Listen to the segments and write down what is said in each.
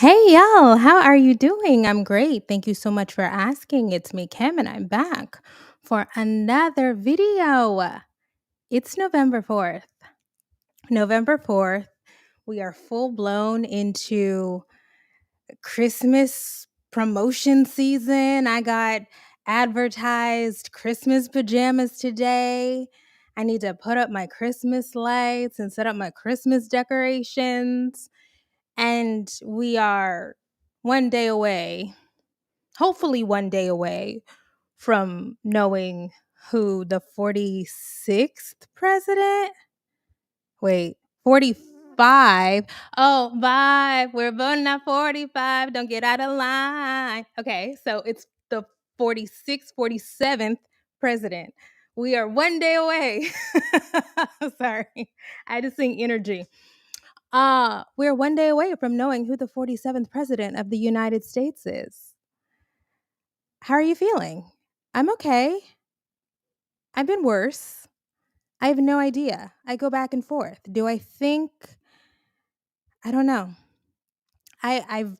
Hey y'all, how are you doing? I'm great. Thank you so much for asking. It's me, Kim, and I'm back for another video. It's November 4th. November 4th, we are full blown into Christmas promotion season. I got advertised Christmas pajamas today. I need to put up my Christmas lights and set up my Christmas decorations. And we are one day away, hopefully one day away from knowing who the 46th president. Wait, 45. Oh, five. We're voting at 45. Don't get out of line. Okay, so it's the 46th, 47th president. We are one day away. Sorry. I just sing energy. We're one day away from knowing who the 47th president of the United States is. How are you feeling? I'm okay. I've been worse. I have no idea. I go back and forth. Do I think? I don't know. I've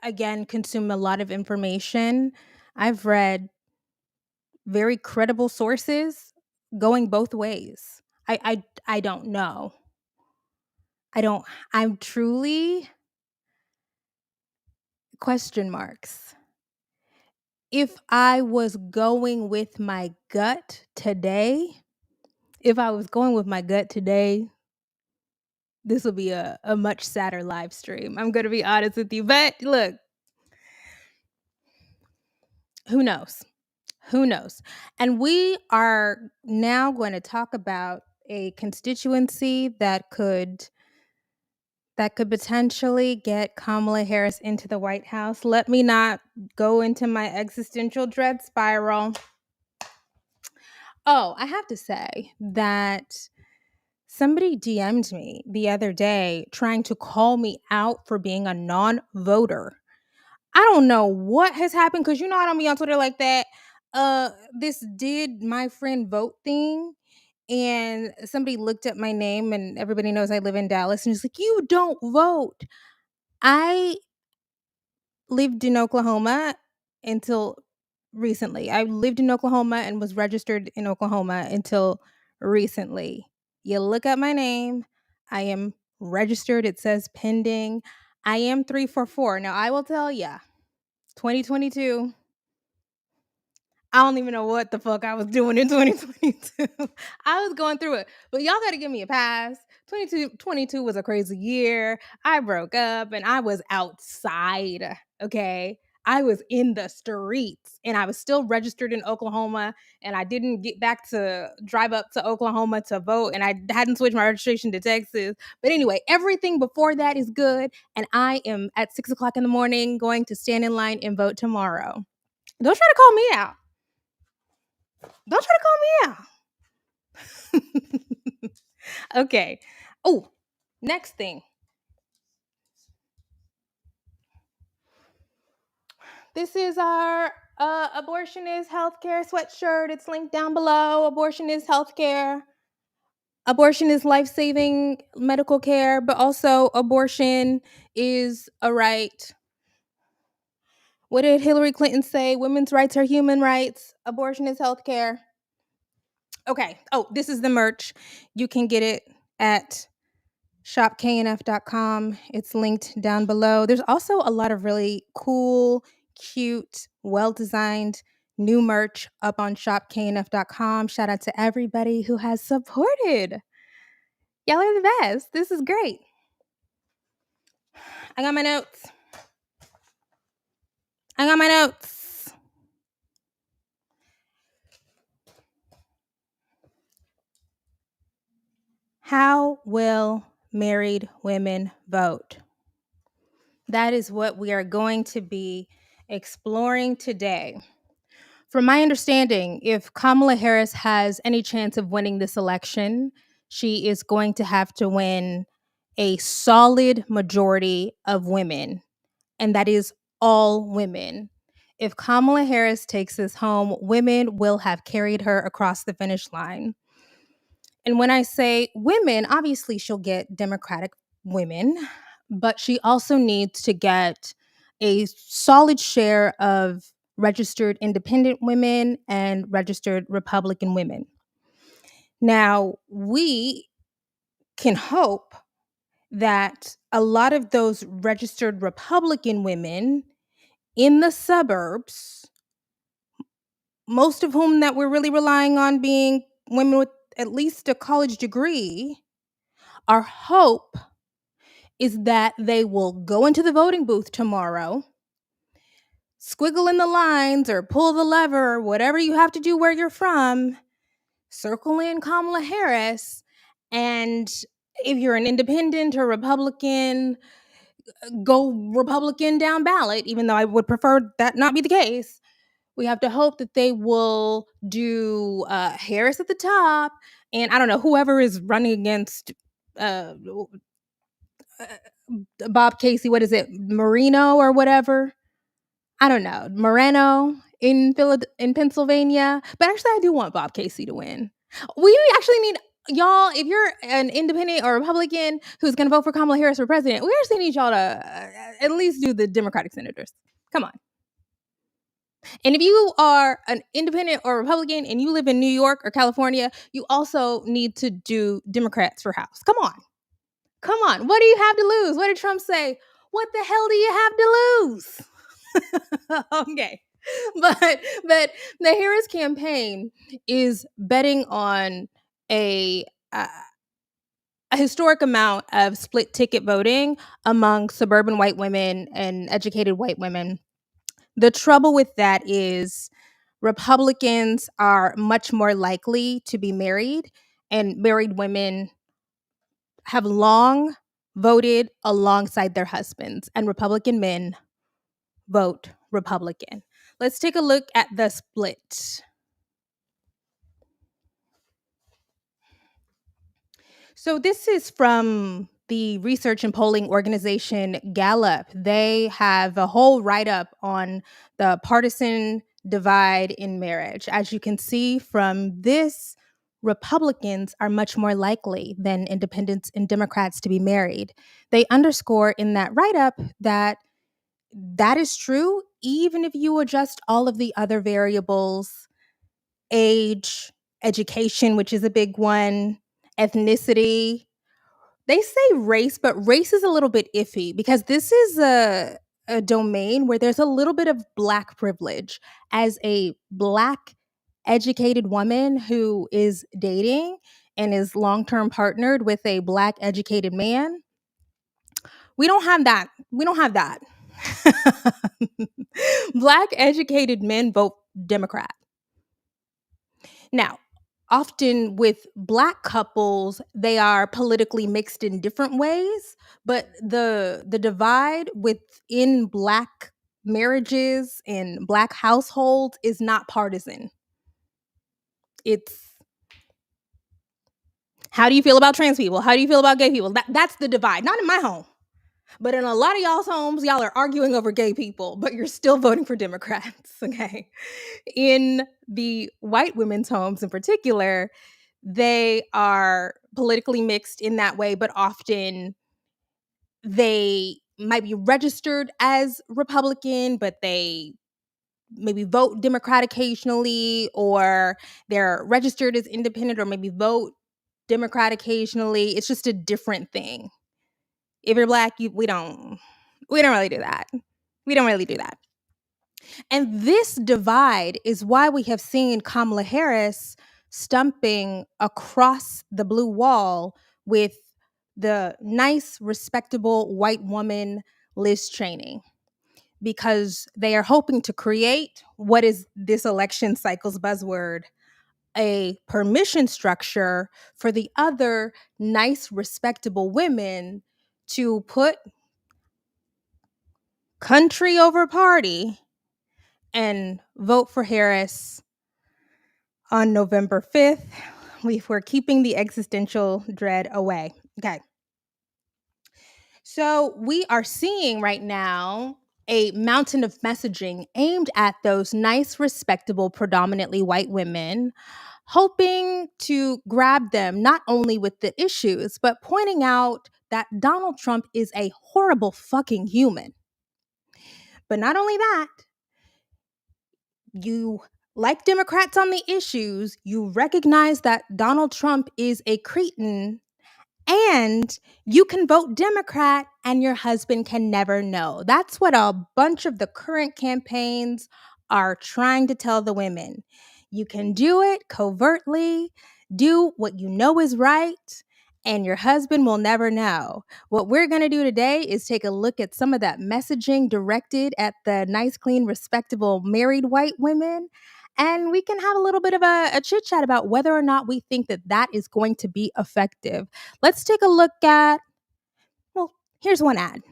again consumed a lot of information. I've read very credible sources going both ways. I don't know. I don't. I'm truly question marks. If I was going with my gut today, if I was going with my gut today, this will be a much sadder live stream. I'm going to be honest with you. But look, who knows? Who knows? And we are now going to talk about a constituency that could potentially get Kamala Harris into the White House. Let me not go into my existential dread spiral. Oh, I have to say that somebody DM'd me the other day trying to call me out for being a non-voter. I don't know what has happened because I don't be on Twitter like that. This did my friend vote thing, and somebody looked at my name, and everybody knows I live in Dallas, and it's like, you don't vote. I lived in Oklahoma until recently. I lived in Oklahoma and was registered in Oklahoma until recently. You look at my name, I am registered. It says pending. I am 344. Now, I will tell you, 2022, I don't even know what the fuck I was doing in 2022. I was going through it. But y'all got to give me a pass. 22 was a crazy year. I broke up and I was outside, okay? I was in the streets and I was still registered in Oklahoma, and I didn't get back to drive up to Oklahoma to vote, and I hadn't switched my registration to Texas. But anyway, everything before that is good, and I am at 6 o'clock in the morning going to stand in line and vote tomorrow. Don't try to call me out. Don't try to call me out. Okay. Oh, next thing. This is our abortion is healthcare sweatshirt. It's linked down below. Abortion is healthcare. Abortion is life saving medical care, but also abortion is a right. What did Hillary Clinton say? Women's rights are human rights. Abortion is healthcare. Okay. Oh, this is the merch. You can get it at shopknf.com. It's linked down below. There's also a lot of really cool, cute, well-designed new merch up on shopknf.com. Shout out to everybody who has supported. Y'all are the best. This is great. I got my notes. How will married women vote? That is what we are going to be exploring today. From my understanding, if Kamala Harris has any chance of winning this election, she is going to have to win a solid majority of women, and that is all women. If Kamala Harris takes this home, women will have carried her across the finish line. And when I say women, obviously she'll get Democratic women, but she also needs to get a solid share of registered independent women and registered Republican women. Now, we can hope that a lot of those registered Republican women in the suburbs, most of whom that we're really relying on being women with at least a college degree, our hope is that they will go into the voting booth tomorrow, squiggle in the lines or pull the lever or whatever you have to do where you're from, circle in Kamala Harris, and if you're an independent or Republican, go Republican down ballot, even though I would prefer that not be the case. We have to hope that they will do Harris at the top, and I don't know, whoever is running against uh, Bob Casey, what is it, Marino or whatever? I don't know, Moreno in Pennsylvania. But actually, I do want Bob Casey to win. We actually need y'all. If you're an independent or Republican who's going to vote for Kamala Harris for president, we actually need y'all to at least do the Democratic senators. Come on. And if you are an independent or Republican and you live in New York or California, you also need to do Democrats for House. Come on. Come on. What do you have to lose? What did Trump say? What the hell do you have to lose? Okay. But the Harris campaign is betting on a uh, a historic amount of split ticket voting among suburban white women and educated white women. The trouble with that is Republicans are much more likely to be married, and married women have long voted alongside their husbands, and Republican men vote Republican. Let's take a look at the split. So, this is from the research and polling organization Gallup. They have a whole write up on the partisan divide in marriage. As you can see from this, Republicans are much more likely than independents and Democrats to be married. They underscore in that write up that that is true, even if you adjust all of the other variables: age, education, which is a big one, ethnicity. They say race, but race is a little bit iffy because this is a domain where there's a little bit of Black privilege. As a Black educated woman who is dating and is long term partnered with a Black educated man, we don't have that. We don't have that. Black educated men vote Democrat. Now, often with Black couples, they are politically mixed in different ways, but the divide within Black marriages and Black households is not partisan. It's how do you feel about trans people? How do you feel about gay people? That's the divide. Not in my home. But in a lot of y'all's homes, y'all are arguing over gay people, but you're still voting for Democrats, okay? In the white women's homes in particular, they are politically mixed in that way, but often they might be registered as Republican, but they maybe vote Democrat occasionally, or they're registered as independent, or maybe vote Democrat occasionally. It's just a different thing. If you're Black, we don't really do that. We don't really do that. And this divide is why we have seen Kamala Harris stumping across the blue wall with the nice, respectable white woman Liz Cheney, because they are hoping to create what is this election cycle's buzzword, a permission structure for the other nice, respectable women to put country over party and vote for Harris on November 5th. We're keeping the existential dread away. Okay. So we are seeing right now a mountain of messaging aimed at those nice, respectable, predominantly white women, hoping to grab them not only with the issues, but pointing out that Donald Trump is a horrible fucking human. But not only that, you, like Democrats on the issues, you recognize that Donald Trump is a cretin, and you can vote Democrat and your husband can never know. That's what a bunch of the current campaigns are trying to tell the women. You can do it covertly, do what you know is right, and your husband will never know. What we're going to do today is take a look at some of that messaging directed at the nice, clean, respectable married white women. And we can have a little bit of a chit chat about whether or not we think that that is going to be effective. Let's take a look at, well, here's one ad.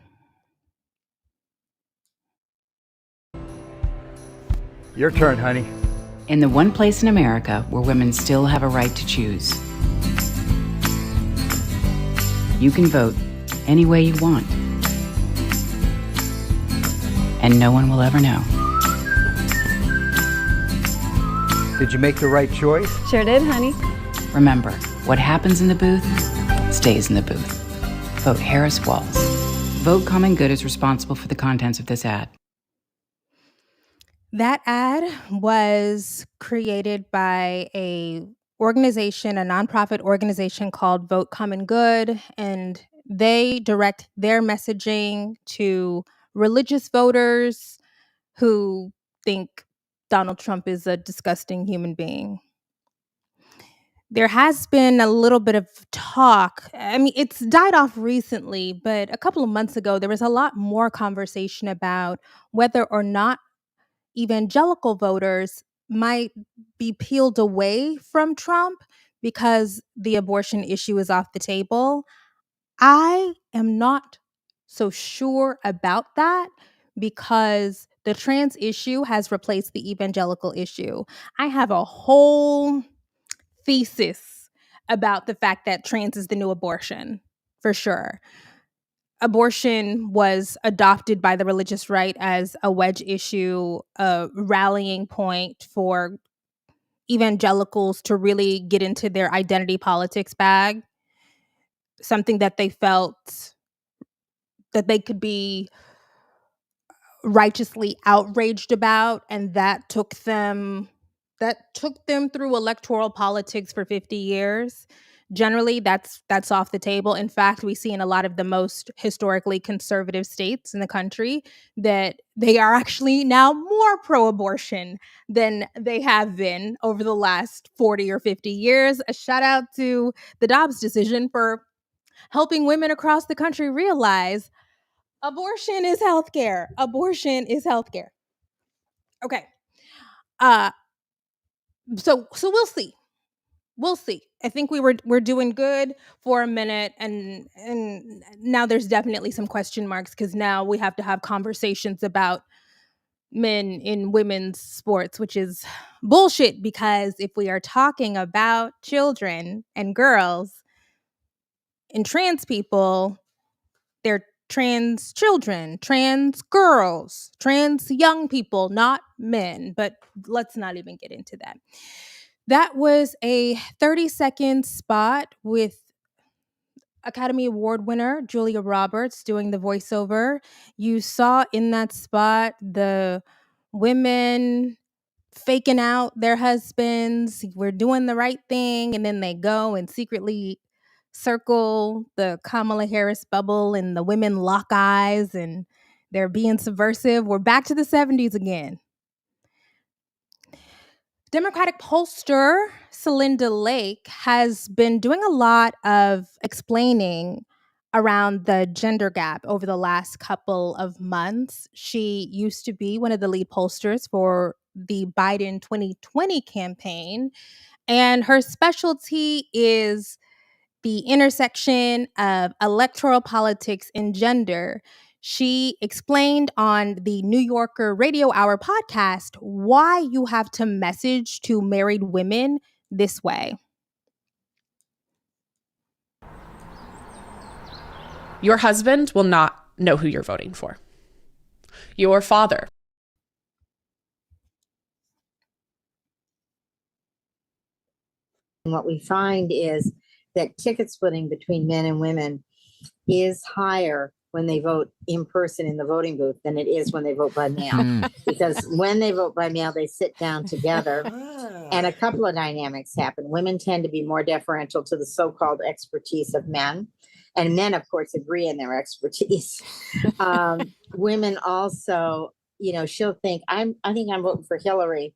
Your turn, honey. In the one place in America where women still have a right to choose, you can vote any way you want. And no one will ever know. Did you make the right choice? Sure did, honey. Remember, what happens in the booth stays in the booth. Vote Harris Walls. Vote Common Good is responsible for the contents of this ad. That ad was created by a nonprofit organization called Vote Common Good, and they direct their messaging to religious voters who think Donald Trump is a disgusting human being. There has been a little bit of talk. I mean, it's died off recently, but a couple of months ago, there was a lot more conversation about whether or not evangelical voters might be peeled away from Trump because the abortion issue is off the table. I am not so sure about that because the trans issue has replaced the evangelical issue. I have a whole thesis about the fact that trans is the new abortion, for sure. Abortion was adopted by the religious right as a wedge issue, a rallying point for evangelicals to really get into their identity politics bag, something that they felt that they could be righteously outraged about, and that took them through electoral politics for 50 years. Generally, that's off the table. In fact, we see in a lot of the most historically conservative states in the country that they are actually now more pro-abortion than they have been over the last 40 or 50 years. A shout out to the Dobbs decision for helping women across the country realize abortion is healthcare. Abortion is healthcare. Okay. Uh so we'll see. We'll see. I think we're doing good for a minute, and now there's definitely some question marks because now we have to have conversations about men in women's sports, which is bullshit because if we are talking about children and girls and trans people, they're trans children, trans girls, trans young people, not men. But let's not even get into that. That was a 30-second spot with Academy Award winner Julia Roberts doing the voiceover. You saw in that spot the women faking out their husbands, we're doing the right thing, and then they go and secretly circle the Kamala Harris bubble and the women lock eyes and they're being subversive. We're back to the 70s again. Democratic pollster Celinda Lake has been doing a lot of explaining around the gender gap over the last couple of months. She used to be one of the lead pollsters for the Biden 2020 campaign, and her specialty is the intersection of electoral politics and gender. She explained on the New Yorker Radio Hour podcast why you have to message to married women this way. Your husband will not know who you're voting for. Your father. And what we find is that ticket splitting between men and women is higher when they vote in person in the voting booth than it is when they vote by mail. Because when they vote by mail, they sit down together and a couple of dynamics happen. Women tend to be more deferential to the so-called expertise of men. And men, of course, agree in their expertise. Women also, she'll think, I think I'm voting for Hillary.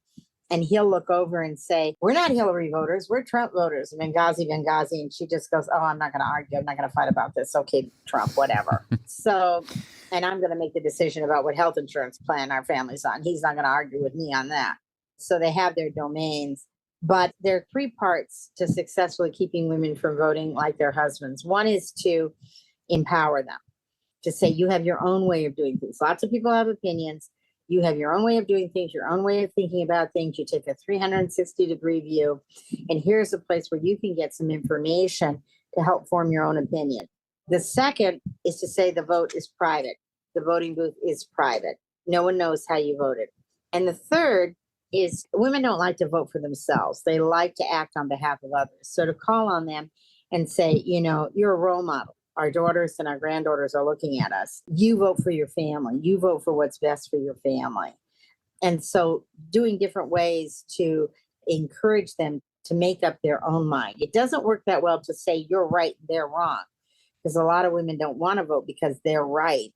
And he'll look over and say, we're not Hillary voters, we're Trump voters. Benghazi. And she just goes, oh, I'm not going to argue. I'm not going to fight about this. Okay, Trump, whatever. So, and I'm going to make the decision about what health insurance plan our family's on. He's not going to argue with me on that. So they have their domains. But there are three parts to successfully keeping women from voting like their husbands. One is to empower them, to say, you have your own way of doing things. Lots of people have opinions. You have your own way of doing things, your own way of thinking about things. You take a 360-degree view. And here's a place where you can get some information to help form your own opinion. The second is to say the vote is private. The voting booth is private. No one knows how you voted. And the third is women don't like to vote for themselves. They like to act on behalf of others. So to call on them and say, you're a role model. Our daughters and our granddaughters are looking at us. You vote for your family. You vote for what's best for your family. And so doing different ways to encourage them to make up their own mind. It doesn't work that well to say you're right, they're wrong, because a lot of women don't want to vote because they're right.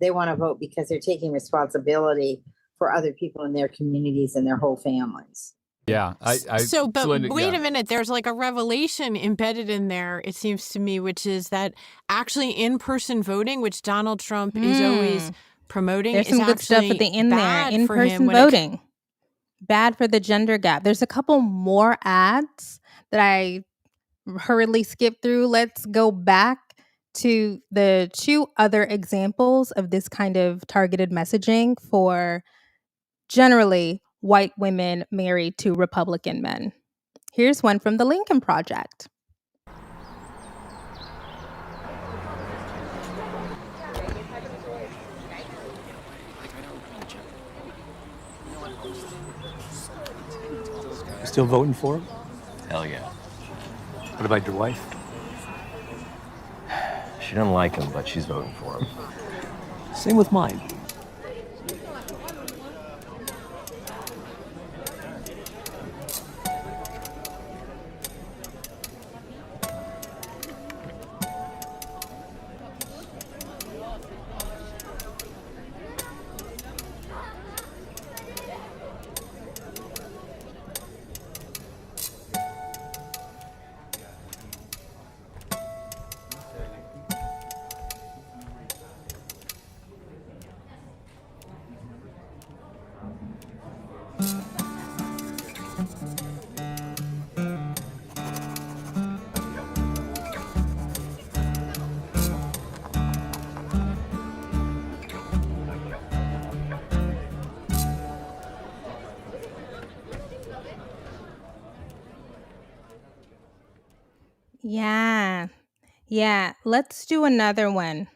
They want to vote because they're taking responsibility for other people in their communities and their whole families. Yeah. But Linda, wait a minute. There's like a revelation embedded in there, it seems to me, which is that actually in-person voting, which Donald Trump is always promoting, There's is some good stuff at the end there. bad for him In-person when voting. Bad for the gender gap. There's a couple more ads that I hurriedly skipped through. Let's go back to the two other examples of this kind of targeted messaging for generally white women married to Republican men. Here's one from the Lincoln Project. Still voting for him? Hell yeah. What about your wife? She doesn't like him, but she's voting for him. Same with mine. Yeah. Let's do another one.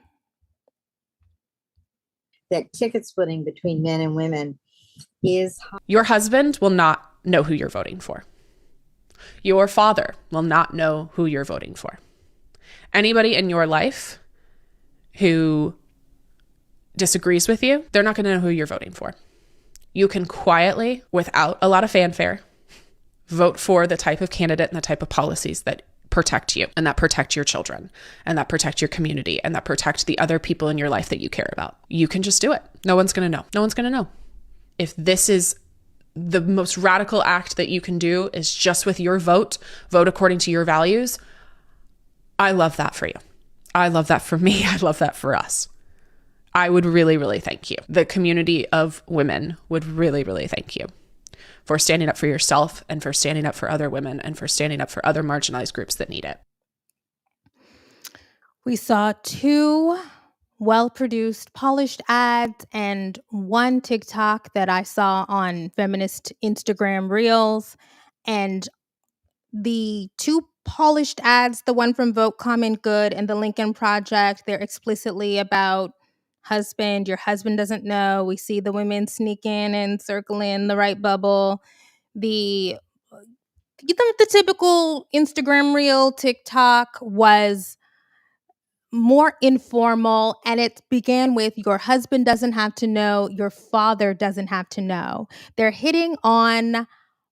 That ticket splitting between men and women is... Your husband will not know who you're voting for. Your father will not know who you're voting for. Anybody in your life who disagrees with you, they're not going to know who you're voting for. You can quietly, without a lot of fanfare, vote for the type of candidate and the type of policies that protect you and that protect your children and that protect your community and that protect the other people in your life that you care about. You can just do it. No one's going to know. No one's going to know. If this is the most radical act that you can do is just with your vote according to your values, I love that for you. I love that for me. I love that for us. I would really, really thank you. The community of women would really, really thank you for standing up for yourself and for standing up for other women and for standing up for other marginalized groups that need it. We saw two well-produced, polished ads and one TikTok that I saw on feminist Instagram Reels. And the two polished ads, the one from Vote Common Good and the Lincoln Project, they're explicitly about your husband doesn't know. We see the women sneak in and circle in the right bubble. The typical Instagram Reel TikTok was more informal, and it began with your husband doesn't have to know, your father doesn't have to know. They're hitting on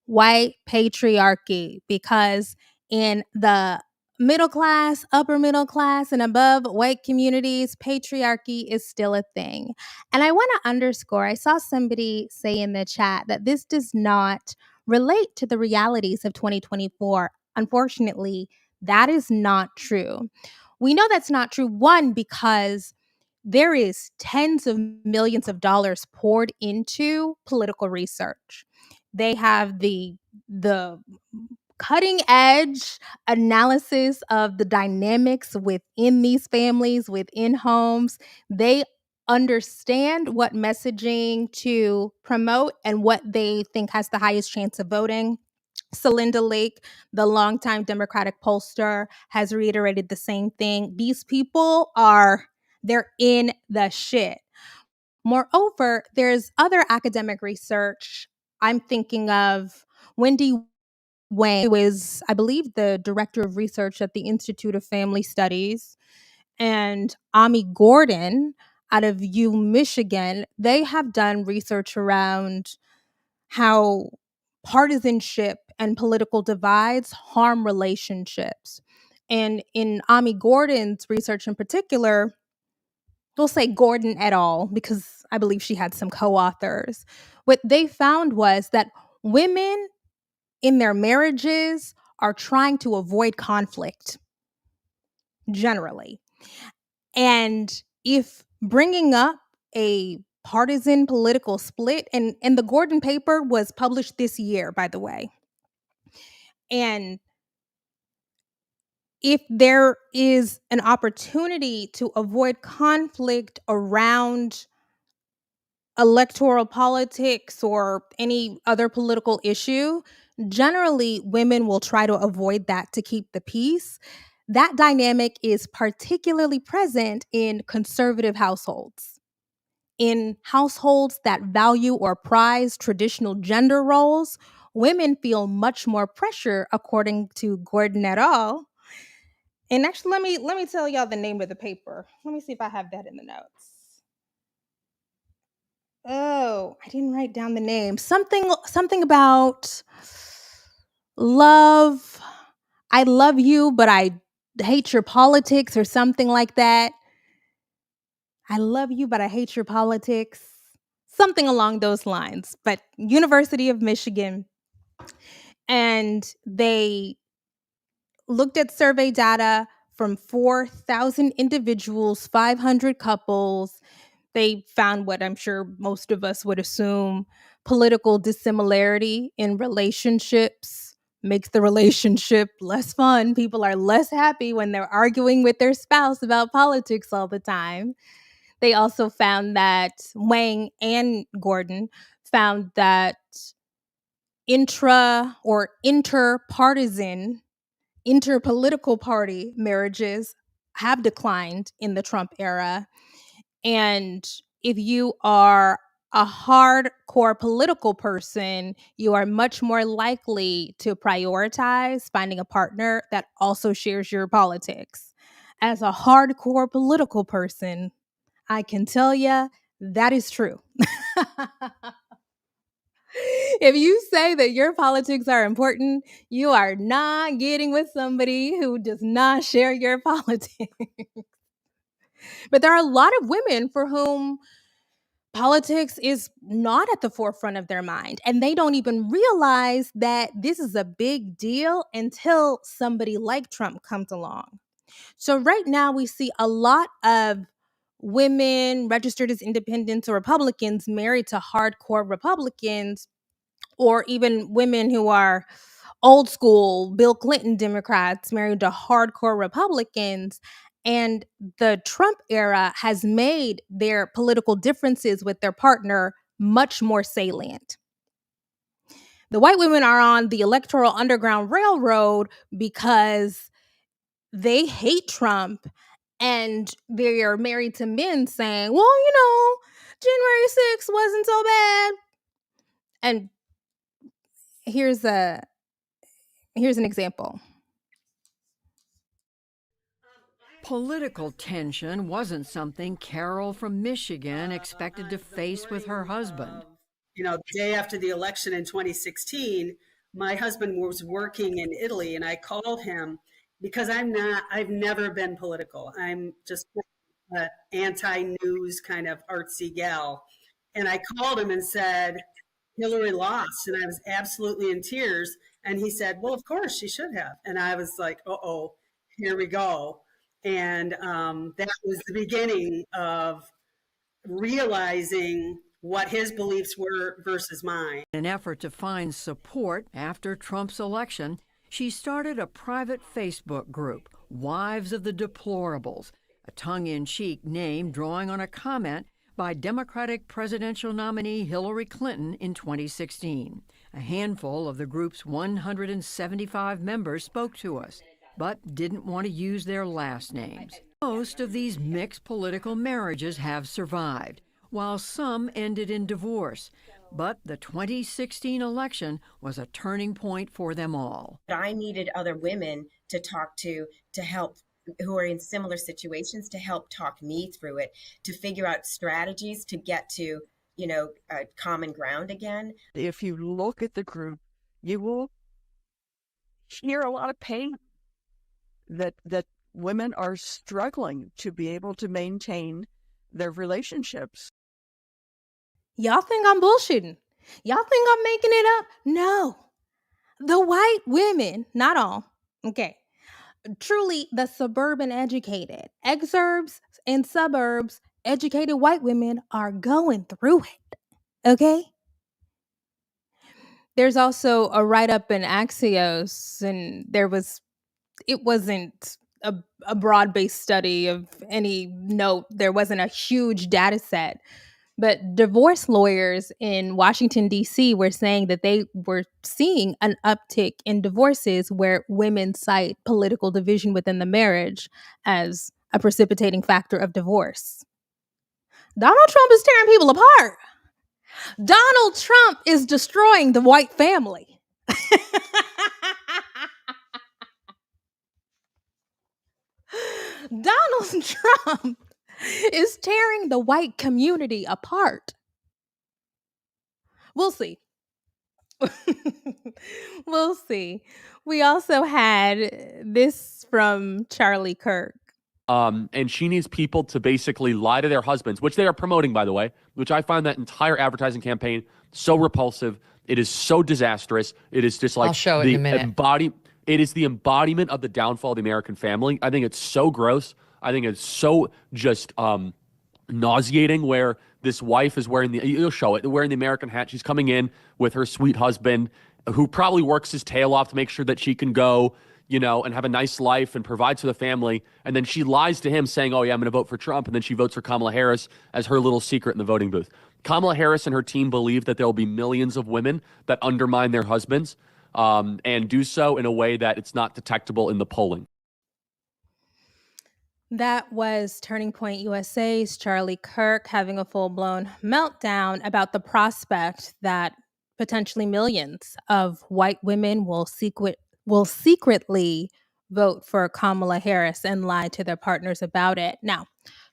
white patriarchy because in the middle class, upper middle class, and above white communities, patriarchy is still a thing. And I want to underscore, I saw somebody say in the chat that this does not relate to the realities of 2024. Unfortunately, that is not true. We know that's not true, one, because there is tens of millions of dollars poured into political research. They have the cutting edge analysis of the dynamics within these families, within homes. They understand what messaging to promote and what they think has the highest chance of voting. Celinda Lake, the longtime Democratic pollster, has reiterated the same thing. These people they're in the shit. Moreover, there's other academic research. I'm thinking of Wendy Wang, who is, I believe, the director of research at the Institute of Family Studies, and Ami Gordon out of U Michigan. They have done research around how partisanship and political divides harm relationships. And in Ami Gordon's research in particular, we'll say Gordon et al., because I believe she had some co authors. What they found was that women in their marriages are trying to avoid conflict generally. And if bringing up a partisan political split, and the Gordon paper was published this year, by the way, and if there is an opportunity to avoid conflict around electoral politics or any other political issue, generally women will try to avoid that to keep the peace. That dynamic is particularly present in conservative households. In households that value or prize traditional gender roles, women feel much more pressure, according to Gordon et al. And actually, let me tell y'all the name of the paper. Let me see if I have that in the notes. Oh, I didn't write down the name. Something about love. I love you, but I hate your politics, or something like that. I love you, but I hate your politics. Something along those lines. But University of Michigan, and they looked at survey data from 4,000 individuals, 500 couples. They found what I'm sure most of us would assume: political dissimilarity in relationships makes the relationship less fun. People are less happy when they're arguing with their spouse about politics all the time. They also found that Wang and Gordon found that intra or interpartisan, interpolitical party marriages have declined in the Trump era. And if you are a hardcore political person, you are much more likely to prioritize finding a partner that also shares your politics. As a hardcore political person, I can tell you that is true. If you say that your politics are important, you are not getting with somebody who does not share your politics. But there are a lot of women for whom politics is not at the forefront of their mind, and they don't even realize that this is a big deal until somebody like Trump comes along. So right now we see a lot of women registered as independents or Republicans married to hardcore Republicans, or even women who are old school Bill Clinton Democrats married to hardcore Republicans. And the Trump era has made their political differences with their partner much more salient. The white women are on the Electoral Underground Railroad because they hate Trump, and they are married to men saying, well, January 6th wasn't so bad. And here's an example. Political tension wasn't something Carol from Michigan expected to face with her husband. The day after the election in 2016, my husband was working in Italy, and I called him because I've never been political. I'm just an anti-news kind of artsy gal. And I called him and said, Hillary lost. And I was absolutely in tears. And he said, well, of course she should have. And I was like, uh-oh, here we go. And that was the beginning of realizing what his beliefs were versus mine. In an effort to find support after Trump's election, she started a private Facebook group, Wives of the Deplorables, a tongue-in-cheek name drawing on a comment by Democratic presidential nominee Hillary Clinton in 2016. A handful of the group's 175 members spoke to us, but didn't want to use their last names. Most of these mixed political marriages have survived, while some ended in divorce. But the 2016 election was a turning point for them all. I needed other women to talk to help, who are in similar situations, to help talk me through it, to figure out strategies to get to, common ground again. If you look at the group, you will hear a lot of pain that women are struggling to be able to maintain their relationships. Y'all think I'm bullshitting? Y'all think I'm making it up? No. The white women, not all, okay, truly the suburban educated, exurbs and suburbs educated white women are going through it, okay? There's also a write-up in Axios, and it wasn't a broad-based study of any note. There wasn't a huge data set. But divorce lawyers in Washington, D.C. were saying that they were seeing an uptick in divorces where women cite political division within the marriage as a precipitating factor of divorce. Donald Trump is tearing people apart. Donald Trump is destroying the white family. Donald Trump is tearing the white community apart. We'll see. We'll see. We also had this from Charlie Kirk. And she needs people to basically lie to their husbands, which they are promoting, by the way, which I find that entire advertising campaign so repulsive. It is so disastrous. It is just like I'll show it in a minute. It is the embodiment of the downfall of the American family. I think it's so gross. I think it's so just nauseating where this wife is wearing you'll show it, wearing the American hat. She's coming in with her sweet husband who probably works his tail off to make sure that she can go, and have a nice life and provides for the family. And then she lies to him saying, oh yeah, I'm going to vote for Trump. And then she votes for Kamala Harris as her little secret in the voting booth. Kamala Harris and her team believe that there will be millions of women that undermine their husbands and do so in a way that it's not detectable in the polling. That was Turning Point USA's Charlie Kirk having a full-blown meltdown about the prospect that potentially millions of white women will secretly vote for Kamala Harris and lie to their partners about it. Now,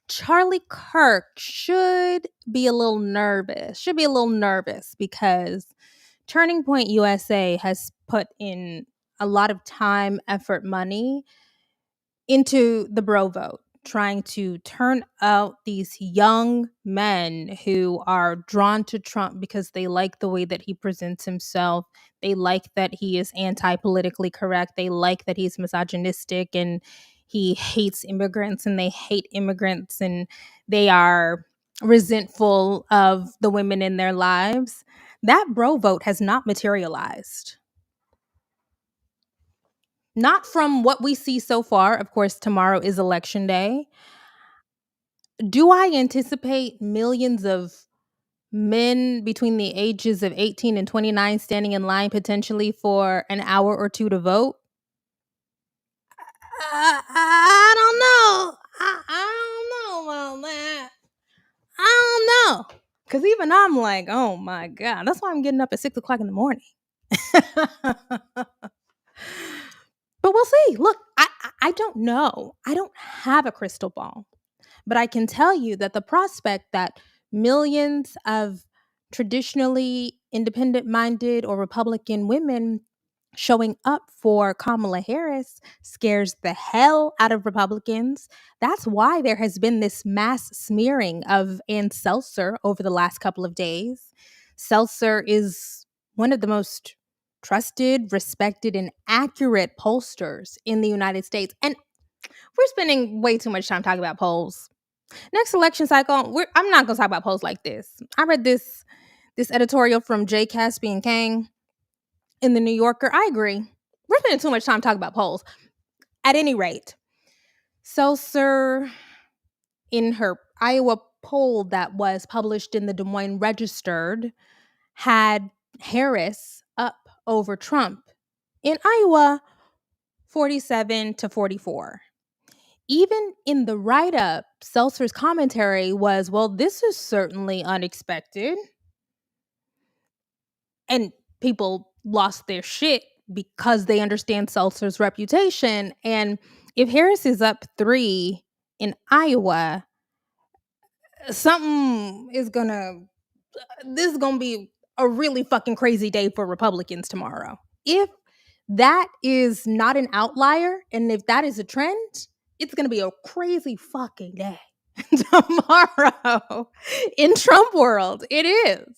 Charlie Kirk should be a little nervous because Turning Point USA has put in a lot of time, effort, money into the bro vote, trying to turn out these young men who are drawn to Trump because they like the way that he presents himself. They like that he is anti-politically correct. They like that he's misogynistic and he hates immigrants and they hate immigrants and they are resentful of the women in their lives. That bro vote has not materialized. Not from what we see so far. Of course, tomorrow is election day. Do I anticipate millions of men between the ages of 18 and 29 standing in line potentially for an hour or two to vote? I don't know. I don't know about that. I don't know. Because even I'm like, oh my God. That's why I'm getting up at 6 o'clock in the morning. But we'll see. Look, I don't know. I don't have a crystal ball, but I can tell you that the prospect that millions of traditionally independent minded or Republican women showing up for Kamala Harris scares the hell out of Republicans. That's why there has been this mass smearing of Ann Seltzer over the last couple of days. Seltzer is one of the most trusted, respected, and accurate pollsters in the United States. And we're spending way too much time talking about polls. Next election cycle, I'm not going to talk about polls like this. I read this editorial from Jay Caspian Kang in the New Yorker. I agree. We're spending too much time talking about polls. At any rate, Seltzer, in her Iowa poll that was published in the Des Moines Registered, had Harris up over Trump in Iowa 47-44. Even in the write-up, Seltzer's commentary was, well, this is certainly unexpected. And people lost their shit because they understand Seltzer's reputation. And if Harris is up 3 in Iowa, this is gonna be a really fucking crazy day for Republicans tomorrow. If that is not an outlier, and if that is a trend, it's gonna be a crazy fucking day tomorrow in Trump world. It is.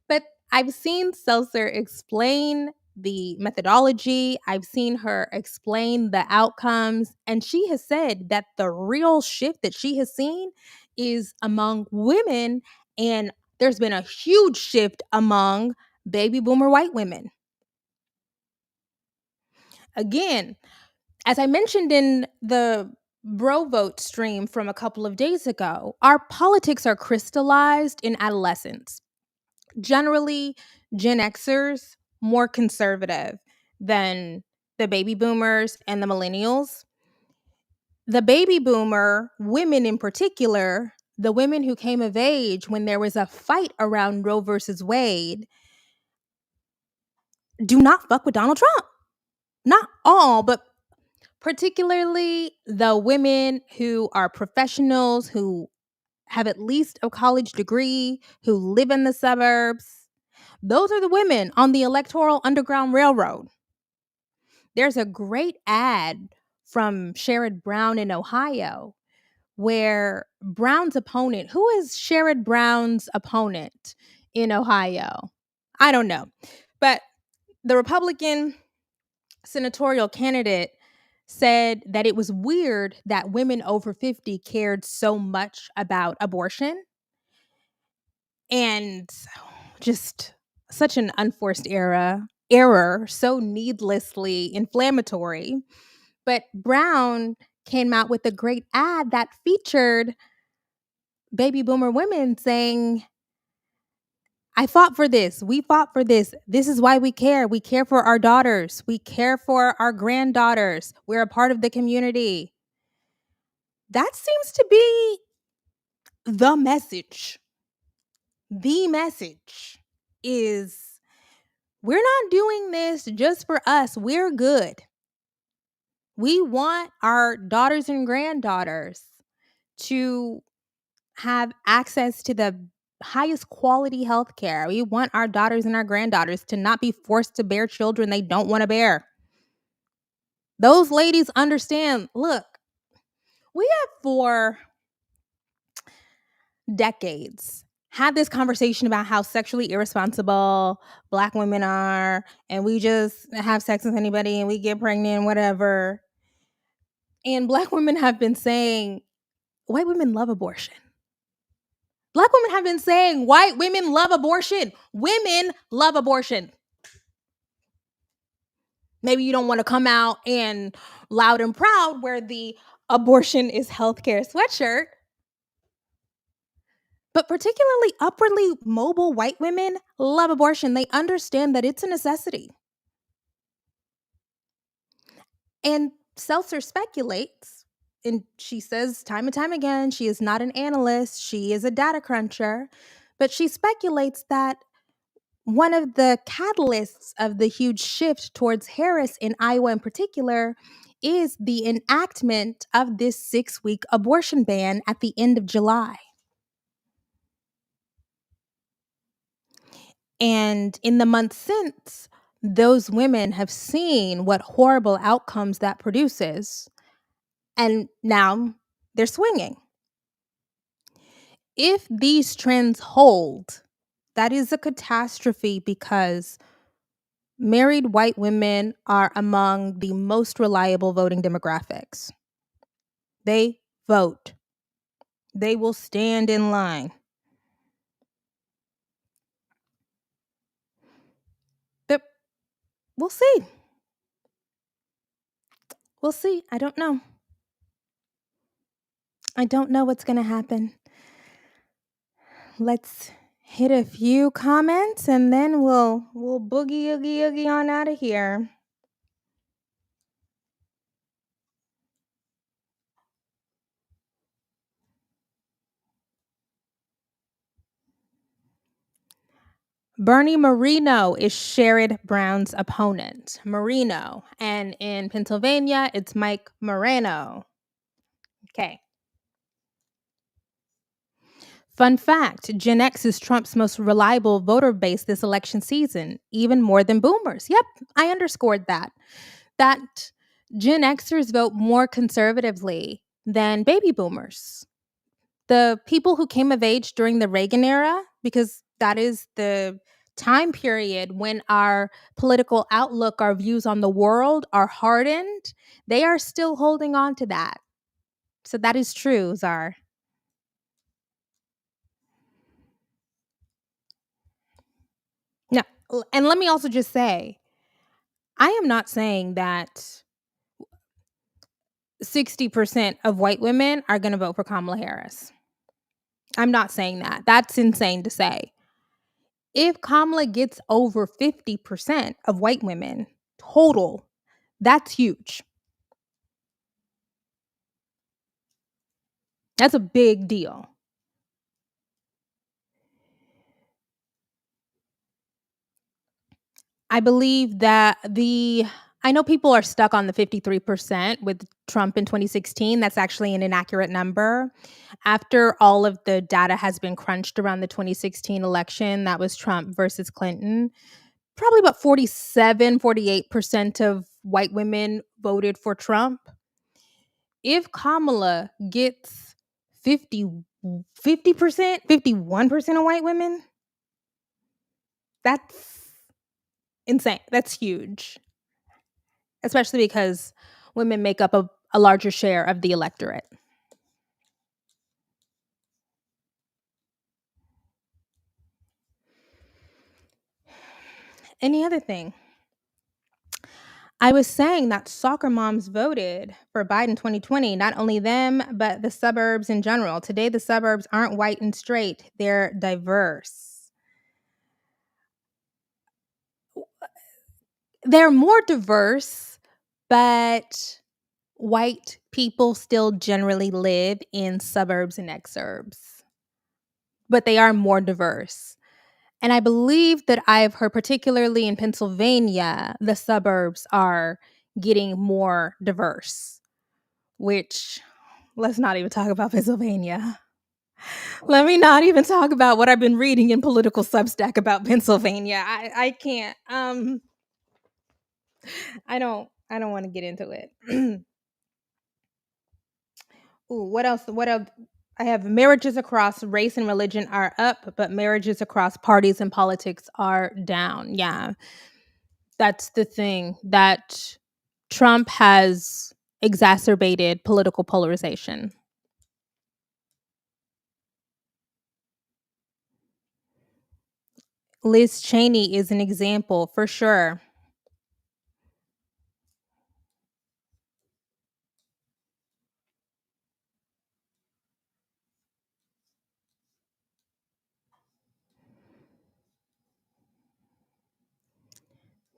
But I've seen Seltzer explain the methodology. I've seen her explain the outcomes. And she has said that the real shift that she has seen is among women. And there's been a huge shift among baby boomer white women. Again, as I mentioned in the Bro Vote stream from a couple of days ago, our politics are crystallized in adolescence. Generally, Gen Xers more conservative than the baby boomers and the millennials. The baby boomer women in particular, the women who came of age when there was a fight around Roe versus Wade, do not fuck with Donald Trump. Not all, but particularly the women who are professionals, who have at least a college degree, who live in the suburbs. Those are the women on the Electoral Underground Railroad. There's a great ad from Sherrod Brown in Ohio where Brown's opponent, who is Sherrod Brown's opponent in Ohio? I don't know. But the Republican senatorial candidate said that it was weird that women over 50 cared so much about abortion. And just such an unforced error, so needlessly inflammatory. But Brown came out with a great ad that featured baby boomer women saying, I fought for this. We fought for this. This is why we care. We care for our daughters. We care for our granddaughters. We're a part of the community. That seems to be the message. The message is, we're not doing this just for us. We're good. We want our daughters and granddaughters to have access to the highest quality health care. We want our daughters and our granddaughters to not be forced to bear children they don't want to bear. Those ladies understand, look, we have for decades had this conversation about how sexually irresponsible Black women are, and we just have sex with anybody and we get pregnant, whatever. And Black women have been saying, white women love abortion. Black women have been saying, white women love abortion. Women love abortion. Maybe you don't want to come out and loud and proud wear the abortion is healthcare sweatshirt. But particularly upwardly mobile white women love abortion. They understand that it's a necessity. And Seltzer speculates, and she says time and time again, she is not an analyst, she is a data cruncher, but she speculates that one of the catalysts of the huge shift towards Harris in Iowa in particular is the enactment of this 6-week abortion ban at the end of July. And in the months since, those women have seen what horrible outcomes that produces. And now they're swinging. If these trends hold, that is a catastrophe because married white women are among the most reliable voting demographics. They vote. They will stand in line. But we'll see. We'll see. I don't know. I don't know what's going to happen. Let's hit a few comments and then we'll boogie oogie oogie on out of here. Bernie Moreno is Sherrod Brown's opponent. Moreno. And in Pennsylvania, it's Mike Moreno. Okay. Fun fact, Gen X is Trump's most reliable voter base this election season, even more than boomers. Yep, I underscored that. That Gen Xers vote more conservatively than baby boomers. The people who came of age during the Reagan era, because that is the time period when our political outlook, our views on the world are hardened, they are still holding on to that. So that is true, Czar. Now, and let me also just say, I am not saying that 60% of white women are going to vote for Kamala Harris. I'm not saying that. That's insane to say. If Kamala gets over 50% of white women total, that's huge. That's a big deal. I believe that I know people are stuck on the 53% with Trump in 2016. That's actually an inaccurate number. After all of the data has been crunched around the 2016 election, that was Trump versus Clinton, probably about 48% of white women voted for Trump. If Kamala gets 50%, 51% of white women, that's insane. That's huge. Especially because women make up a larger share of the electorate. Any other thing? I was saying that soccer moms voted for Biden 2020, not only them, but the suburbs in general. Today, the suburbs aren't white and straight, they're diverse. They're more diverse, but white people still generally live in suburbs and exurbs, but they are more diverse. And I believe that I've heard, particularly in Pennsylvania, the suburbs are getting more diverse, which let's not even talk about Pennsylvania. Let me not even talk about what I've been reading in political Substack about Pennsylvania. I can't. I don't want to get into it. Ooh, what else? What else? I have marriages across race and religion are up, but marriages across parties and politics are down. Yeah. That's the thing, that Trump has exacerbated political polarization. Liz Cheney is an example for sure.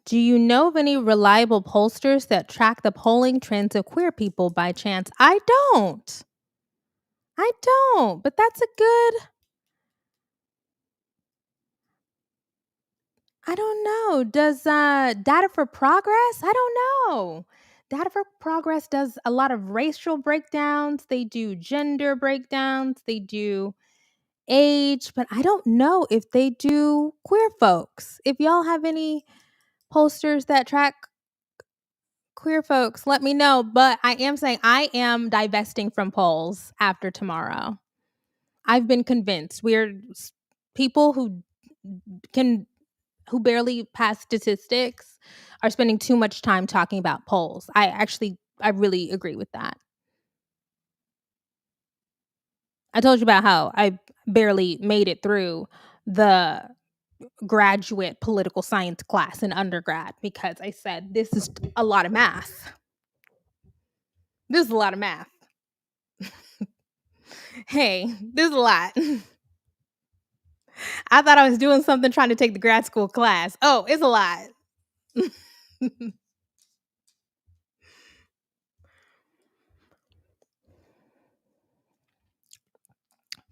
Do you know of any reliable pollsters that track the polling trends of queer people by chance? I don't. But that's a good. I don't know. Does Data for Progress? I don't know. Data for Progress does a lot of racial breakdowns, they do gender breakdowns, they do age, but I don't know if they do queer folks. If y'all have any posters that track queer folks, let me know. But I am saying I am divesting from polls after tomorrow. I've been convinced people can who barely pass statistics are spending too much time talking about polls. I really agree with that. I told you about how I barely made it through the graduate political science class in undergrad because I said this is a lot of math. This is a lot of math. Hey, this is a lot. I thought I was doing something trying to take the grad school class. Oh, it's a lot.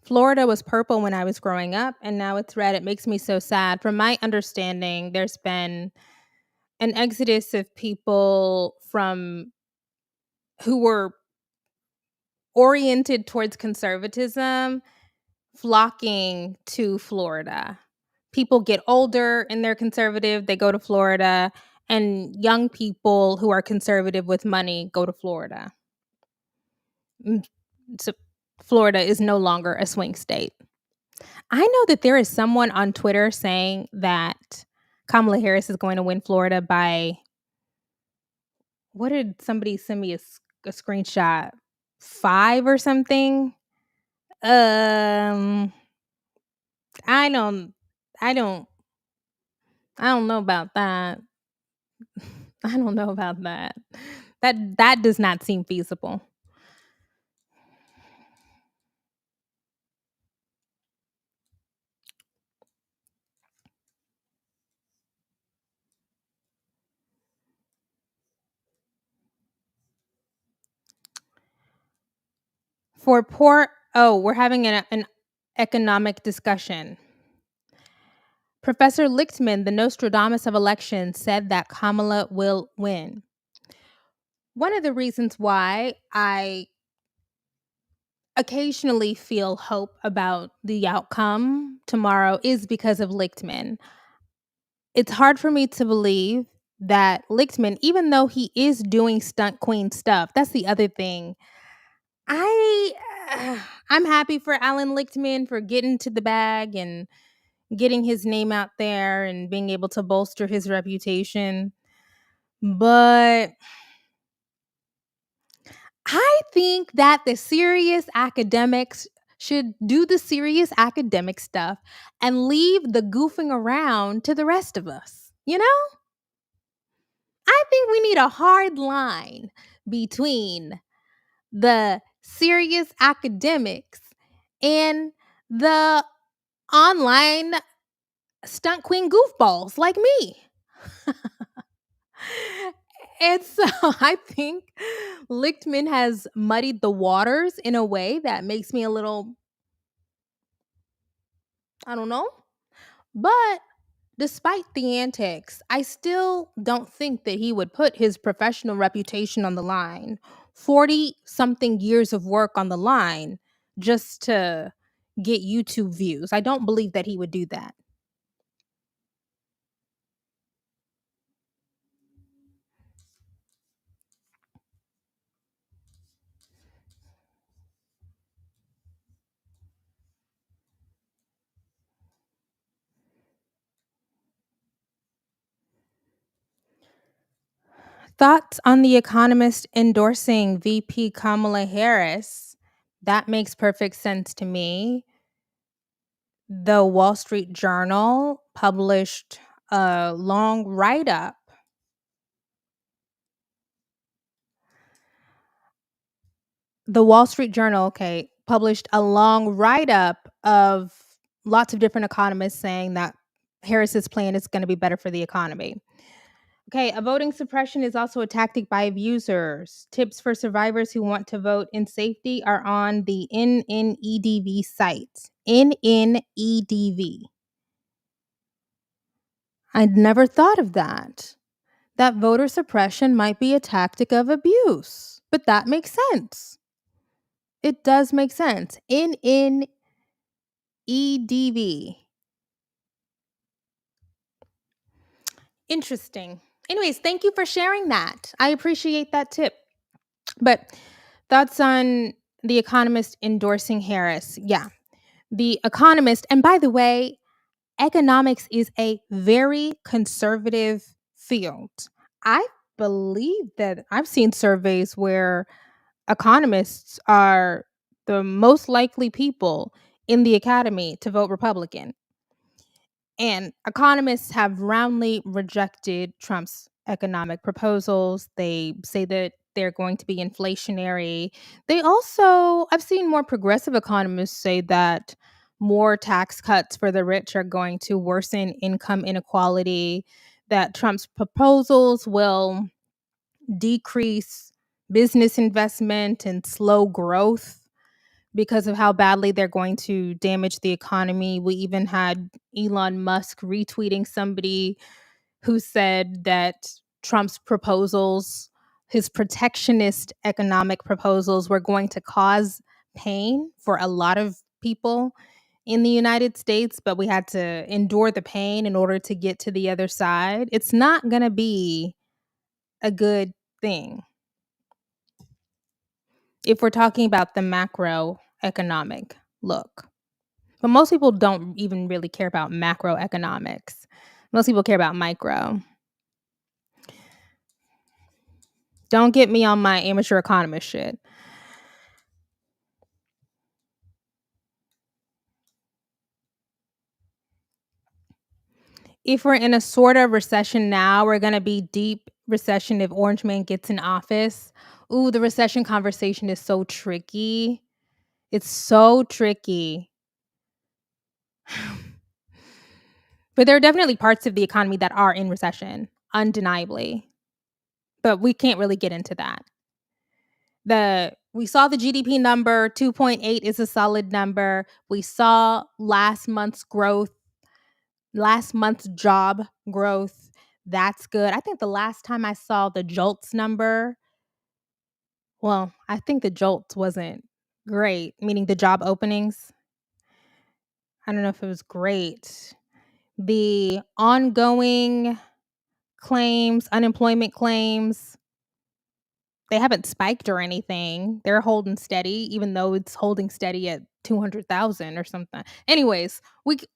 Florida was purple when I was growing up, and now it's red. It makes me so sad. From my understanding, there's been an exodus of people from who were oriented towards conservatism flocking to Florida. People get older and they're conservative, they go to Florida, and young people who are conservative with money go to Florida. So Florida is no longer a swing state. I know that there is someone on Twitter saying that Kamala Harris is going to win Florida by, what did somebody send me a screenshot? 5 or something? I don't I don't I don't know about that. I don't know about that. That does not seem feasible. We're having an economic discussion. Professor Lichtman, the Nostradamus of elections, said that Kamala will win. One of the reasons why I occasionally feel hope about the outcome tomorrow is because of Lichtman. It's hard for me to believe that Lichtman, even though he is doing stunt queen stuff, that's the other thing. I'm happy for Alan Lichtman for getting to the bag and getting his name out there and being able to bolster his reputation. But I think that the serious academics should do the serious academic stuff and leave the goofing around to the rest of us. You know? I think we need a hard line between the serious academics and the online stunt queen goofballs like me. And so I think Lichtman has muddied the waters in a way that makes me a little, I don't know. But despite the antics, I still don't think that he would put his professional reputation on the line, 40 something years of work on the line, just to get YouTube views. I don't believe that he would do that. Thoughts on The Economist endorsing VP Kamala Harris? That makes perfect sense to me. The Wall Street Journal published a long write up. The Wall Street Journal, published a long write up of lots of different economists saying that Harris's plan is going to be better for the economy. Okay, a voting suppression is also a tactic by abusers. Tips for survivors who want to vote in safety are on the NNEDV site. NNEDV. I'd never thought of that. that voter suppression might be a tactic of abuse. But that makes sense. It does make sense. NNEDV. Interesting. Anyways, thank you for sharing that. I appreciate that tip. But thoughts on The Economist endorsing Harris? Yeah. The Economist, and by the way, economics is a very conservative field. I believe that I've seen surveys where economists are the most likely people in the academy to vote Republican. And economists have roundly rejected Trump's economic proposals. They say that they're going to be inflationary. They also, I've seen more progressive economists say that more tax cuts for the rich are going to worsen income inequality, that Trump's proposals will decrease business investment and slow growth because of how badly they're going to damage the economy. We even had Elon Musk retweeting somebody who said that Trump's proposals, his protectionist economic proposals, were going to cause pain for a lot of people in the United States, but we had to endure the pain in order to get to the other side. It's not going to be a good thing if we're talking about the macroeconomic look. But most people don't even really care about macroeconomics. Most people care about micro. Don't get me on my amateur economist shit. If we're in a sort of recession now, we're going to be deep recession if Orange Man gets in office. Ooh, the recession conversation is so tricky. It's so tricky. But there are definitely parts of the economy that are in recession, undeniably. But we can't really get into that. We saw the GDP number, 2.8 is a solid number. We saw last month's job growth. That's good. I think the last time I saw the JOLTS number, well, I think the JOLTS wasn't great, meaning the job openings. I don't know if it was great. The ongoing claims, unemployment claims, they haven't spiked or anything. They're holding steady, even though it's holding steady at 200,000 or something. Anyways,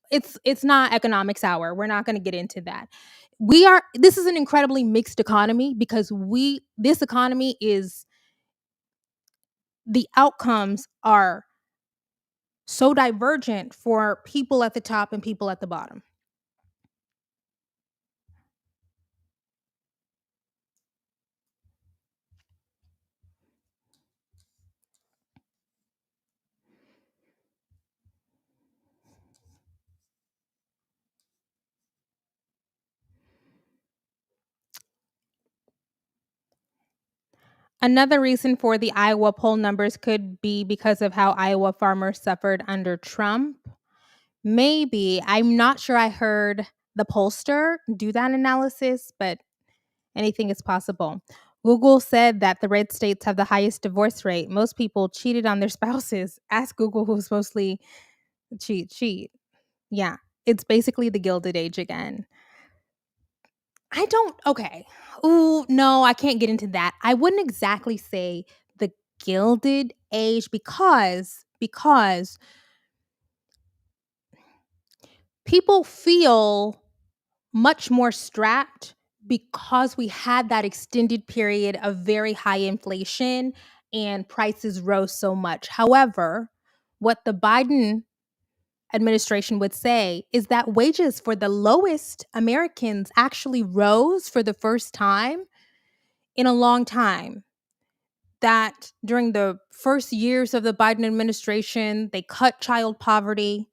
it's not economics hour. We're not going to get into that. This is an incredibly mixed economy because this economy is, the outcomes are so divergent for people at the top and people at the bottom. Another reason for the Iowa poll numbers could be because of how Iowa farmers suffered under Trump. Maybe. I'm not sure I heard the pollster do that analysis, but anything is possible. Google said that the red states have the highest divorce rate. Most people cheated on their spouses. Ask Google, who's mostly cheat. Yeah, it's basically the Gilded Age again. Okay. Ooh, no, I can't get into that. I wouldn't exactly say the Gilded Age because people feel much more strapped because we had that extended period of very high inflation and prices rose so much. However, what the Biden administration would say is that wages for the lowest Americans actually rose for the first time in a long time. That during the first years of the Biden administration, they cut child poverty.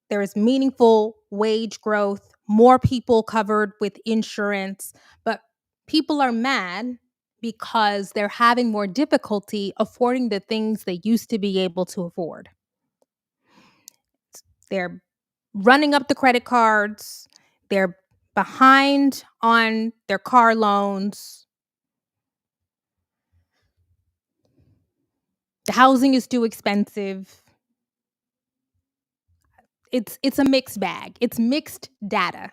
There is meaningful wage growth, more people covered with insurance, but people are mad because they're having more difficulty affording the things they used to be able to afford. They're running up the credit cards, they're behind on their car loans. The housing is too expensive. It's a mixed bag. It's mixed data.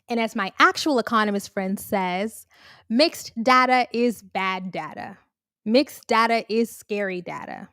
And as my actual economist friend says, mixed data is bad data. Mixed data is scary data.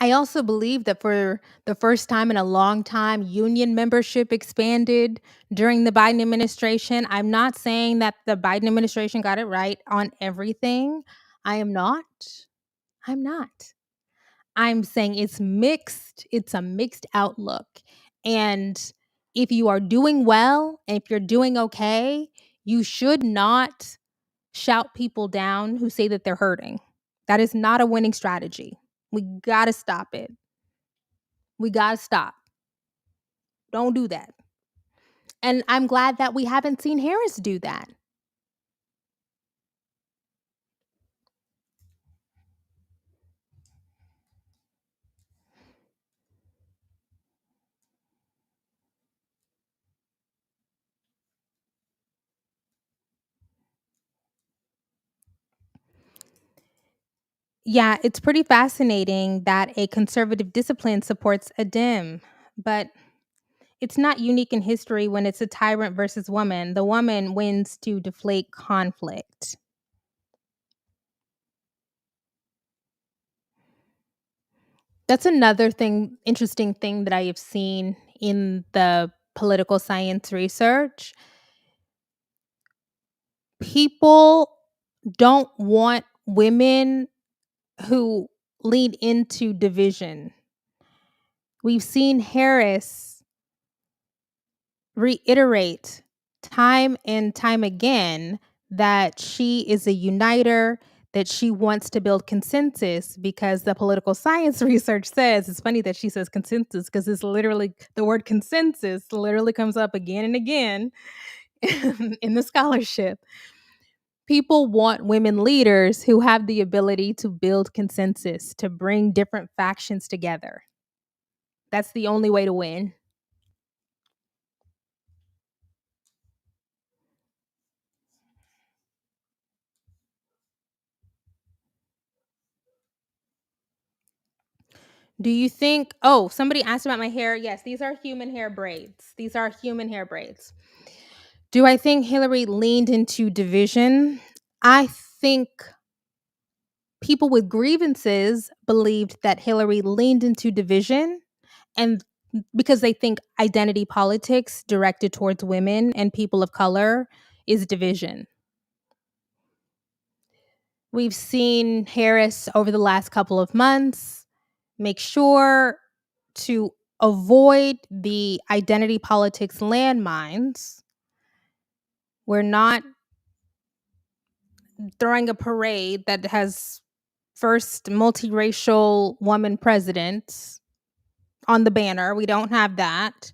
I also believe that for the first time in a long time, union membership expanded during the Biden administration. I'm not saying that the Biden administration got it right on everything. I am not. I'm not. I'm saying it's mixed. It's a mixed outlook. And if you are doing well and if you're doing okay, you should not shout people down who say that they're hurting. That is not a winning strategy. We got to stop it. We got to stop. Don't do that. And I'm glad that we haven't seen Harris do that. Yeah, it's pretty fascinating that a conservative discipline supports a dim, but it's not unique in history when it's a tyrant versus woman. The woman wins to deflate conflict. That's another thing, interesting thing that I have seen in the political science research. People don't want women who lead into division. We've seen Harris reiterate time and time again that she is a uniter, that she wants to build consensus because the political science research says it's funny that she says consensus because it's literally the word consensus literally comes up again and again in the scholarship. People want women leaders who have the ability to build consensus, to bring different factions together. That's the only way to win. Do you think, oh, somebody asked about my hair. Yes, these are human hair braids. These are human hair braids. Do I think Hillary leaned into division? I think people with grievances believed that Hillary leaned into division and because they think identity politics directed towards women and people of color is division. We've seen Harris over the last couple of months make sure to avoid the identity politics landmines. We're not throwing a parade that has first multiracial woman president on the banner. We don't have that.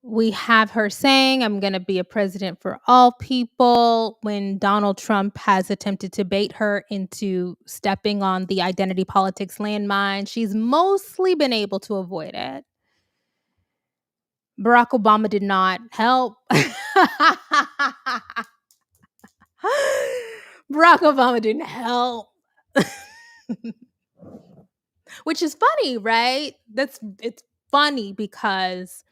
We have her saying, I'm going to be a president for all people, when Donald Trump has attempted to bait her into stepping on the identity politics landmine. She's mostly been able to avoid it. Barack Obama did not help. Barack Obama didn't help. Which is funny, right? It's funny because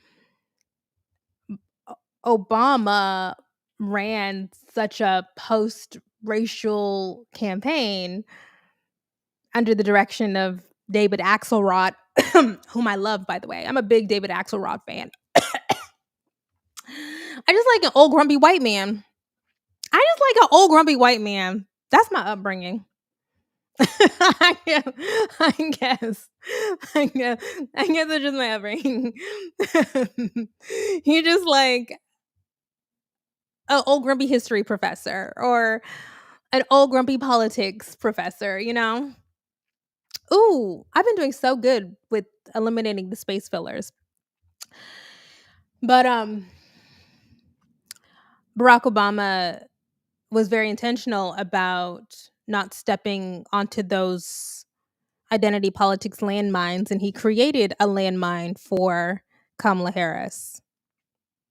Obama ran such a post-racial campaign under the direction of David Axelrod, whom I love, by the way. I'm a big David Axelrod fan. I just like an old grumpy white man. I just like an old grumpy white man. That's my upbringing. I guess. I guess. I guess it's just my upbringing. He just like an old grumpy history professor or an old grumpy politics professor, you know? Ooh, I've been doing so good with eliminating the space fillers. But Barack Obama was very intentional about not stepping onto those identity politics landmines, and he created a landmine for Kamala Harris.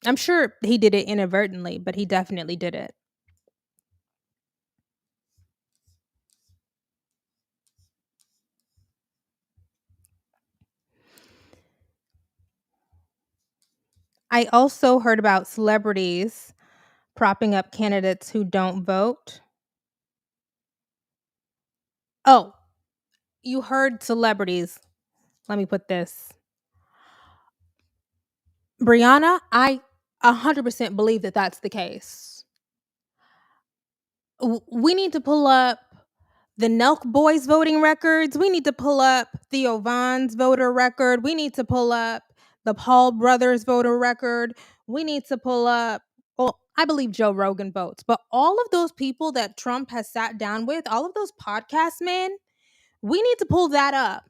I'm sure he did it inadvertently, but he definitely did it. I also heard about celebrities propping up candidates who don't vote. Oh, you heard celebrities. Let me put this. Brianna, I 100% believe that that's the case. We need to pull up the Nelk Boys voting records. We need to pull up Theo Von's voter record. We need to pull up the Paul brothers voter record. We need to pull up, well, I believe Joe Rogan votes, but all of those people that Trump has sat down with, all of those podcast men, we need to pull that up.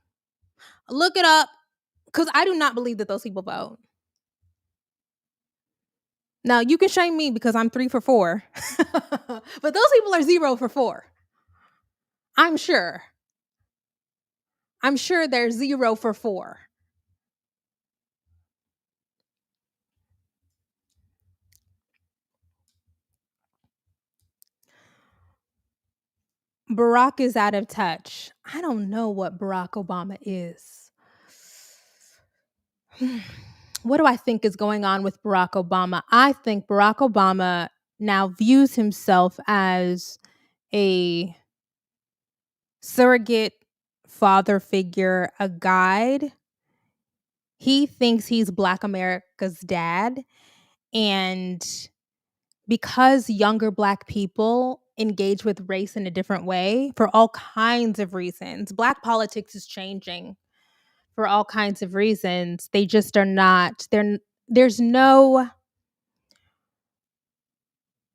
Look it up, because I do not believe that those people vote. Now, you can shame me because I'm 3 for 4, but those people are 0 for 4. I'm sure. I'm sure they're 0 for 4. Barack is out of touch. I don't know what Barack Obama is. What do I think is going on with Barack Obama? I think Barack Obama now views himself as a surrogate father figure, a guide. He thinks he's Black America's dad. And because younger Black people engage with race in a different way for all kinds of reasons, Black politics is changing for all kinds of reasons. They just are not, there's no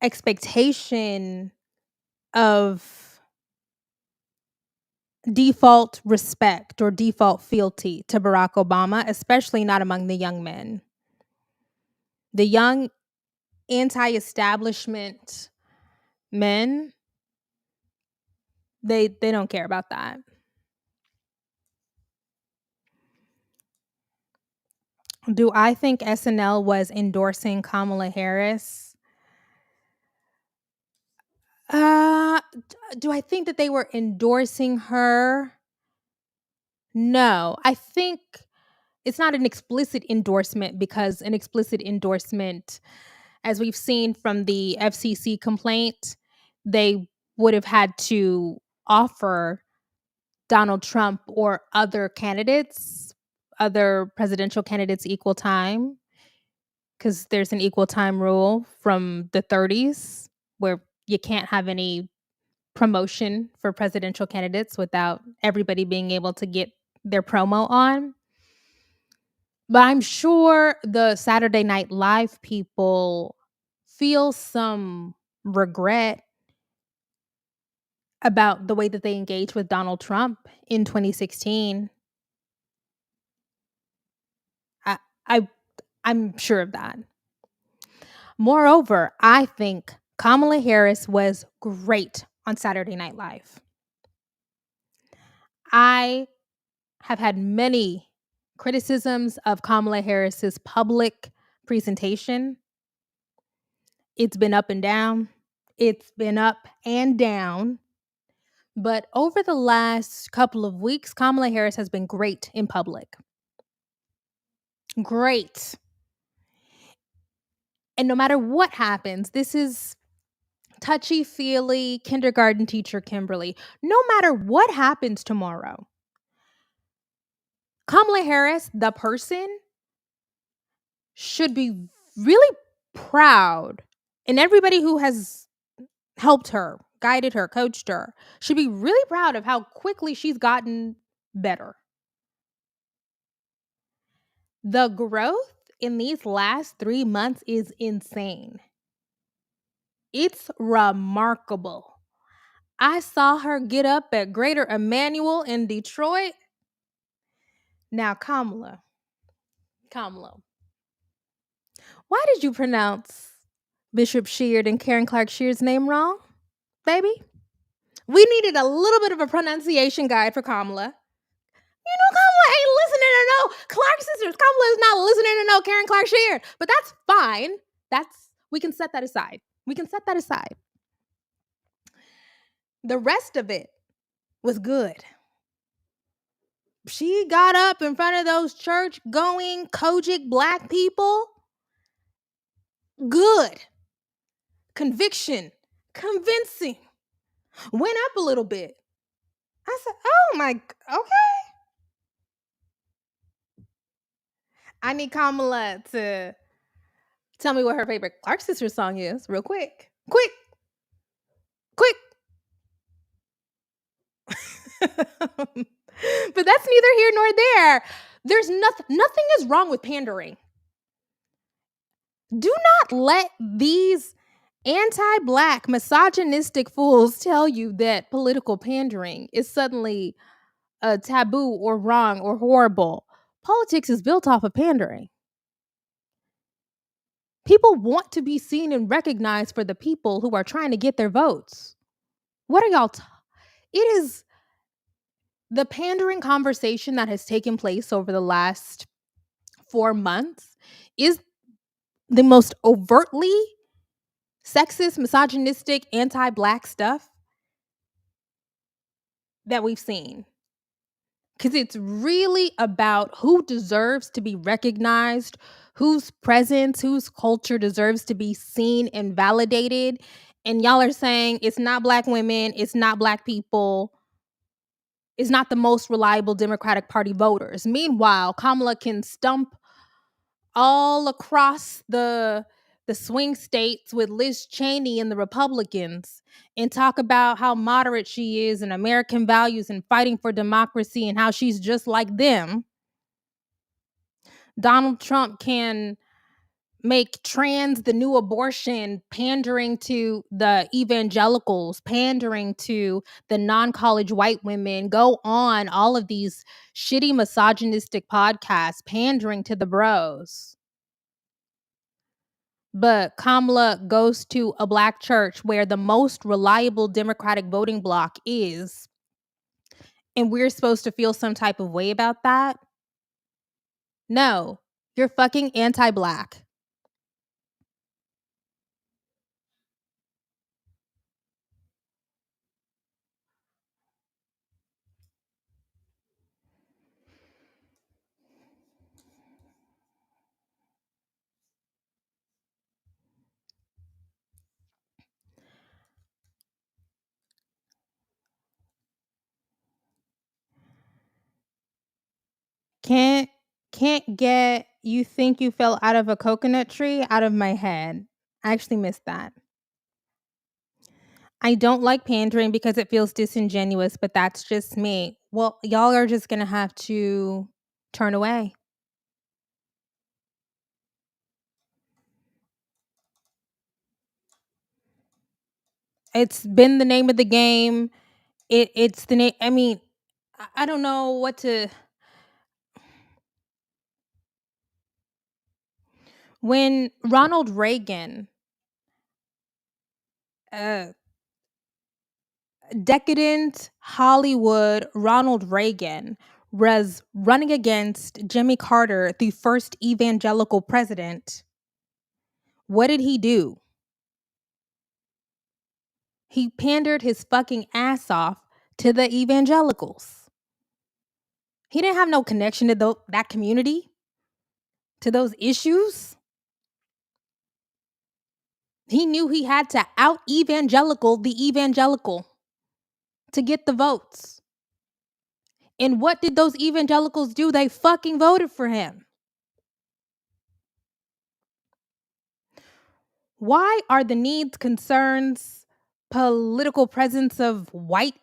expectation of default respect or default fealty to Barack Obama, especially not among the young men. The young anti-establishment men, they don't care about that. Do I think SNL was endorsing Kamala Harris? Do I think that they were endorsing her? No, I think it's not an explicit endorsement, because an explicit endorsement, as we've seen from the FCC complaint, they would have had to offer Donald Trump or other candidates, other presidential candidates, equal time, because there's an equal time rule from the 30s where you can't have any promotion for presidential candidates without everybody being able to get their promo on. But I'm sure the Saturday Night Live people feel some regret about the way that they engaged with Donald Trump in 2016. I, I I'm sure of that. Moreover, I think Kamala Harris was great on Saturday Night Live. I have had many criticisms of Kamala Harris's public presentation. It's been up and down. It's been up and down. But over the last couple of weeks, Kamala Harris has been great in public. Great. And no matter what happens, this is touchy-feely kindergarten teacher Kimberly. No matter what happens tomorrow, Kamala Harris, the person, should be really proud. And everybody who has helped her, guided her, coached her, should be really proud of how quickly she's gotten better. The growth in these last 3 months is insane. It's remarkable. I saw her get up at Greater Emmanuel in Detroit. Now, Kamala, why did you pronounce Bishop Sheard and Karen Clark Sheard's name wrong, baby. We needed a little bit of a pronunciation guide for Kamala. You know, Kamala ain't listening to no Clark sisters. Kamala is not listening to no Karen Clark Sheard. But that's fine. We can set that aside. We can set that aside. The rest of it was good. She got up in front of those church-going Kojic black people. Good. Conviction. Convincing. Went up a little bit. I said, oh my, okay. I need Kamala to tell me what her favorite Clark Sisters song is real quick. Quick. But that's neither here nor there. There's nothing is wrong with pandering. Do not let these anti-black misogynistic fools tell you that political pandering is suddenly a taboo or wrong or horrible. Politics is built off of pandering. People want to be seen and recognized for the people who are trying to get their votes. What are y'all it is the pandering conversation that has taken place over the last 4 months is the most overtly sexist, misogynistic, anti-black stuff that we've seen. Because it's really about who deserves to be recognized, whose presence, whose culture deserves to be seen and validated. And y'all are saying it's not black women, it's not black people, it's not the most reliable Democratic Party voters. Meanwhile, Kamala can stump all across the swing states with Liz Cheney and the Republicans and talk about how moderate she is and American values and fighting for democracy and how she's just like them. Donald Trump can make trans the new abortion, pandering to the evangelicals, pandering to the non-college white women, go on all of these shitty misogynistic podcasts, pandering to the bros. But Kamala goes to a black church where the most reliable Democratic voting bloc is, and we're supposed to feel some type of way about that? No, you're fucking anti-black. Can't get you think you fell out of a coconut tree out of my head. I actually missed that. I don't like pandering because it feels disingenuous, but that's just me. Well, y'all are just gonna have to turn away. It's been the name of the game. It's the name. I mean, I don't know what to. When Ronald Reagan, decadent Hollywood Ronald Reagan, was running against Jimmy Carter, the first evangelical president, what did he do? He pandered his fucking ass off to the evangelicals. He didn't have no connection to that community, to those issues. He knew he had to out evangelical the evangelical to get the votes. And what did those evangelicals do? They fucking voted for him. Why are the needs, concerns, political presence of white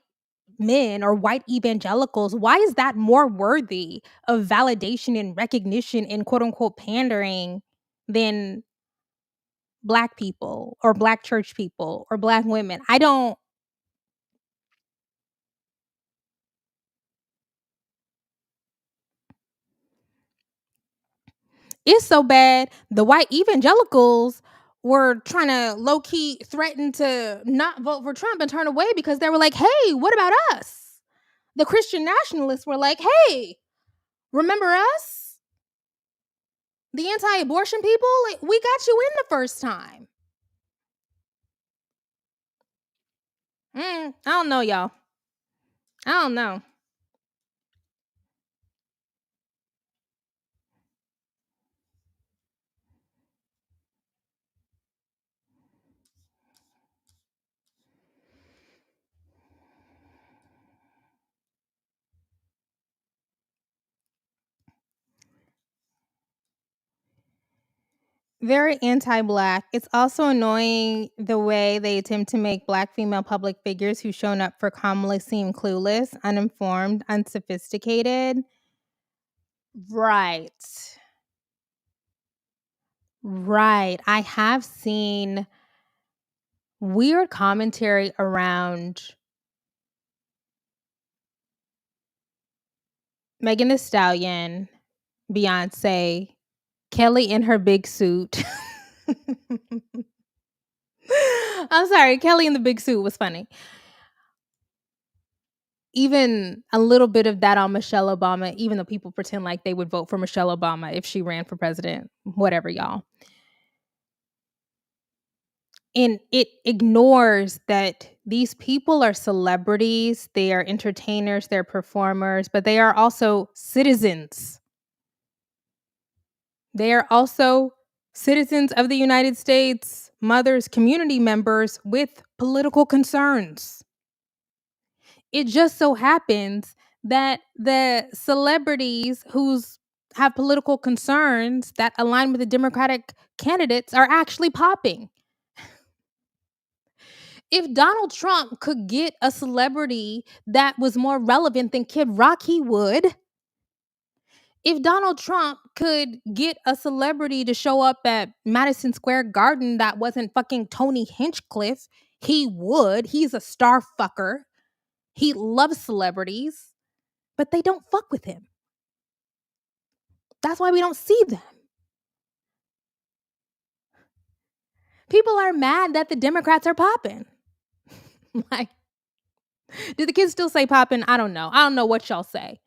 men or white evangelicals, why is that more worthy of validation and recognition and quote unquote pandering than black people or black church people or black women? It's so bad. The white evangelicals were trying to low key threaten to not vote for Trump and turn away because they were like, hey, what about us? The Christian nationalists were like, hey, remember us? The anti abortion people? Like, we got you in the first time. I don't know, y'all. I don't know. Very anti-black. It's also annoying the way they attempt to make black female public figures who've shown up for Kamala seem clueless, uninformed, unsophisticated. Right. Right. I have seen weird commentary around Megan Thee Stallion, Beyonce, Kelly in her big suit. I'm sorry, Kelly in the big suit was funny. Even a little bit of that on Michelle Obama, even though people pretend like they would vote for Michelle Obama if she ran for president, whatever, y'all. And it ignores that these people are celebrities, they are entertainers, they're performers, but they are also citizens. They are also citizens of the United States, mothers, community members with political concerns. It just so happens that the celebrities who's have political concerns that align with the Democratic candidates are actually popping. If Donald Trump could get a celebrity that was more relevant than Kid Rock, he would. If Donald Trump could get a celebrity to show up at Madison Square Garden that wasn't fucking Tony Hinchcliffe, he would. He's a star fucker. He loves celebrities, but they don't fuck with him. That's why we don't see them. People are mad that the Democrats are popping. Like, do the kids still say popping? I don't know. I don't know what y'all say.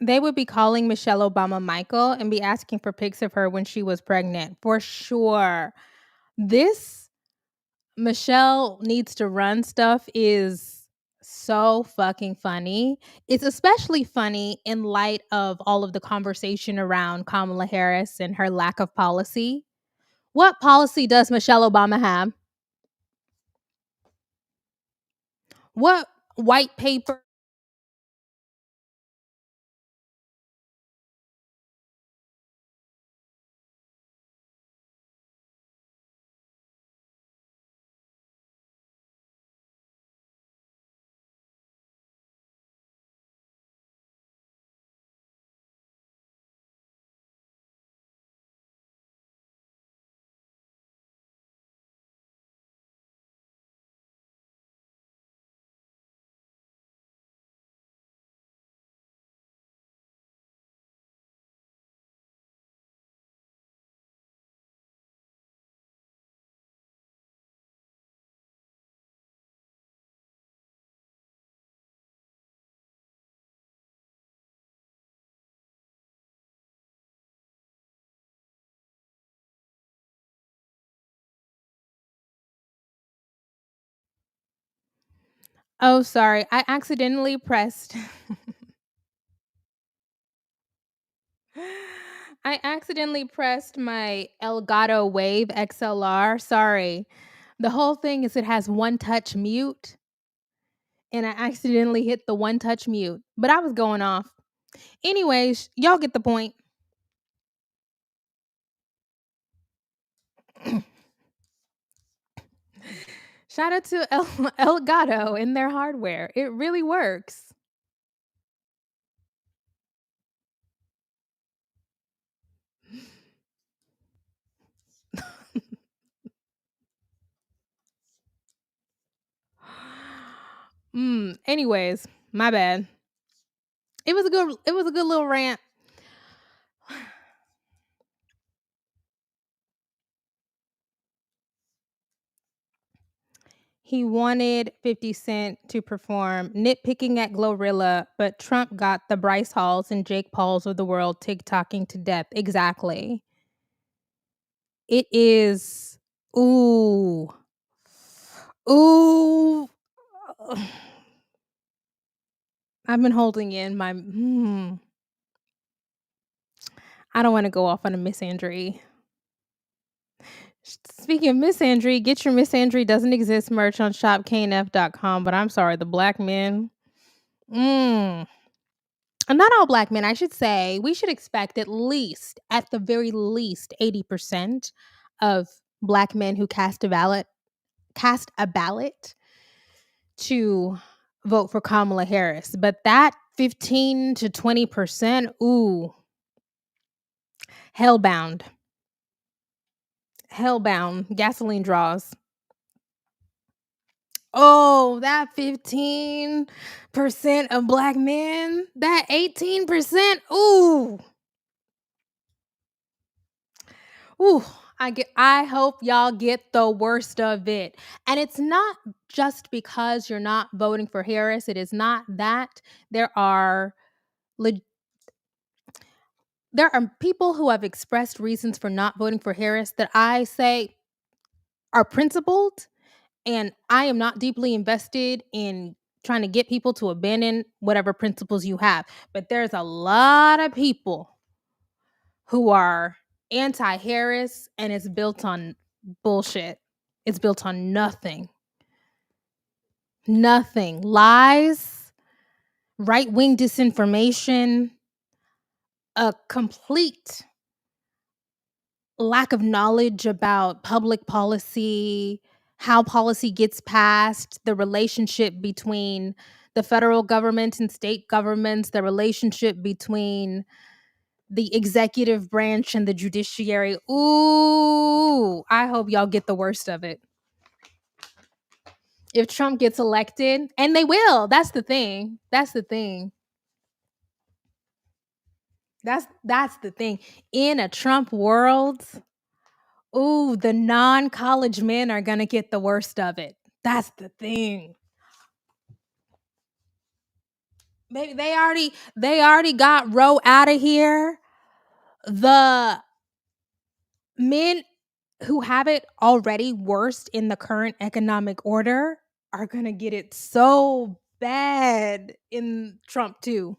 They would be calling Michelle Obama Michael and be asking for pics of her when she was pregnant, for sure. This Michelle needs to run stuff is so fucking funny. It's especially funny in light of all of the conversation around Kamala Harris and her lack of policy. What policy does Michelle Obama have? What white paper? Oh, sorry. I accidentally pressed I accidentally pressed my Elgato Wave XLR. Sorry. The whole thing is it has one touch mute, and I accidentally hit the one touch mute, but I was going off. Anyways, y'all get the point. Shout out to Elgato and their hardware. It really works. Anyways, my bad. It was a good little rant. He wanted 50 Cent to perform nitpicking at Glorilla, but Trump got the Bryce Halls and Jake Pauls of the world TikToking to death. Exactly. It is. Ooh. Ooh. I've been holding in my. I don't want to go off on a misandry. Speaking of misandry, get your misandry doesn't exist merch on shopknf.com. But I'm sorry, the black men. Not all black men, I should say. We should expect at the very least, 80% of black men who cast a ballot to vote for Kamala Harris. But that 15 to 20%, ooh, hellbound. Hellbound. Gasoline draws. Oh, that 15% of black men, that 18%, ooh. Ooh, I hope y'all get the worst of it. And it's not just because you're not voting for Harris. It is not that. There are people who have expressed reasons for not voting for Harris that I say are principled, and I am not deeply invested in trying to get people to abandon whatever principles you have. But there's a lot of people who are anti-Harris, and it's built on bullshit. It's built on nothing. Nothing. Lies, right-wing disinformation, a complete lack of knowledge about public policy, how policy gets passed, the relationship between the federal government and state governments, the relationship between the executive branch and the judiciary. Ooh, I hope y'all get the worst of it. If Trump gets elected, and they will, that's the thing. That's the thing. That's the thing. In a Trump world, ooh, the non-college men are gonna get the worst of it. That's the thing. Maybe they already got Roe out of here. The men who have it already worst in the current economic order are gonna get it so bad in Trump too.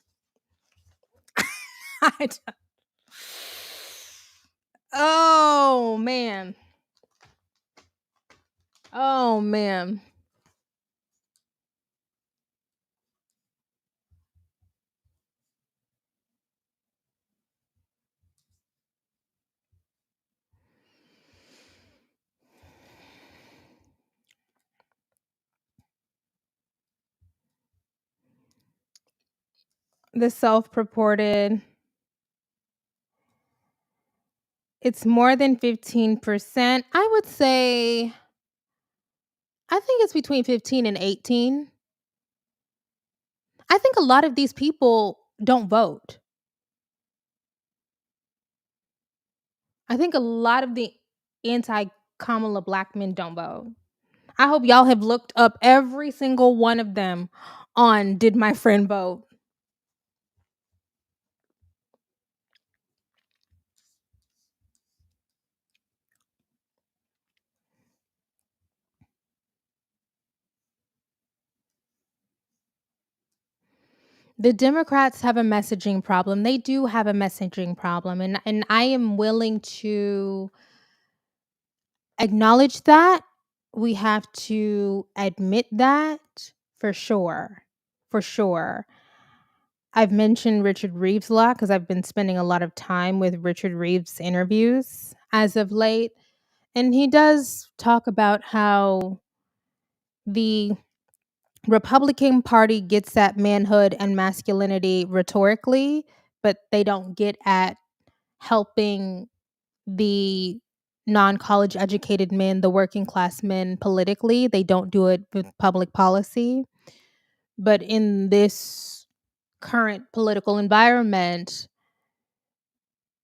Oh man. Oh man. The self-purported, it's more than 15%. I would say I think it's between 15 and 18. I think a lot of these people don't vote. I think a lot of the anti-Kamala black men don't vote. I hope y'all have looked up every single one of them on Did My Friend Vote? The Democrats have a messaging problem. They do have a messaging problem, and I am willing to acknowledge that. We have to admit that for sure. For sure. I've mentioned Richard Reeves a lot because I've been spending a lot of time with Richard Reeves interviews as of late. And he does talk about how the Republican Party gets at manhood and masculinity rhetorically, but they don't get at helping the non-college educated men, the working class men politically. They don't do it with public policy. But in this current political environment,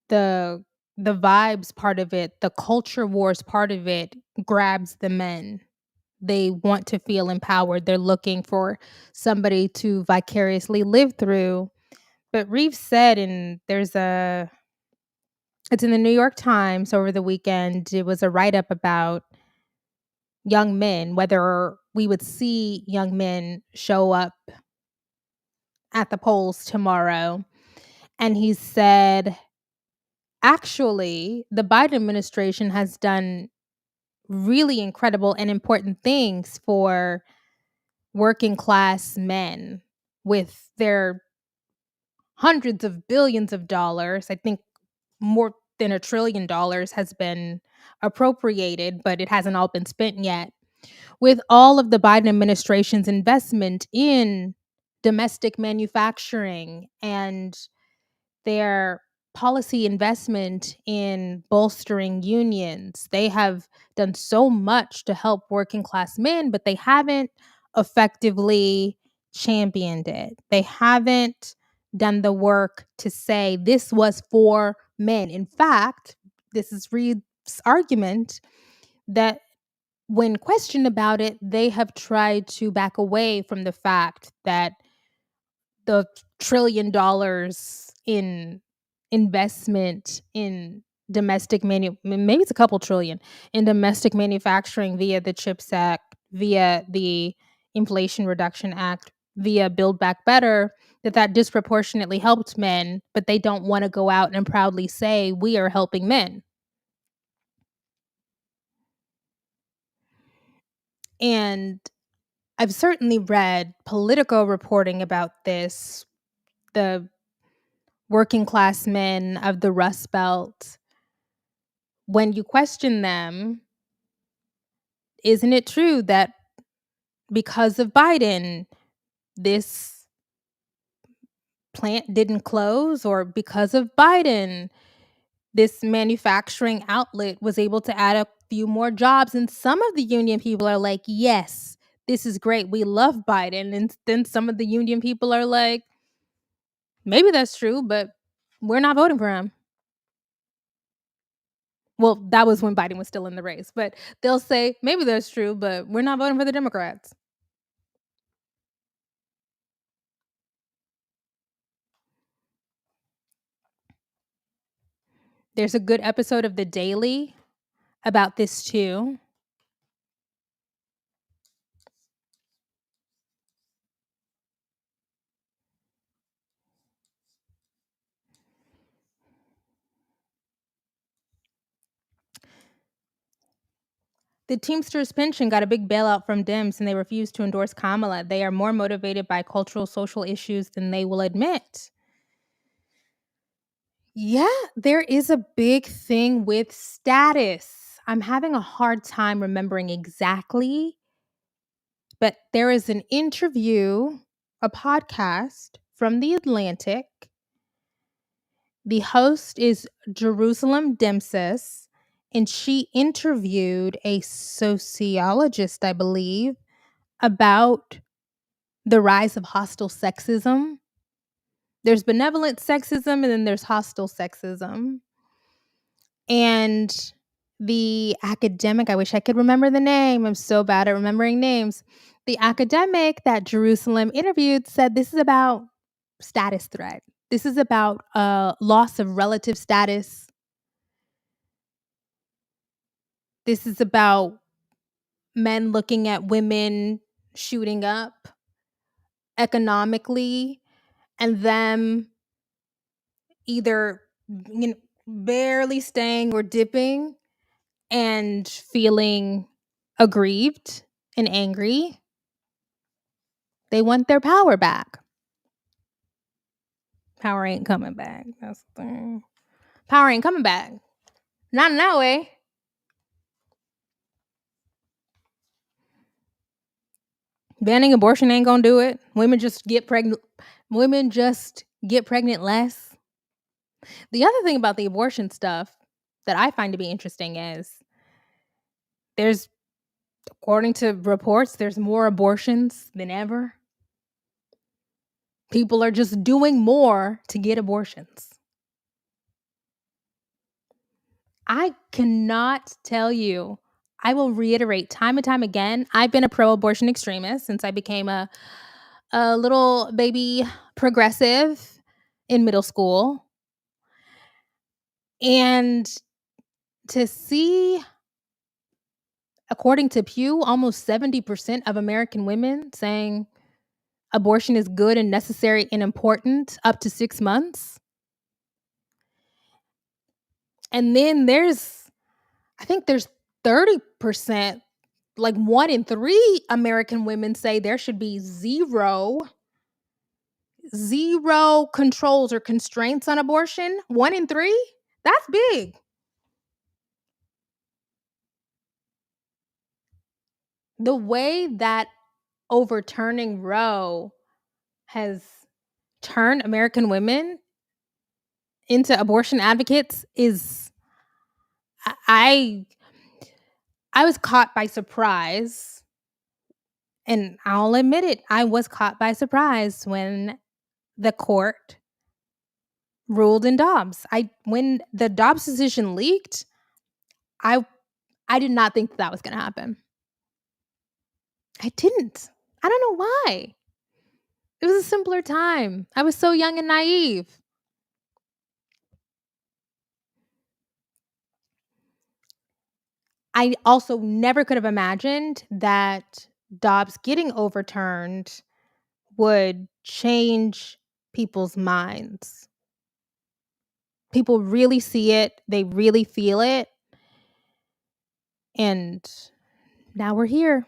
the the vibes part of it, the culture wars part of it grabs the men. They want to feel empowered. They're looking for somebody to vicariously live through. But Reeves said, and it's in the New York Times over the weekend. It was a write up about young men, whether we would see young men show up at the polls tomorrow. And he said, actually, the Biden administration has done really incredible and important things for working class men with their hundreds of billions of dollars. I think more than $1 trillion has been appropriated, but it hasn't all been spent yet. With all of the Biden administration's investment in domestic manufacturing and their policy investment in bolstering unions. They have done so much to help working class men, but they haven't effectively championed it. They haven't done the work to say this was for men. In fact, this is Reed's argument that when questioned about it, they have tried to back away from the fact that the $1 trillion in investment in maybe it's a couple trillion in domestic manufacturing via the CHIPS Act, via the Inflation Reduction Act, via Build Back Better, that disproportionately helped men, but they don't want to go out and proudly say we are helping men. And I've certainly read Politico reporting about this, the working class men of the Rust Belt. When you question them, isn't it true that because of Biden, this plant didn't close? Or because of Biden, this manufacturing outlet was able to add a few more jobs? And some of the union people are like, yes, this is great. We love Biden. And then some of the union people are like, maybe that's true, but we're not voting for him. Well, that was when Biden was still in the race, but they'll say, maybe that's true, but we're not voting for the Democrats. There's a good episode of The Daily about this too. The Teamsters pension got a big bailout from Dems and they refused to endorse Kamala. They are more motivated by cultural, social issues than they will admit. Yeah, there is a big thing with status. I'm having a hard time remembering exactly, but there is an interview, a podcast from The Atlantic. The host is Jerusalem Demses, and she interviewed a sociologist, I believe, about the rise of hostile sexism. There's benevolent sexism and then there's hostile sexism. And the academic, I wish I could remember the name. I'm so bad at remembering names. The academic that Jerusalem interviewed said this is about status threat. This is about loss of relative status. This is about men looking at women shooting up economically and them either barely staying or dipping and feeling aggrieved and angry. They want their power back. Power ain't coming back. That's the thing. Power ain't coming back. Not in that way. Banning abortion ain't gonna do it. Women just get pregnant. Women just get pregnant less. The other thing about the abortion stuff that I find to be interesting is there's, according to reports, there's more abortions than ever. People are just doing more to get abortions. I cannot tell you. I will reiterate time and time again. I've been a pro-abortion extremist since I became a little baby progressive in middle school. And to see, according to Pew, almost 70% of American women saying abortion is good and necessary and important up to 6 months. And then I think there's 30%, like 1 in 3 American women say there should be zero controls or constraints on abortion. 1 in 3? That's big. The way that overturning Roe has turned American women into abortion advocates is I was caught by surprise, and I'll admit it, I was caught by surprise when the court ruled in Dobbs. When the Dobbs decision leaked, I did not think that was going to happen. I didn't. I don't know why. It was a simpler time. I was so young and naive. I also never could have imagined that Dobbs getting overturned would change people's minds. People really see it, they really feel it, and now we're here.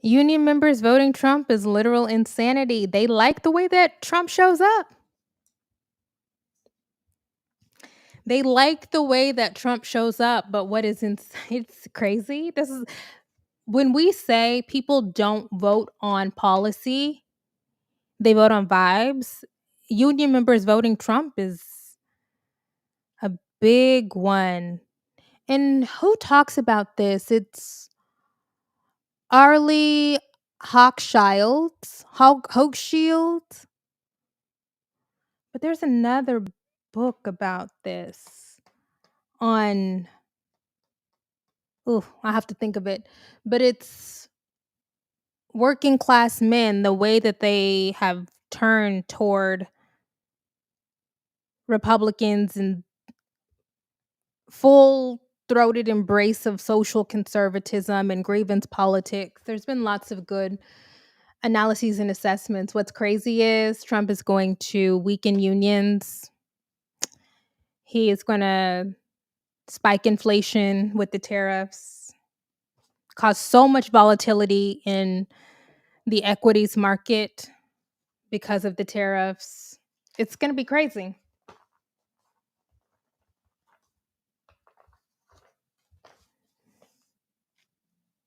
Union members voting Trump is literal insanity. They like the way that Trump shows up. They like the way that Trump shows up, but what is it's crazy. This is when we say people don't vote on policy, they vote on vibes. Union members voting Trump is a big one. And who talks about this? It's Arlie Hochschild. But there's another book about this on I have to think of it. But it's working class men, the way that they have turned toward Republicans and full-throated embrace of social conservatism and grievance politics. There's been lots of good analyses and assessments. What's crazy is Trump is going to weaken unions. He is going to spike inflation with the tariffs, cause so much volatility in the equities market because of the tariffs. It's going to be crazy.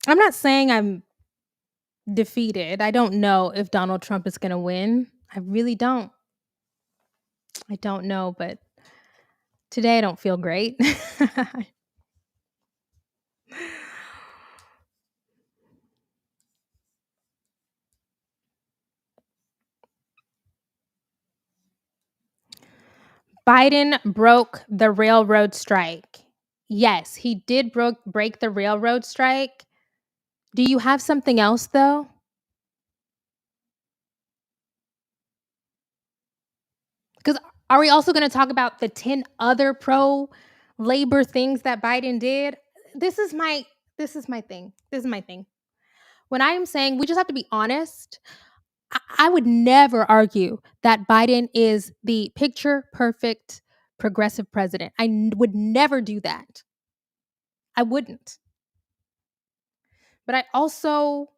I'm not saying I'm defeated. I don't know if Donald Trump is going to win. I really don't. I don't know, but today I don't feel great. Biden broke the railroad strike. Yes, he did break the railroad strike. Do you have something else, though? Because are we also going to talk about the 10 other pro-labor things that Biden did? This is my thing. This is my thing. When I am saying we just have to be honest, I would never argue that Biden is the picture perfect progressive president. Would never do that. I wouldn't. But I also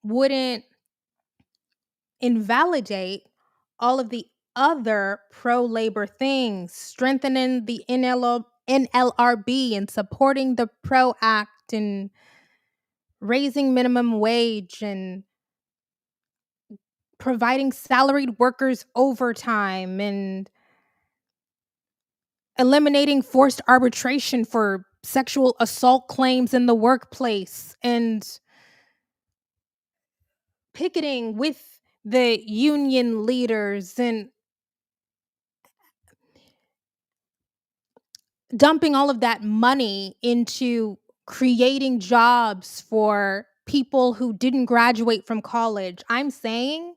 wouldn't invalidate all of the other pro-labor things, strengthening the NLRB and supporting the PRO Act and raising minimum wage and providing salaried workers overtime and eliminating forced arbitration for sexual assault claims in the workplace and picketing with the union leaders and dumping all of that money into creating jobs for people who didn't graduate from college. I'm saying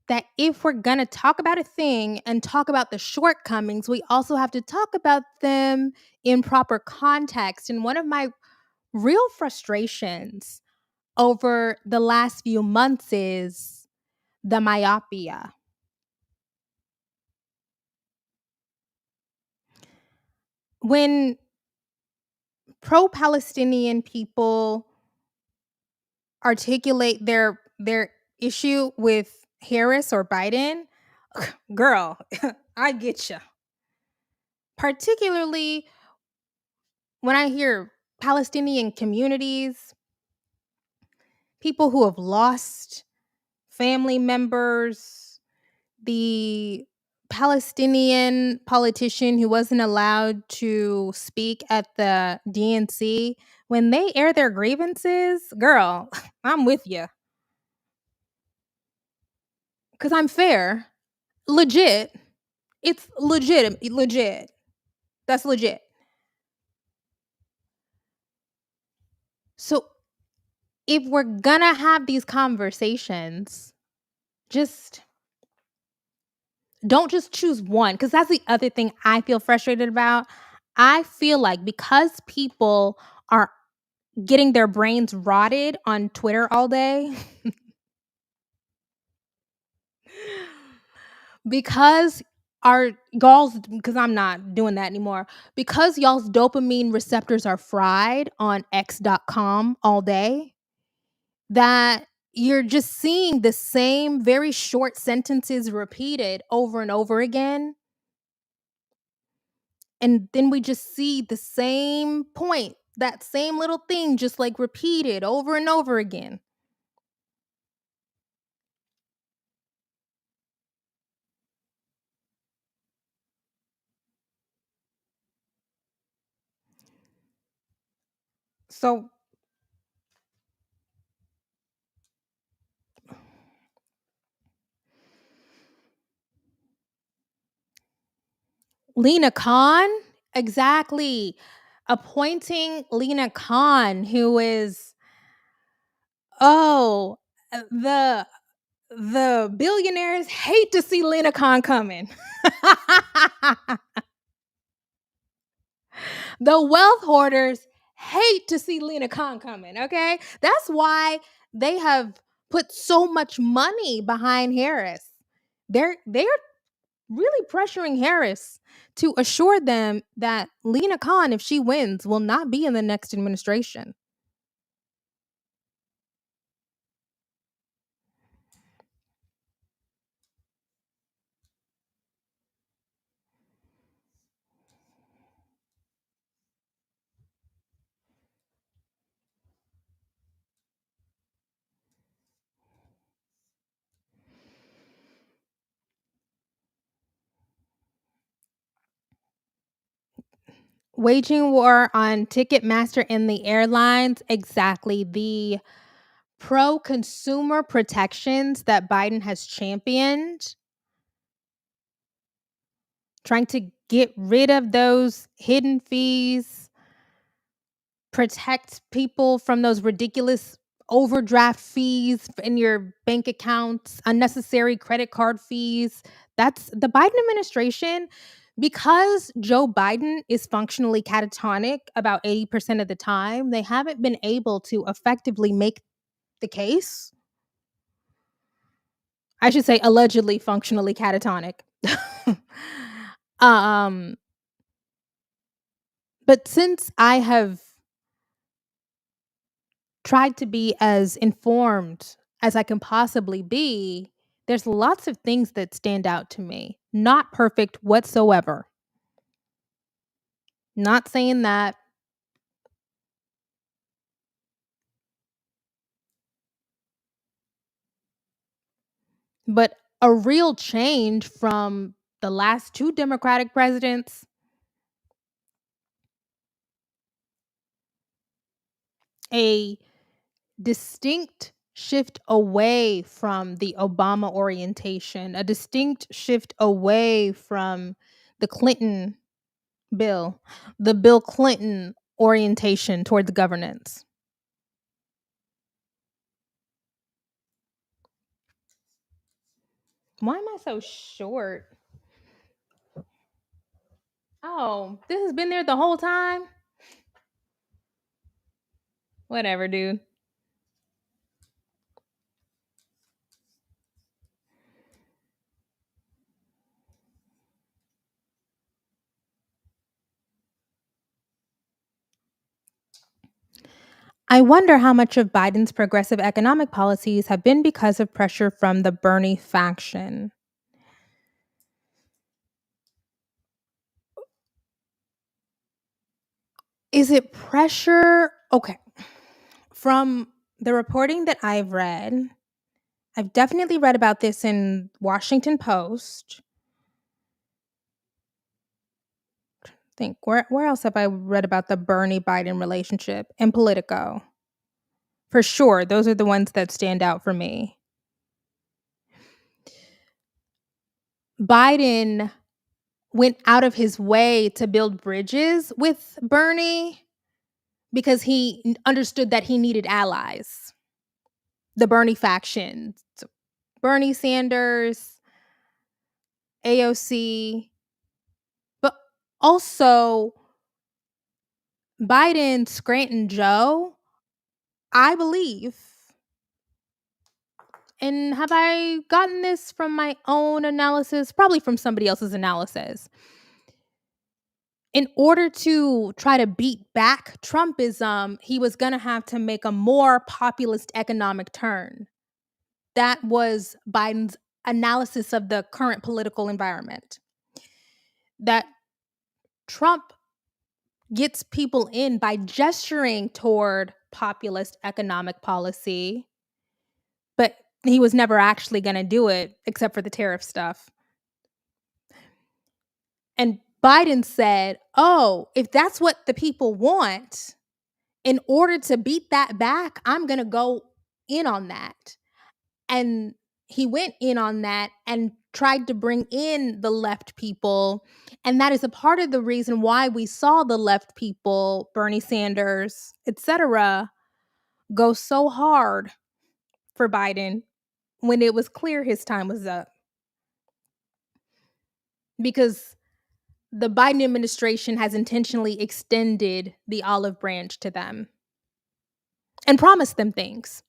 that if we're going to talk about a thing and talk about the shortcomings, we also have to talk about them in proper context. And one of my real frustrations over the last few months is the myopia. When pro-Palestinian people articulate their issue with Harris or Biden, girl, I get you. Particularly when I hear Palestinian communities, people who have lost family members, the Palestinian politician who wasn't allowed to speak at the DNC, when they air their grievances, girl, I'm with you. Because I'm fair. Legit. It's legit. That's legit. So if we're gonna have these conversations, just don't just choose one. Because that's the other thing I feel frustrated about. I feel like because people are getting their brains rotted on Twitter all day, because because I'm not doing that anymore, because y'all's dopamine receptors are fried on x.com all day, that you're just seeing the same very short sentences repeated over and over again. And then we just see the same point, that same little thing just like repeated over and over again. So Lena Khan, exactly. Appointing Lena Khan, who is, oh, the billionaires hate to see Lena Khan coming. The wealth hoarders hate to see Lena Khan coming, okay? That's why they have put so much money behind Harris. They're really pressuring Harris to assure them that Lena Khan, if she wins, will not be in the next administration. Waging war on Ticketmaster and the airlines, exactly. The pro consumer protections that Biden has championed, trying to get rid of those hidden fees, protect people from those ridiculous overdraft fees in your bank accounts, unnecessary credit card fees. That's the Biden administration. Because Joe Biden is functionally catatonic about 80% of the time, they haven't been able to effectively make the case. I should say allegedly functionally catatonic. um, but since I have tried to be as informed as I can possibly be, there's lots of things that stand out to me. Not perfect whatsoever. Not saying that. But a real change from the last two Democratic presidents. a distinct shift away from the Obama orientation, a distinct shift away from the Clinton bill, the Bill Clinton orientation towards governance. Why am I so short? Oh, this has been there the whole time? Whatever, dude. I wonder how much of Biden's progressive economic policies have been because of pressure from the Bernie faction. Is it pressure? Okay. From the reporting that I've read, I've definitely read about this in Washington Post. Think where else have I read about the Bernie Biden relationship? In Politico. For sure, those are the ones that stand out for me. Biden went out of his way to build bridges with Bernie because he understood that he needed allies. The Bernie faction. So Bernie Sanders, AOC, but also Biden, Scranton Joe, I believe, and have I gotten this from my own analysis? Probably from somebody else's analysis. In order to try to beat back Trumpism, he was going to have to make a more populist economic turn. That was Biden's analysis of the current political environment. That Trump gets people in by gesturing toward populist economic policy, but he was never actually going to do it except for the tariff stuff. And Biden said, oh, if that's what the people want, in order to beat that back, I'm going to go in on that. And he went in on that and tried to bring in the left people. And that is a part of the reason why we saw the left people, Bernie Sanders, etc., go so hard for Biden when it was clear his time was up. Because the Biden administration has intentionally extended the olive branch to them and promised them things.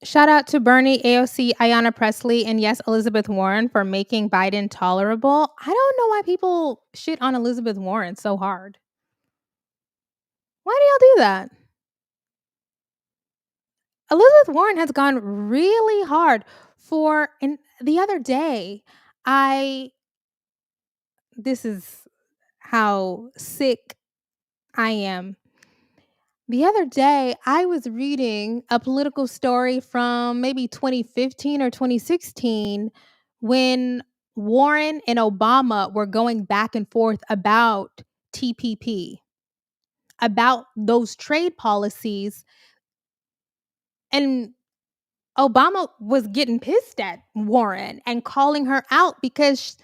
Shout out to Bernie, AOC, Ayanna Pressley, and yes, Elizabeth Warren for making Biden tolerable. I don't know why people shit on Elizabeth Warren so hard. Why do y'all do that? Elizabeth Warren has gone really hard for, and the other day, this is how sick I am. The other day, I was reading a political story from maybe 2015 or 2016 when Warren and Obama were going back and forth about TPP, about those trade policies. And Obama was getting pissed at Warren and calling her out because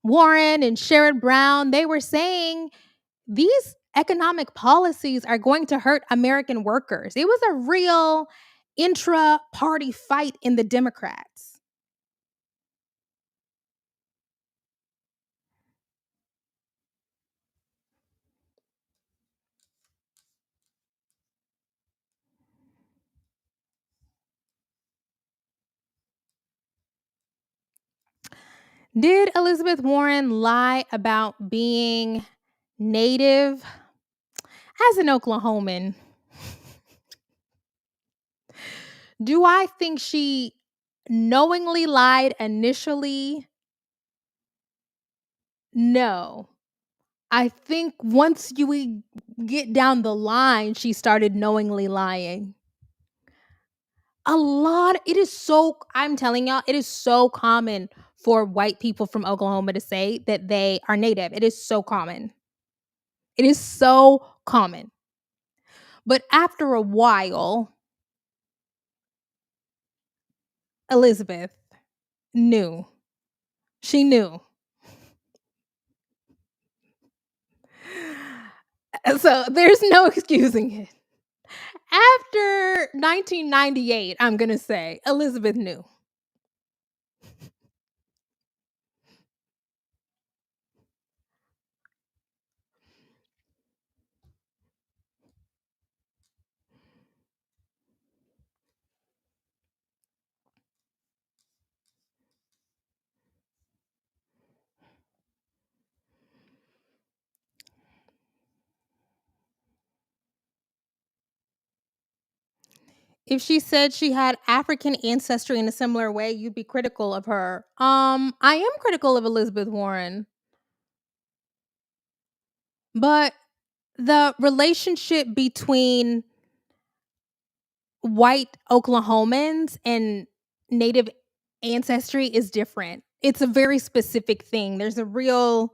Warren and Sherrod Brown, they were saying these economic policies are going to hurt American workers. It was a real intra-party fight in the Democrats. Did Elizabeth Warren lie about being native? As an Oklahoman, do I think she knowingly lied initially, no. I think once we get down the line, she started knowingly lying. It is so, I'm telling y'all, it is so common for white people from Oklahoma to say that they are native. It is so common. It is so common. But after a while, Elizabeth knew. She knew. So there's no excusing it. After 1998, I'm going to say Elizabeth knew. If she said she had African ancestry in a similar way, you'd be critical of her. I am critical of Elizabeth Warren, but the relationship between white Oklahomans and native ancestry is different. It's a very specific thing. There's a real,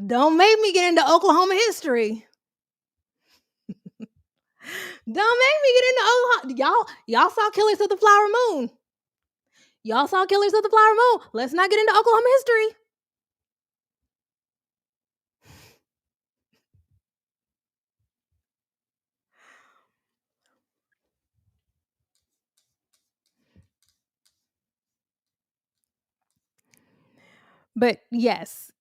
don't make me get into Oklahoma history. Don't make me get into Oklahoma. Y'all saw Killers of the Flower Moon. Y'all saw Killers of the Flower Moon. Let's not get into Oklahoma history. But yes,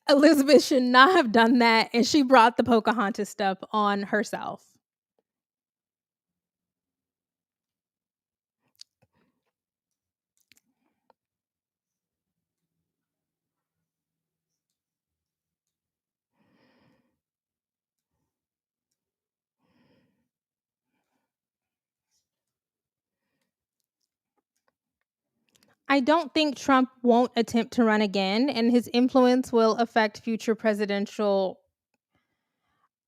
Elizabeth should not have done that, and she brought the Pocahontas stuff on herself. I don't think Trump won't attempt to run again, and his influence will affect future presidential.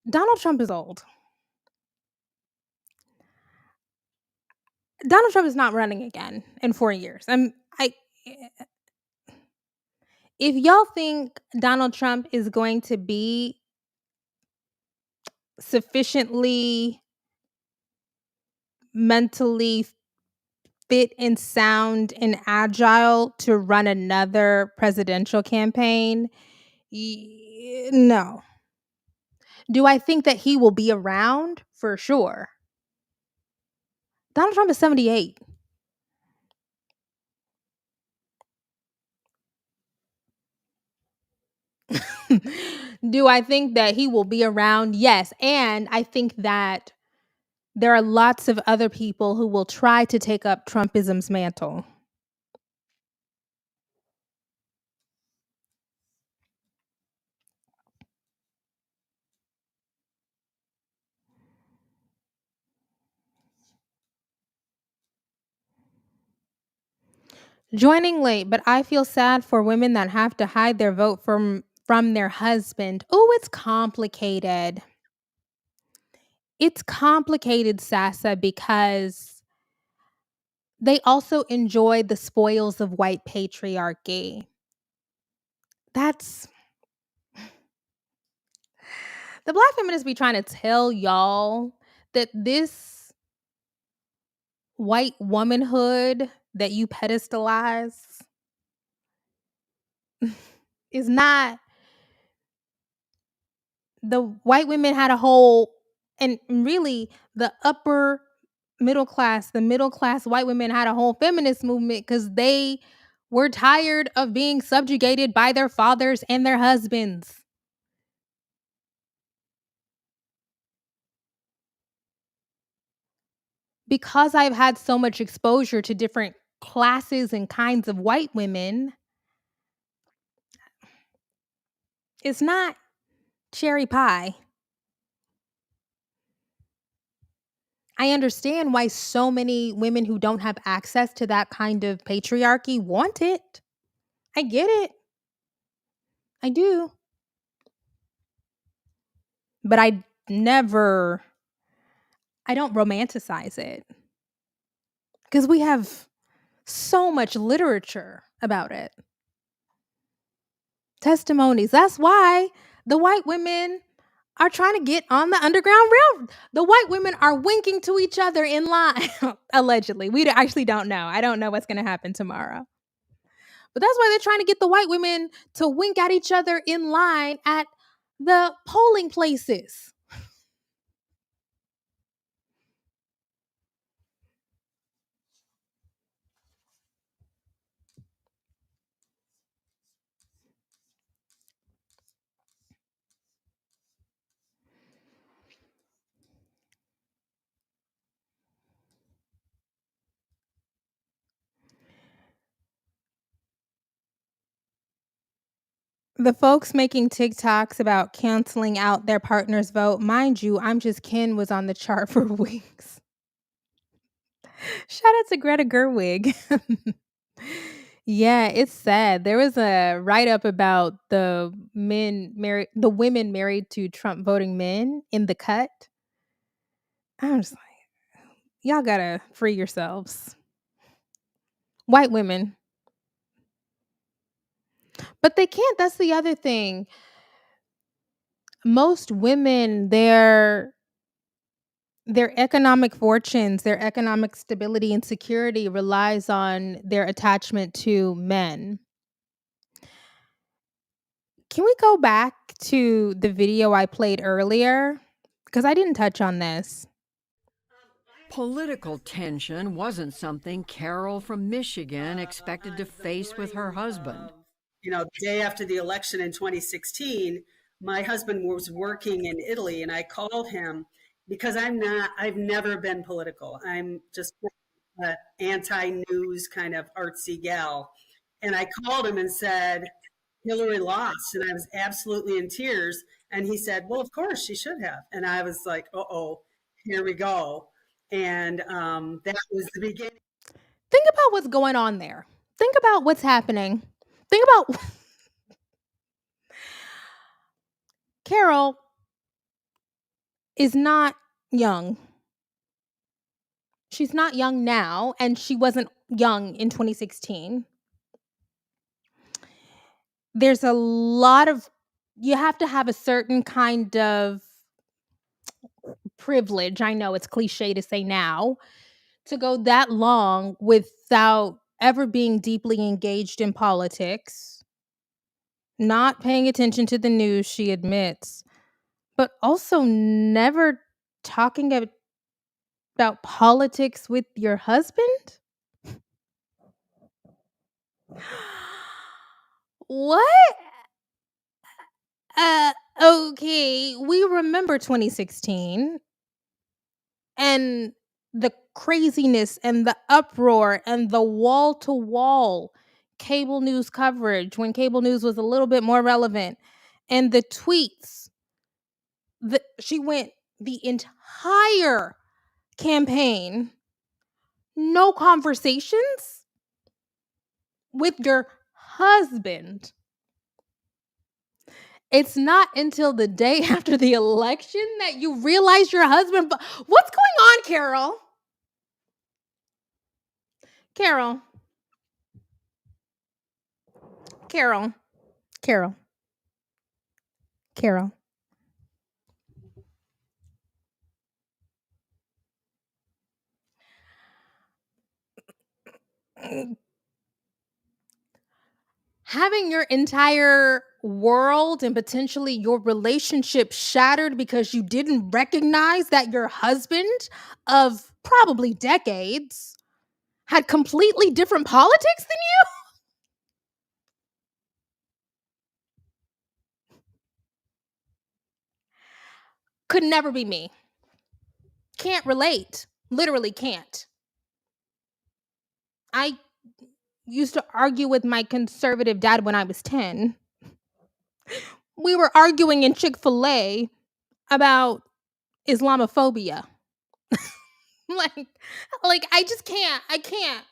Donald Trump is old. Donald Trump is not running again in 4 years. If y'all think Donald Trump is going to be sufficiently mentally fit and sound and agile to run another presidential campaign, no. Do I think that he will be around? For sure. Donald Trump is 78. Do I think that he will be around? Yes. And I think that there are lots of other people who will try to take up Trumpism's mantle. Joining late, but I feel sad for women that have to hide their vote from their husband. Oh, it's complicated. It's complicated, Sasa, because they also enjoy the spoils of white patriarchy. That's the black feminists be trying to tell y'all that this white womanhood that you pedestalize is not. The white women had a whole, and really the middle class white women had a whole feminist movement because they were tired of being subjugated by their fathers and their husbands. Because I've had so much exposure to different classes and kinds of white women, it's not cherry pie. I understand why so many women who don't have access to that kind of patriarchy want it. I get it. I do. But I don't romanticize it because we have so much literature about it. Testimonies. That's why the white women are trying to get on the Underground Railroad. The white women are winking to each other in line, allegedly. We actually don't know. I don't know what's going to happen tomorrow. But that's why they're trying to get the white women to wink at each other in line at the polling places. The folks making TikToks about canceling out their partner's vote, mind you, I'm Just Ken was on the chart for weeks. Shout out to Greta Gerwig. Yeah, it's sad. There was a write-up about the women married to Trump voting men in The Cut. I'm just like, y'all gotta free yourselves. White women. But they can't. That's the other thing. Most women, their economic fortunes, their economic stability and security relies on their attachment to men. Can we go back to the video I played earlier? Because I didn't touch on this. Political tension wasn't something Carol from Michigan expected to face with her husband. The day after the election in 2016, my husband was working in Italy, and I called him because I've never been political. I'm just an anti-news kind of artsy gal. And I called him and said, Hillary lost. And I was absolutely in tears. And he said, well, of course she should have. And I was like, uh-oh, here we go. And that was the beginning. Think about what's going on there. Think about what's happening. Think about Carol is not young. She's not young now, and she wasn't young in 2016. There's a lot of, you have to have a certain kind of privilege. I know it's cliche to say now, to go that long without ever being deeply engaged in politics, not paying attention to the news, she admits, but also never talking about politics with your husband? What? Okay, we remember 2016 and the craziness and the uproar and the wall to wall cable news coverage when cable news was a little bit more relevant, and the tweets. She went the entire campaign, no conversations with your husband. It's not until the day after the election that you realize your husband. What's going on, Carol? Carol. Carol. Carol. Carol. Having your entire world and potentially your relationship shattered because you didn't recognize that your husband of probably decades had completely different politics than you? Could never be me. Can't relate. Literally can't. I used to argue with my conservative dad when I was 10. We were arguing in Chick-fil-A about Islamophobia. like, like I just can't. I can't.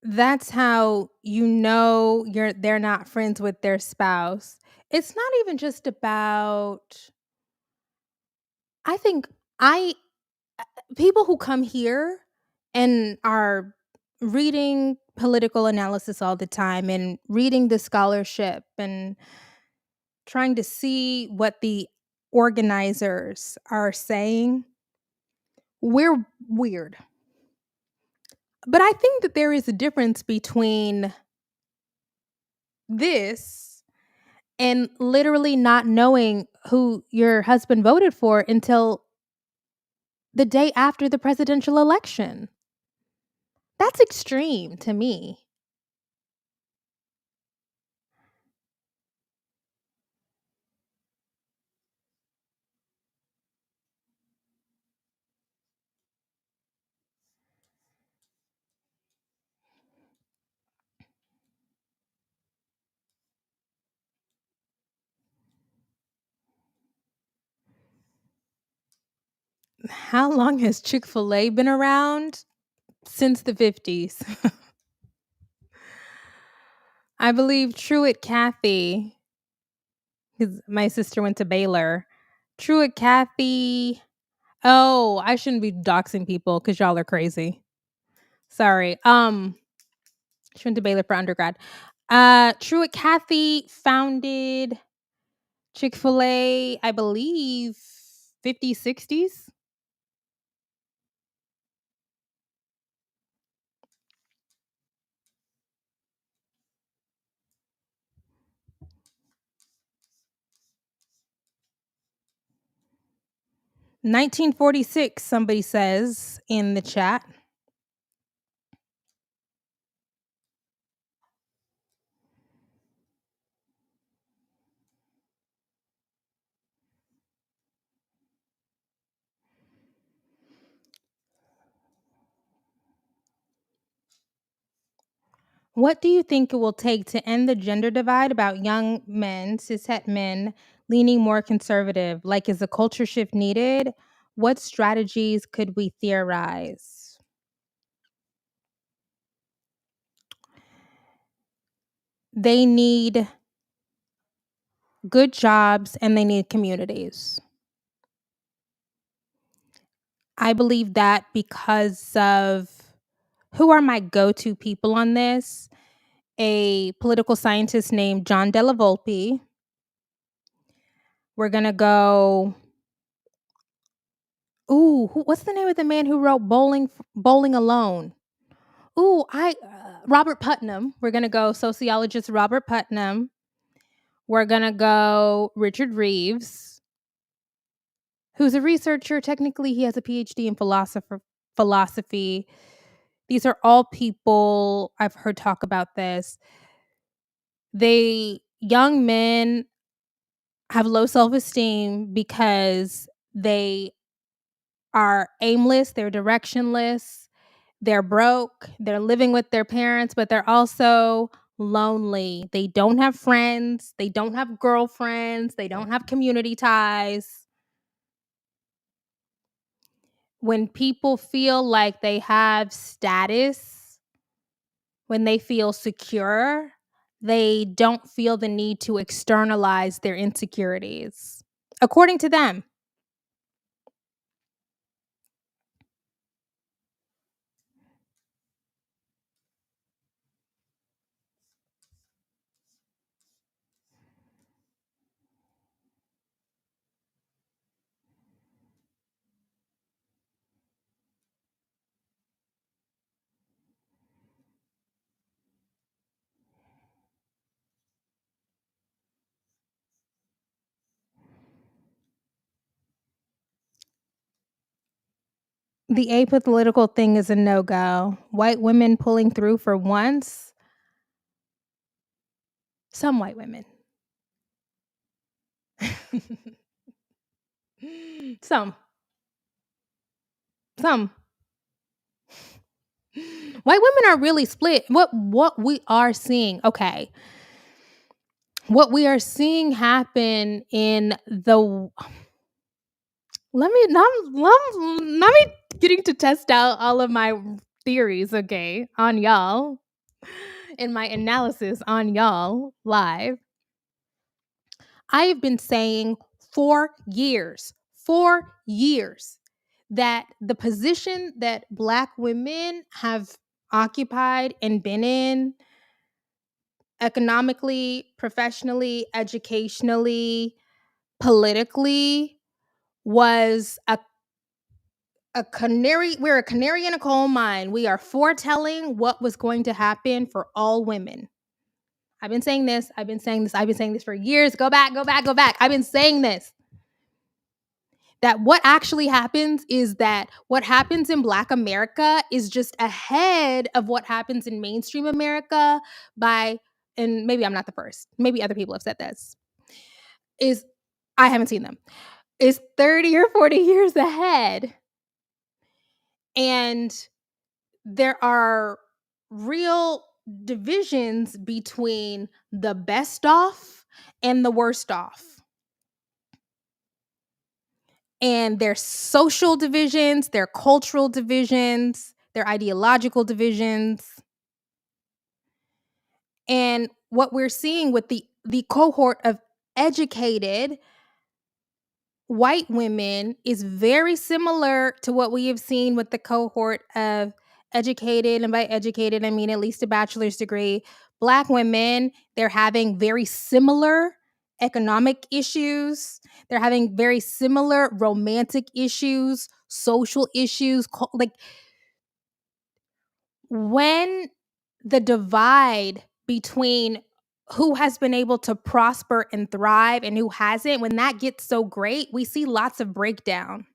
That's how you know they're not friends with their spouse. It's not even just about I think I people who come here and are reading political analysis all the time and reading the scholarship and trying to see what the organizers are saying, we're weird. But I think that there is a difference between this and literally not knowing who your husband voted for until the day after the presidential election. That's extreme to me. How long has Chick-fil-A been around? Since the 50s. I believe Truett Cathy, because my sister went to Baylor. Truett Cathy. Oh, I shouldn't be doxing people because y'all are crazy. Sorry. She went to Baylor for undergrad. Truett Cathy founded Chick-fil-A, I believe, 50s, 60s. 1946, somebody says in the chat. What do you think it will take to end the gender divide about young men, cishet men, leaning more conservative? Like, is a culture shift needed? What strategies could we theorize? They need good jobs and they need communities. I believe that because of who are my go to people on this? A political scientist named John Della Volpe. We're going to go. Ooh, what's the name of the man who wrote Bowling Alone? Ooh, Robert Putnam. We're gonna go sociologist Robert Putnam. We're gonna go Richard Reeves, who's a researcher. Technically, he has a PhD in philosophy. These are all people I've heard talk about this. Young men have low self-esteem because they are aimless, they're directionless, they're broke, they're living with their parents, but they're also lonely. They don't have friends, they don't have girlfriends, they don't have community ties. When people feel like they have status, when they feel secure, they don't feel the need to externalize their insecurities, according to them. The apolitical thing is a no-go. White women pulling through for once. Some white women. Some. Some. White women are really split. What we are seeing, okay. What we are seeing happen in the let me getting to test out all of my theories, okay, on y'all. In my analysis on y'all live. I have been saying for years, that the position that Black women have occupied and been in economically, professionally, educationally, politically was a canary. We're a canary in a coal mine. We are foretelling what was going to happen for all women. I've been saying this for years. Go back. I've been saying this. That what actually happens is that what happens in Black America is just ahead of what happens in mainstream America and maybe I'm not the first, maybe other people have said this, I haven't seen them, is 30 or 40 years ahead. And there are real divisions between the best off and the worst off. And there's social divisions, their cultural divisions, their ideological divisions. And what we're seeing with the cohort of educated white women is very similar to what we have seen with the cohort of educated, and by educated, I mean at least a bachelor's degree, Black women. They're having very similar economic issues. They're having very similar romantic issues, social issues. Like when the divide between who has been able to prosper and thrive and who hasn't, when that gets so great, we see lots of breakdown.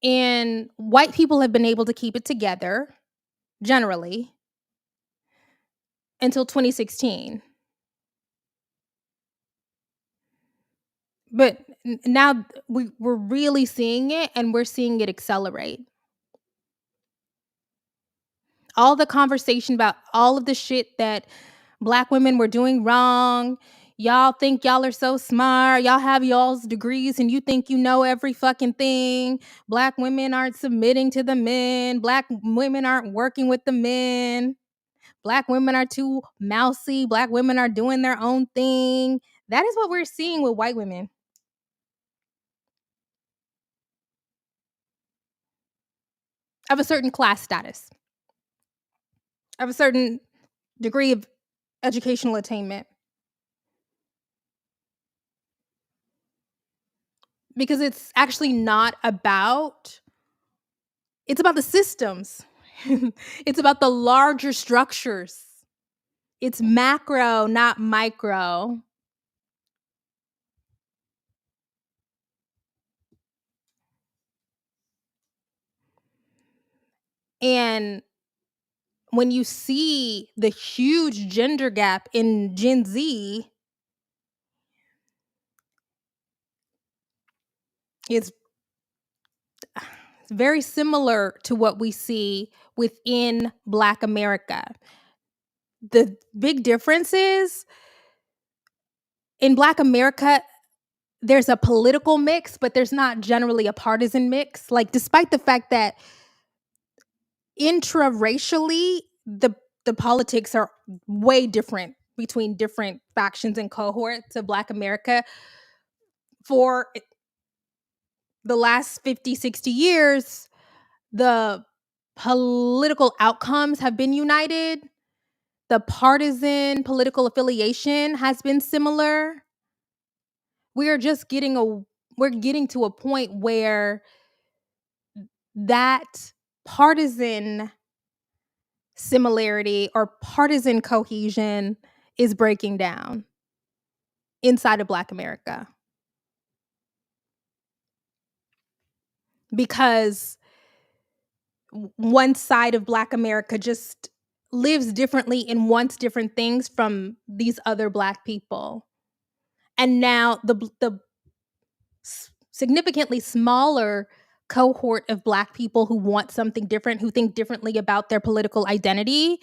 And white people have been able to keep it together, generally, until 2016. But now we're really seeing it, and we're seeing it accelerate. All the conversation about all of the shit that Black women were doing wrong. Y'all think y'all are so smart. Y'all have y'all's degrees and you think you know every fucking thing. Black women aren't submitting to the men. Black women aren't working with the men. Black women are too mousy. Black women are doing their own thing. That is what we're seeing with white women. Of a certain class status, of a certain degree of educational attainment. Because it's actually not about, it's about the systems. It's about the larger structures. It's macro, not micro. And when you see the huge gender gap in Gen Z, it's very similar to what we see within Black America. The big difference is in Black America, there's a political mix, but there's not generally a partisan mix. Like, despite the fact that intra-racially, the politics are way different between different factions and cohorts of Black America. For the last 50, 60 years, the political outcomes have been united. The partisan political affiliation has been similar. We're getting to a point where that partisan similarity or partisan cohesion is breaking down inside of Black America. because one side of Black America just lives differently and wants different things from these other Black people. And now the significantly smaller cohort of Black people who want something different, who think differently about their political identity,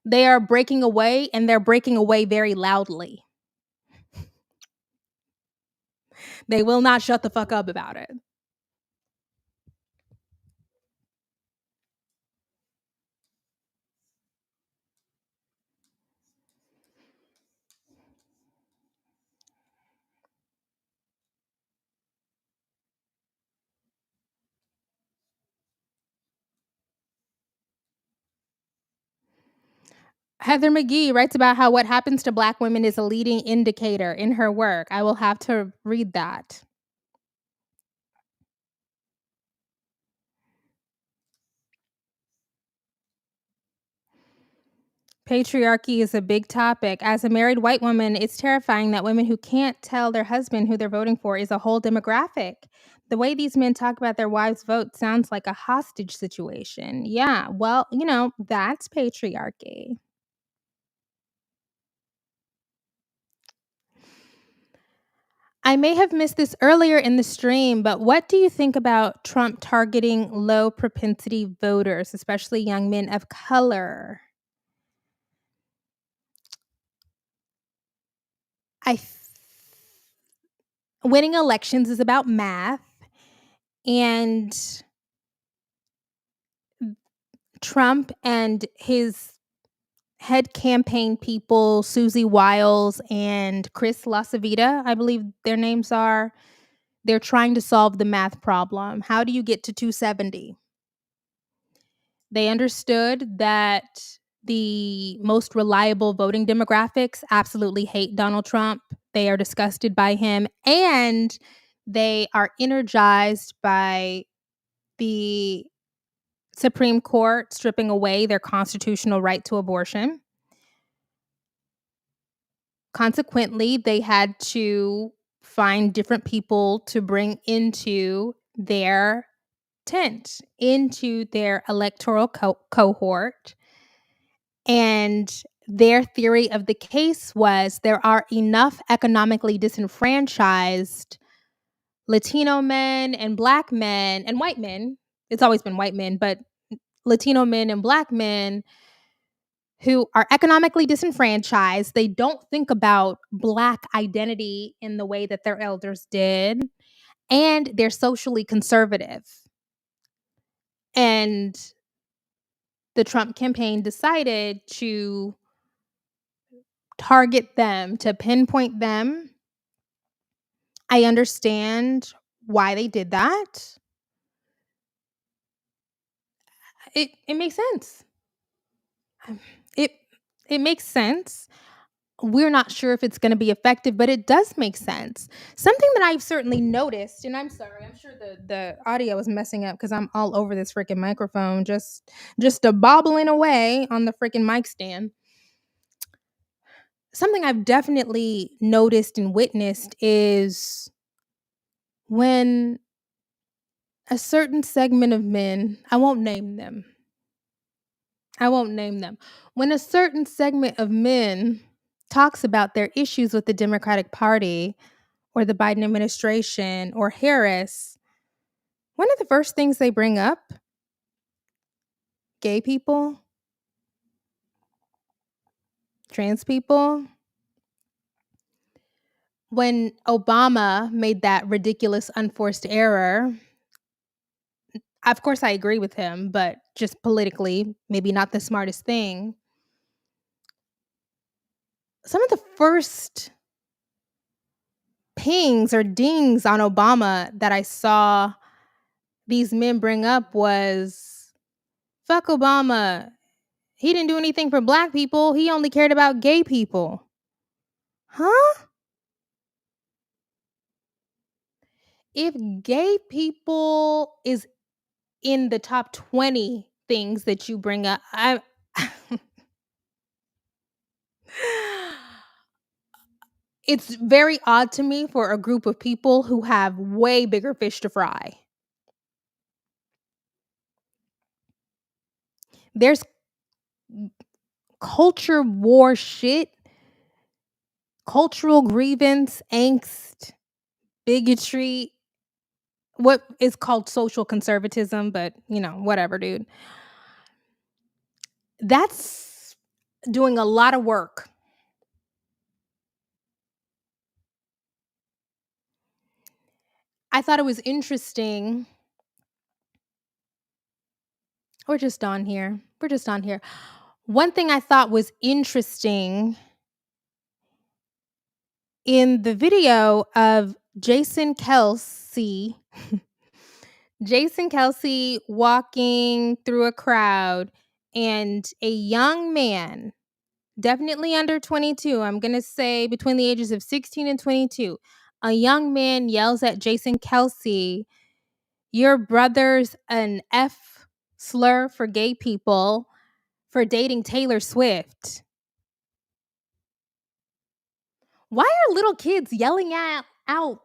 they are breaking away, and they're breaking away very loudly. They will not shut the fuck up about it. Heather McGee writes about how what happens to Black women is a leading indicator in her work. I will have to read that. Patriarchy is a big topic. As a married white woman, it's terrifying that women who can't tell their husband who they're voting for is a whole demographic. The way these men talk about their wives' vote sounds like a hostage situation. Yeah, well, that's patriarchy. I may have missed this earlier in the stream, but what do you think about Trump targeting low propensity voters, especially young men of color? I th- Winning elections is about math, and Trump and his head campaign people, Susie Wiles and Chris LaCivita, I believe their names are, they're trying to solve the math problem. How do you get to 270? They understood that the most reliable voting demographics absolutely hate Donald Trump. They are disgusted by him, and they are energized by the Supreme Court stripping away their constitutional right to abortion. Consequently, they had to find different people to bring into their tent, into their electoral cohort. And their theory of the case was there are enough economically disenfranchised Latino men and Black men and white men. It's always been white men, but Latino men and Black men who are economically disenfranchised. They don't think about Black identity in the way that their elders did, and they're socially conservative. And the Trump campaign decided to target them, to pinpoint them. I understand why they did that. It makes sense. It it makes sense. We're not sure if it's going to be effective, but it does make sense. Something that I've certainly noticed, and I'm sorry, I'm sure the audio is messing up because I'm all over this freaking microphone, just a bobbling away on the freaking mic stand. Something I've definitely noticed and witnessed is when a certain segment of men, I won't name them. When a certain segment of men talks about their issues with the Democratic Party or the Biden administration or Harris, one of the first things they bring up, gay people, trans people. When Obama made that ridiculous unforced error, of course I agree with him, but just politically, maybe not the smartest thing. Some of the first pings or dings on Obama that I saw these men bring up was, fuck Obama. He didn't do anything for Black people. He only cared about gay people. Huh? If gay people is in the top 20 things that you bring up, it's very odd to me for a group of people who have way bigger fish to fry. There's culture war shit, cultural grievance, angst, bigotry, what is called social conservatism, but whatever, dude. That's doing a lot of work. I thought it was interesting. We're just on here. We're just on here. One thing I thought was interesting in the video of Jason Kelsey walking through a crowd, and a young man, definitely under 22, I'm going to say between the ages of 16 and 22, a young man yells at Jason Kelsey, "Your brother's an F slur for gay people for dating Taylor Swift." Why are little kids yelling out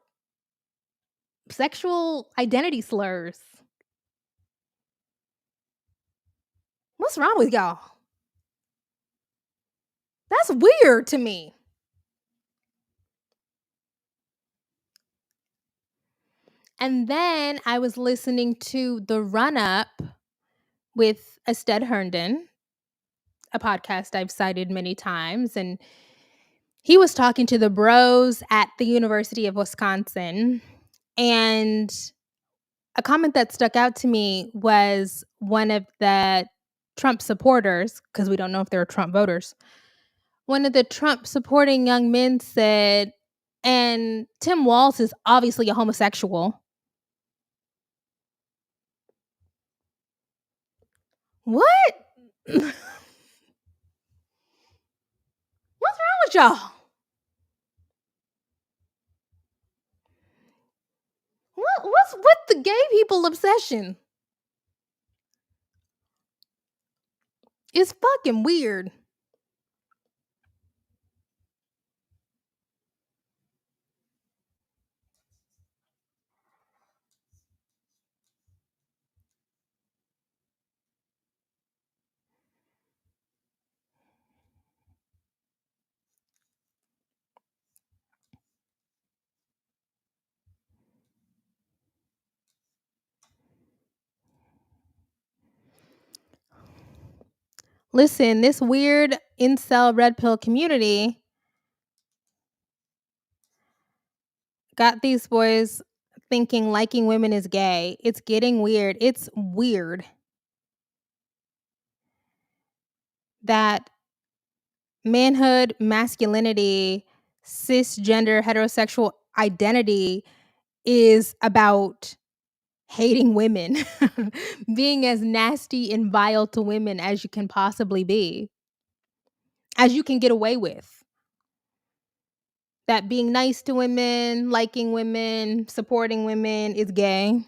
sexual identity slurs? What's wrong with y'all? That's weird to me. And then I was listening to the run up with Ested Herndon, a podcast I've cited many times. And he was talking to the bros at the University of Wisconsin. And a comment that stuck out to me was one of the Trump supporters, because we don't know if they're Trump voters. One of the Trump supporting young men said, and Tim Walz is obviously a homosexual. What? What's wrong with y'all? What's with the gay people obsession? It's fucking weird. Listen, this weird incel red pill community got these boys thinking liking women is gay. It's getting weird. It's weird that manhood, masculinity, cisgender, heterosexual identity is about hating women, being as nasty and vile to women as you can possibly be, as you can get away with. That being nice to women, liking women, supporting women is gay.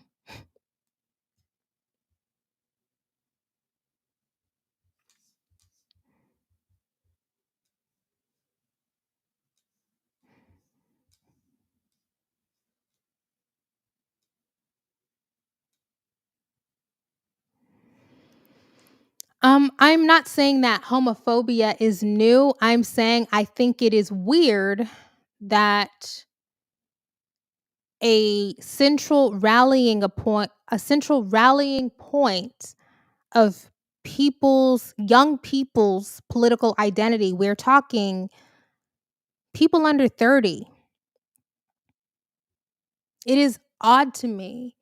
I'm not saying that homophobia is new. I'm saying I think it is weird that a central rallying point of young people's political identity. We're talking people under 30. It is odd to me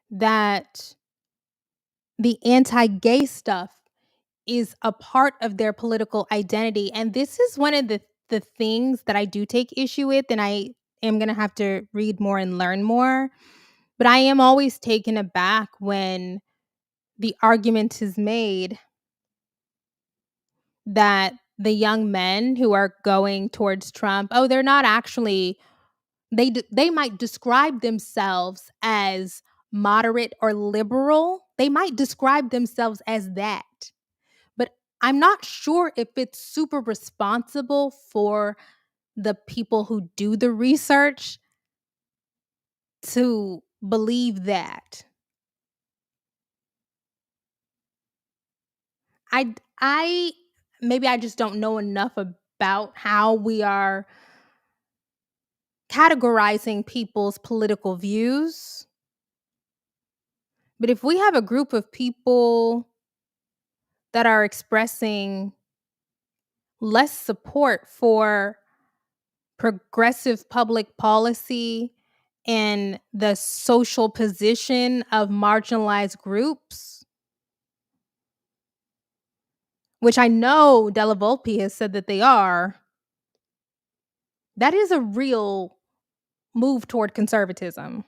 that the anti-gay stuff is a part of their political identity. And this is one of the things that I do take issue with, and I am going to have to read more and learn more. But I am always taken aback when the argument is made that the young men who are going towards Trump, oh, they're not actually, they might describe themselves as moderate or liberal. They might describe themselves as that. But I'm not sure if it's super responsible for the people who do the research to believe that. I maybe I just don't know enough about how we are categorizing people's political views. But if we have a group of people that are expressing less support for progressive public policy and the social position of marginalized groups, which I know Della Volpe has said that they are, that is a real move toward conservatism.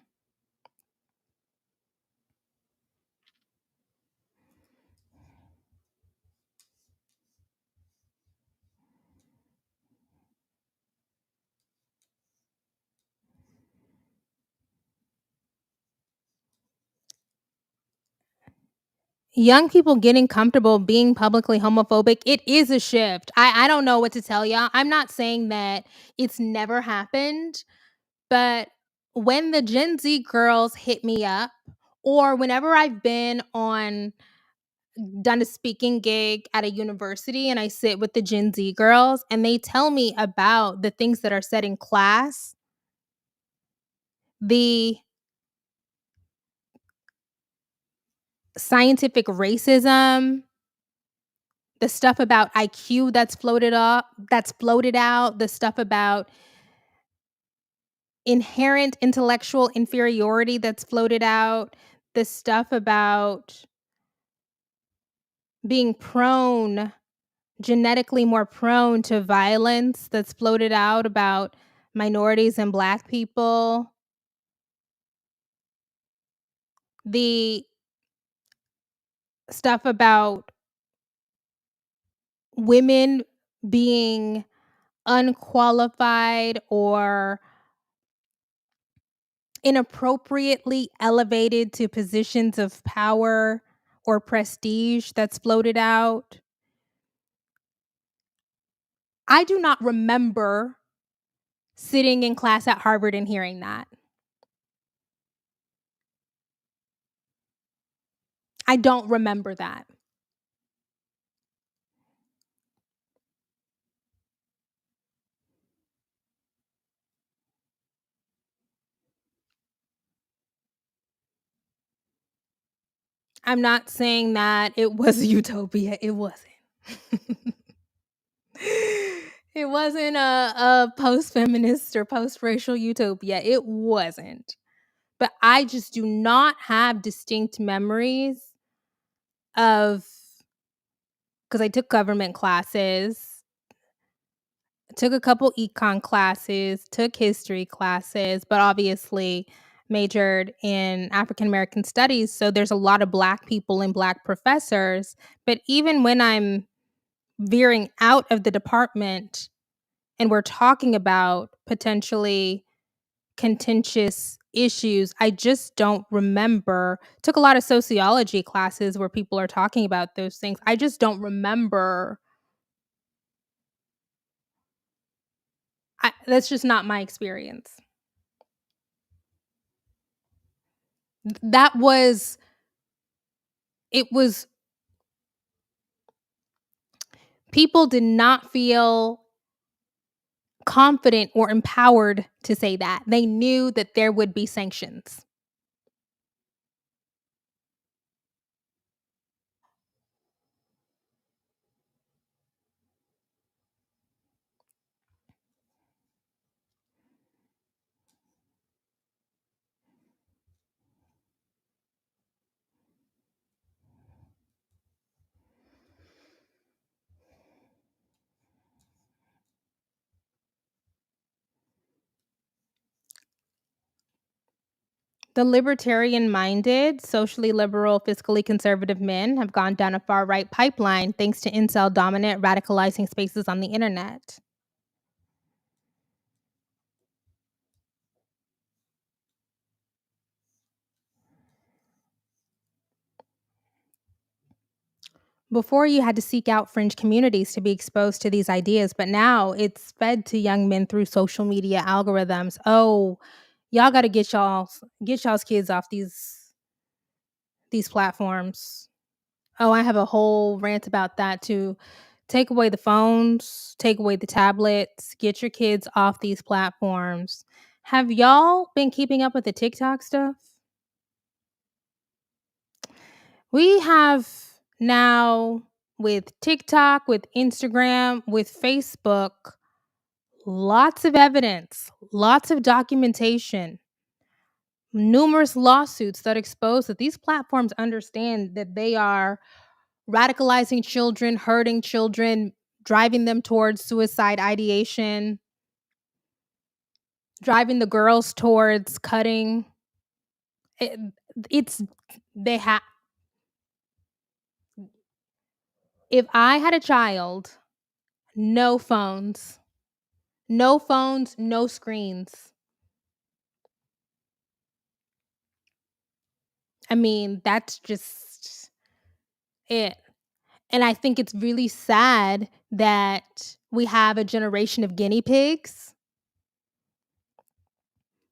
Young people getting comfortable being publicly homophobic, it is a shift. I don't know what to tell y'all. I'm not saying that it's never happened, but when the Gen Z girls hit me up, or whenever I've done a speaking gig at a university and I sit with the Gen Z girls and they tell me about the things that are said in class, the scientific racism, the stuff about IQ that's floated out, the stuff about inherent intellectual inferiority that's floated out, the stuff about being genetically more prone to violence that's floated out about minorities and Black people, the stuff about women being unqualified or inappropriately elevated to positions of power or prestige that's floated out. I do not remember sitting in class at Harvard and hearing that. I don't remember that. I'm not saying that it was a utopia. It wasn't. It wasn't a post-feminist or post-racial utopia. It wasn't. But I just do not have distinct memories of, because I took government classes, took a couple econ classes, took history classes, but obviously majored in African American studies. So there's a lot of Black people and Black professors. But even when I'm veering out of the department and we're talking about potentially contentious issues, I just don't remember. Took a lot of sociology classes where people are talking about those things. I just don't remember. That's just not my experience. That was it was People did not feel confident or empowered to say that. They knew that there would be sanctions. The libertarian minded, socially liberal, fiscally conservative men have gone down a far right pipeline thanks to incel dominant radicalizing spaces on the internet. Before, you had to seek out fringe communities to be exposed to these ideas, but now it's fed to young men through social media algorithms. Oh, y'all got to get y'all's kids off these platforms. Oh, I have a whole rant about that too. Take away the phones, take away the tablets, get your kids off these platforms. Have y'all been keeping up with the TikTok stuff? We have now, with TikTok, with Instagram, with Facebook, lots of evidence, lots of documentation, numerous lawsuits that expose that these platforms understand that they are radicalizing children, hurting children, driving them towards suicide ideation, driving the girls towards cutting. It, it's they have. If I had a child, no phones, no phones, no screens. I mean, that's just it. And I think it's really sad that we have a generation of guinea pigs.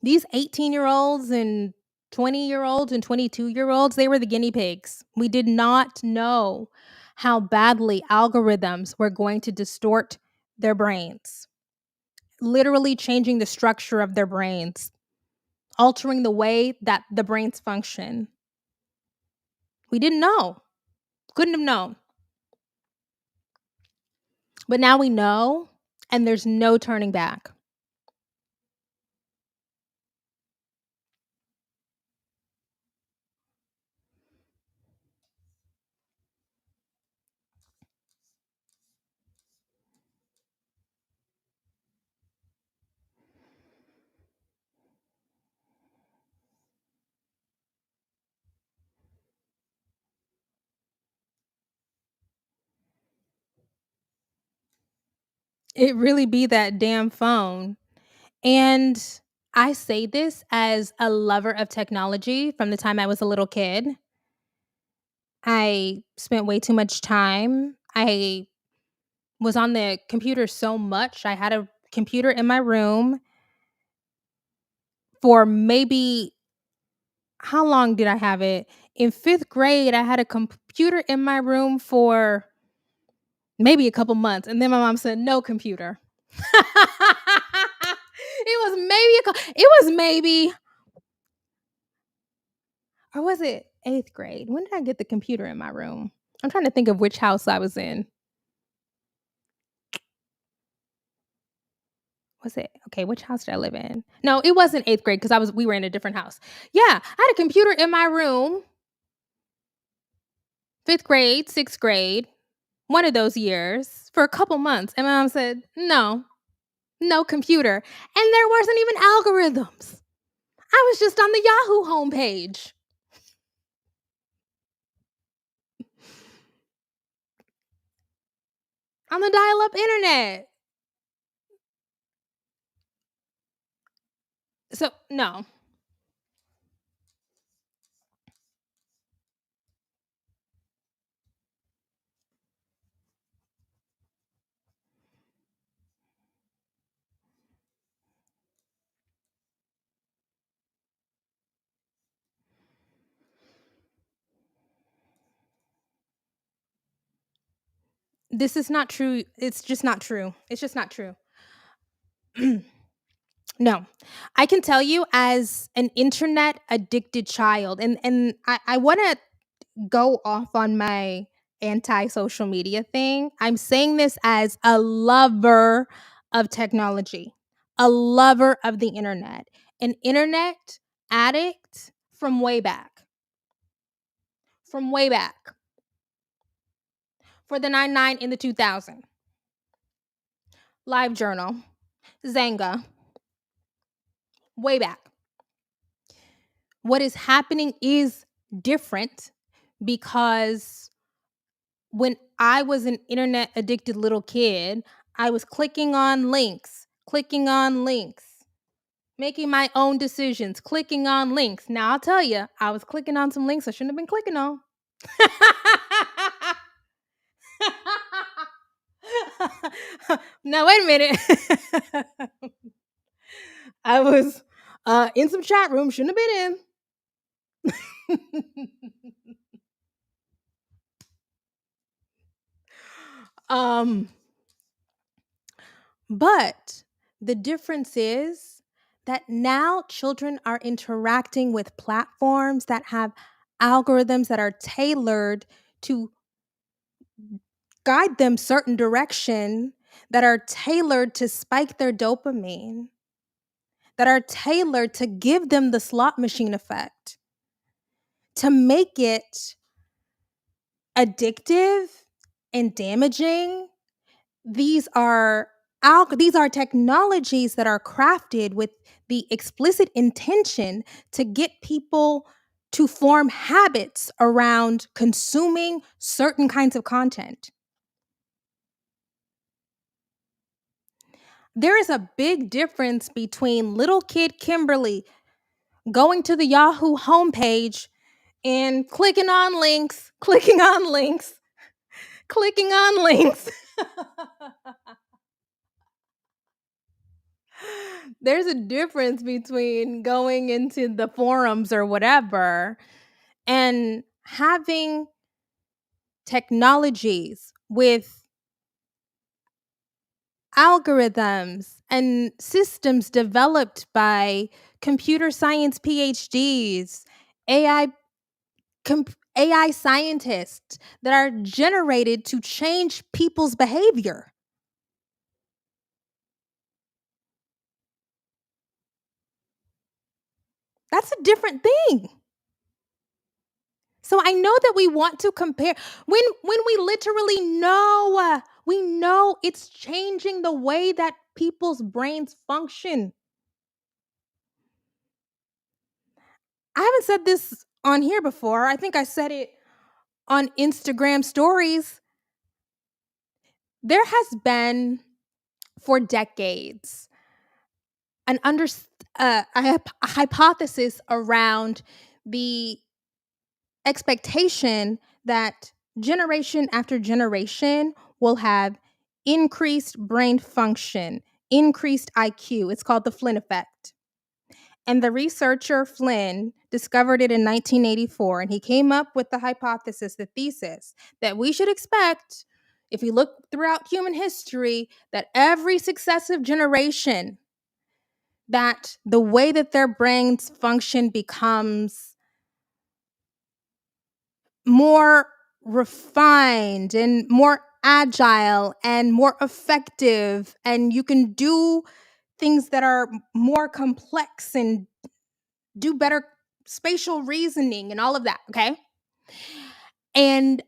These 18-year-olds and 20-year-olds and 22-year-olds, they were the guinea pigs. We did not know how badly algorithms were going to distort their brains, literally changing the structure of their brains, altering the way that the brains function. We didn't know. Couldn't have known. But now we know, and there's no turning back. It really be that damn phone. And I say this as a lover of technology from the time I was a little kid. I spent way too much time. I was on the computer so much. I had a computer in my room for maybe, how long did I have it? In 5th grade, I had a computer in my room for maybe a couple months. And then my mom said, no computer. It was maybe, or was it 8th grade? When did I get the computer in my room? I'm trying to think of which house I was in. Was it okay? Which house did I live in? No, it wasn't 8th grade because we were in a different house. Yeah, I had a computer in my room, 5th grade, 6th grade, one of those years for a couple months. And my mom said, no computer. And there wasn't even algorithms. I was just on the Yahoo homepage. On the dial-up internet. So, no. This is not true. It's just not true. It's just not true. No. I can tell you as an internet addicted child, and I want to go off on my anti-social media thing. I'm saying this as a lover of technology, a lover of the internet, an internet addict from way back. From way back. For the 99 in the 2000. LiveJournal, Zanga, way back. What is happening is different because when I was an internet addicted little kid, I was clicking on links, making my own decisions, clicking on links. Now, I'll tell you, I was clicking on some links I shouldn't have been clicking on. Now, wait a minute. I was in some chat room, shouldn't have been in. Um, but the difference is that now children are interacting with platforms that have algorithms that are tailored to guide them certain direction, that are tailored to spike their dopamine, that are tailored to give them the slot machine effect, to make it addictive and damaging. These are technologies that are crafted with the explicit intention to get people to form habits around consuming certain kinds of content. There is a big difference between little kid Kimberly going to the Yahoo homepage and clicking on links, clicking on links, clicking on links. There's a difference between going into the forums or whatever and having technologies with algorithms and systems developed by computer science PhDs, AI AI scientists that are generated to change people's behavior. That's a different thing. So I know that we want to compare when we literally know we know it's changing the way that people's brains function. I haven't said this on here before. I think I said it on Instagram stories. There has been for decades an a hypothesis around the expectation that generation after generation will have increased brain function, increased IQ. It's called the Flynn effect. And the researcher Flynn discovered it in 1984, and he came up with the hypothesis, the thesis, that we should expect, if we look throughout human history, that every successive generation, that the way that their brains function becomes more refined and more agile and more effective, and you can do things that are more complex and do better spatial reasoning and all of that, okay? And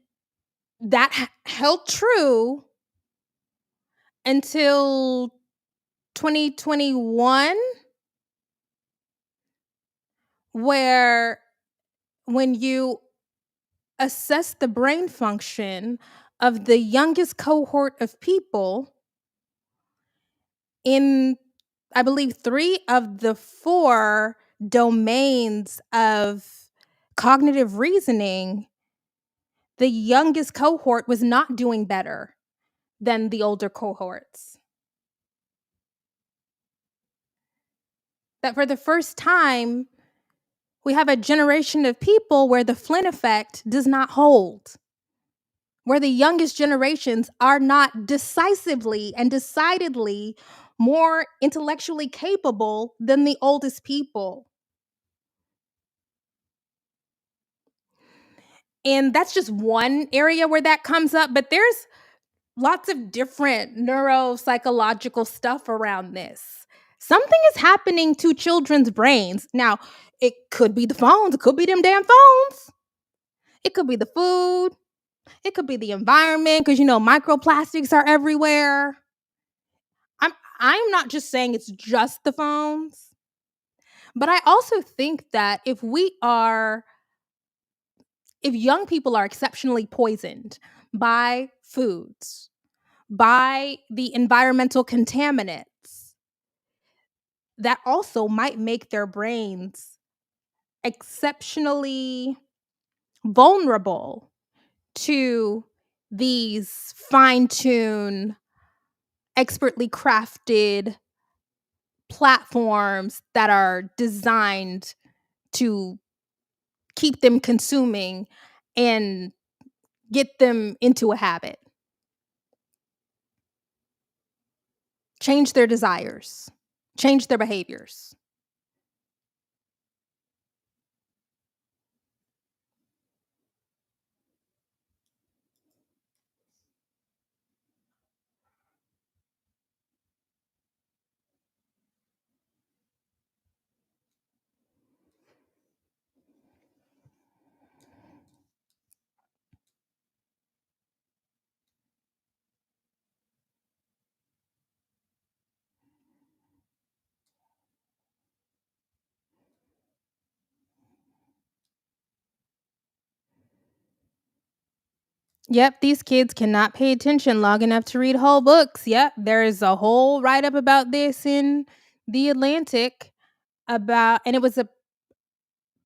that held true until 2021, where when you assess the brain function of the youngest cohort of people in, I believe, 3 of the 4 domains of cognitive reasoning, the youngest cohort was not doing better than the older cohorts. That for the first time, we have a generation of people where the Flynn effect does not hold, where the youngest generations are not decisively and decidedly more intellectually capable than the oldest people. And that's just one area where that comes up, but there's lots of different neuropsychological stuff around this. Something is happening to children's brains. Now, it could be the phones, it could be them damn phones. It could be the food, it could be the environment, because microplastics are everywhere. I'm not just saying it's just the phones, but I also think that if young people are exceptionally poisoned by foods, by the environmental contaminants, that also might make their brains exceptionally vulnerable to these fine-tuned, expertly crafted platforms that are designed to keep them consuming and get them into a habit. change their desires, change their behaviors. Yep, these kids cannot pay attention long enough to read whole books. Yep, there is a whole write up about this in The Atlantic about, and it was a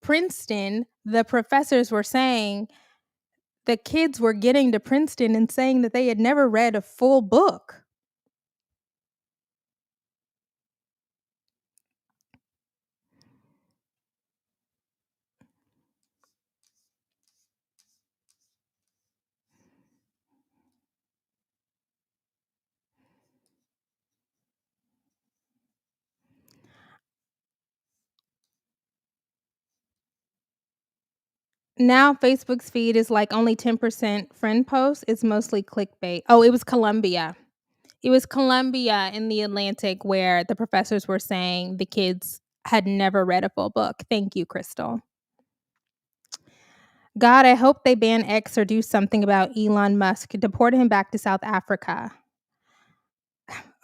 Princeton. The professors were saying the kids were getting to Princeton and saying that they had never read a full book. Now Facebook's feed is like only 10% friend posts. It's mostly clickbait. Oh, it was Columbia. It was Columbia in The Atlantic where the professors were saying the kids had never read a full book. Thank you, Crystal. God, I hope they ban X or do something about Elon Musk. Deport him back to South Africa.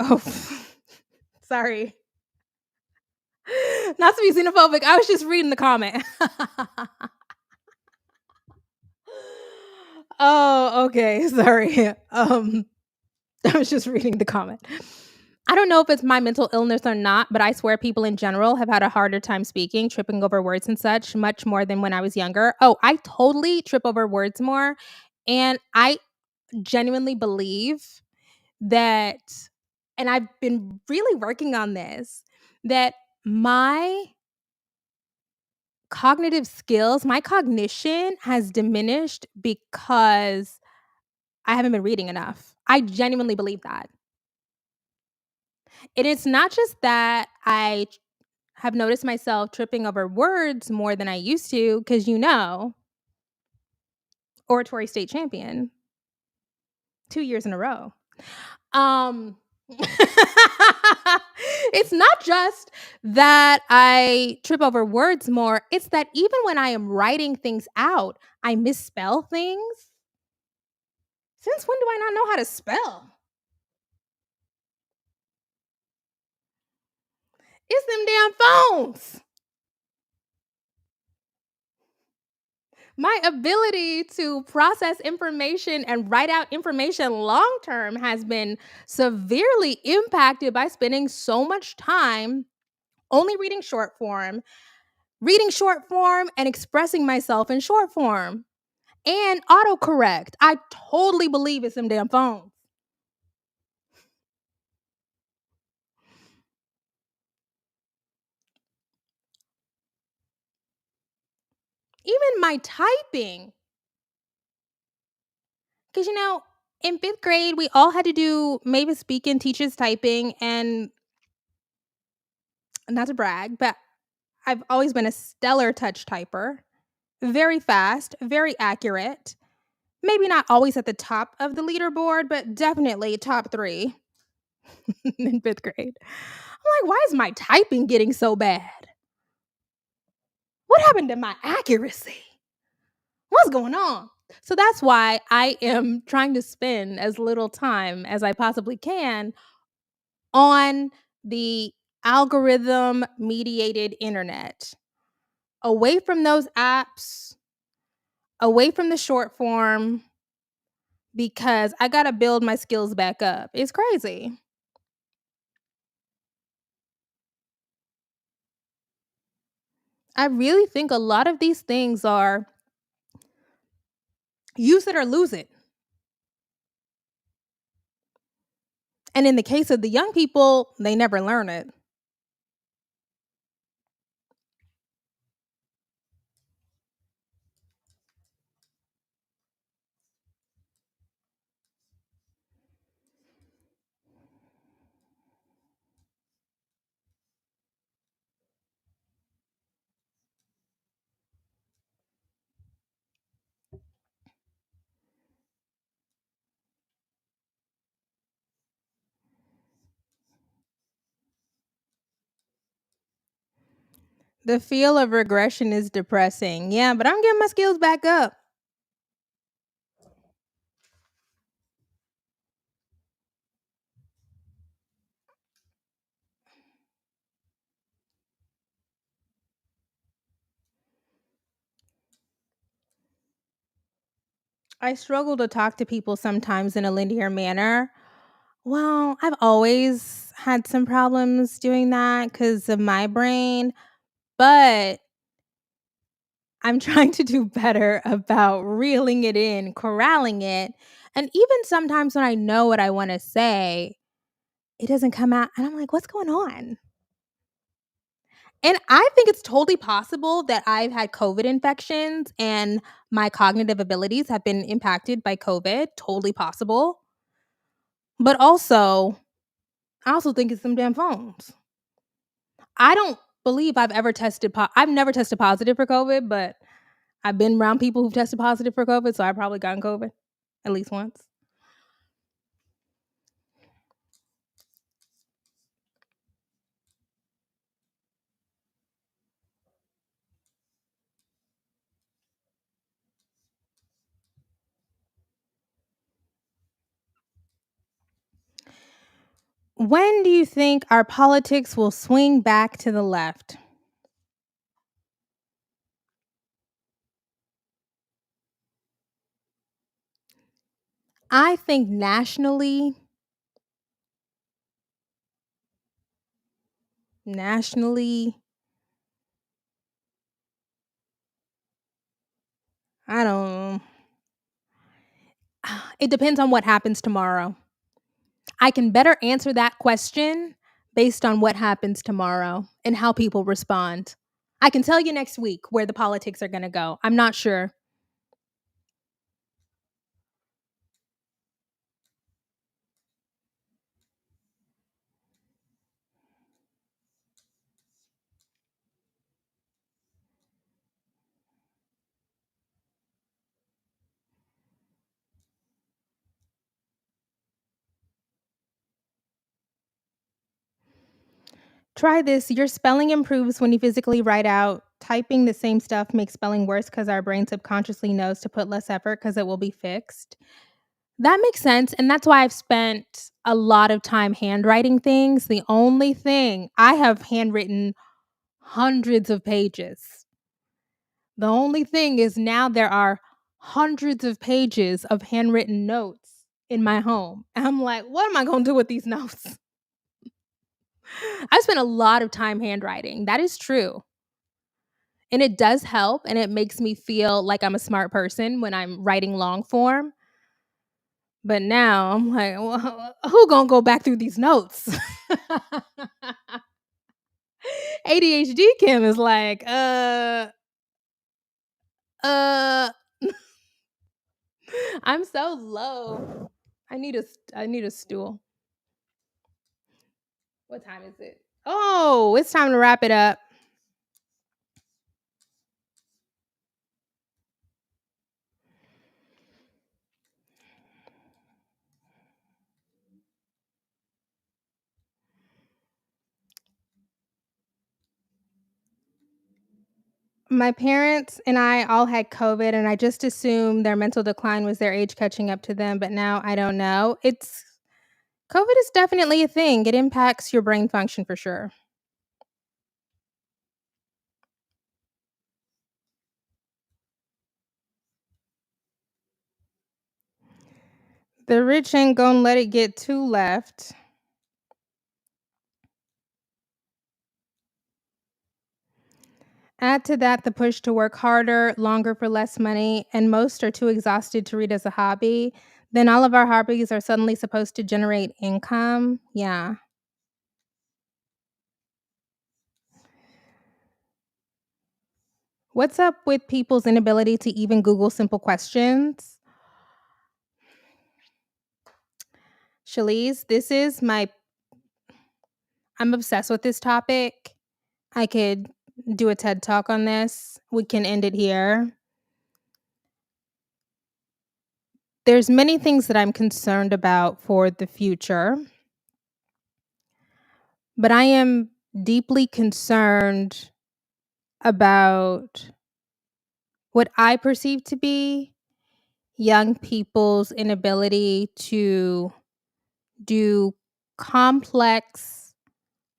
Oh, sorry. Not to be xenophobic. I was just reading the comment. Oh, okay. Sorry. I was just reading the comment. I don't know if it's my mental illness or not, but I swear people in general have had a harder time speaking, tripping over words and such, much more than when I was younger. Oh, I totally trip over words more. And I genuinely believe that, and I've been really working on this, that my cognitive skills, my cognition has diminished because I haven't been reading enough. I genuinely believe that. And it's not just that I have noticed myself tripping over words more than I used to, because oratory state champion 2 years in a row. It's not just that I trip over words more, it's that even when I am writing things out, I misspell things. Since when do I not know how to spell? It's them damn phones. My ability to process information and write out information long term has been severely impacted by spending so much time only reading short form and expressing myself in short form. And autocorrect. I totally believe it's them damn phones. Even my typing. Because, in 5th grade, we all had to do Mavis Beacon teaches typing. And not to brag, but I've always been a stellar touch typer. Very fast, very accurate. Maybe not always at the top of the leaderboard, but definitely top 3 in 5th grade. I'm like, why is my typing getting so bad? What happened to my accuracy? What's going on? So that's why I am trying to spend as little time as I possibly can on the algorithm mediated internet. Away from those apps, away from the short form, because I got to build my skills back up. It's crazy. I really think a lot of these things are use it or lose it. And in the case of the young people, they never learn it. The feel of regression is depressing. Yeah, but I'm getting my skills back up. I struggle to talk to people sometimes in a linear manner. Well, I've always had some problems doing that because of my brain, but I'm trying to do better about reeling it in, corralling it. And even sometimes when I know what I want to say, it doesn't come out. And I'm like, what's going on? And I think it's totally possible that I've had COVID infections and my cognitive abilities have been impacted by COVID. Totally possible. But also, I also think it's some damn phones. I don't believe I've ever I've never tested positive for COVID, but I've been around people who've tested positive for COVID, so I've probably gotten COVID at least once. When do you think our politics will swing back to the left? I think nationally, I don't it depends on what happens tomorrow. I can better answer that question based on what happens tomorrow and how people respond. I can tell you next week where the politics are going to go. I'm not sure. Try this. Your spelling improves when you physically write out. Typing the same stuff makes spelling worse because our brain subconsciously knows to put less effort because it will be fixed. That makes sense. And that's why I've spent a lot of time handwriting things. The only thing I have handwritten hundreds of pages. The only thing is now there are hundreds of pages of handwritten notes in my home. And I'm like, what am I going to do with these notes? I spent a lot of time handwriting. That is true. And it does help and it makes me feel like I'm a smart person when I'm writing long form. But now I'm like, well, who gonna go back through these notes? ADHD Kim is like, uh I'm so low. I need a stool. What time is it? Oh, it's time to wrap it up. My parents and I all had COVID, and I just assumed their mental decline was their age catching up to them, but now I don't know. It's COVID is definitely a thing. It impacts your brain function for sure. The rich ain't gonna let it get too left. Add to that the push to work harder, longer for less money, and most are too exhausted to read as a hobby. Then all of our hobbies are suddenly supposed to generate income. Yeah. What's up with people's inability to even Google simple questions? Shalise, I'm obsessed with this topic. I could do a TED talk on this. We can end it here. There's many things that I'm concerned about for the future, but I am deeply concerned about what I perceive to be young people's inability to do complex,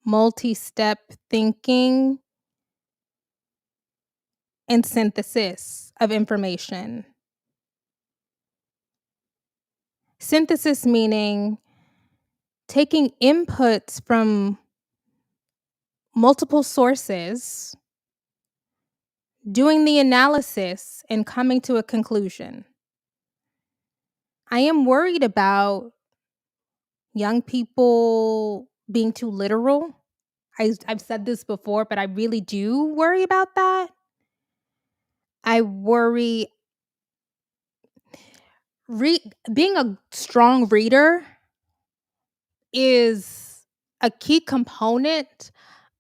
multi step thinking and synthesis of information. Synthesis meaning taking inputs from multiple sources, doing the analysis, and coming to a conclusion. I am worried about young people being too literal. I've said this before, but I really do worry about that. I worry being a strong reader is a key component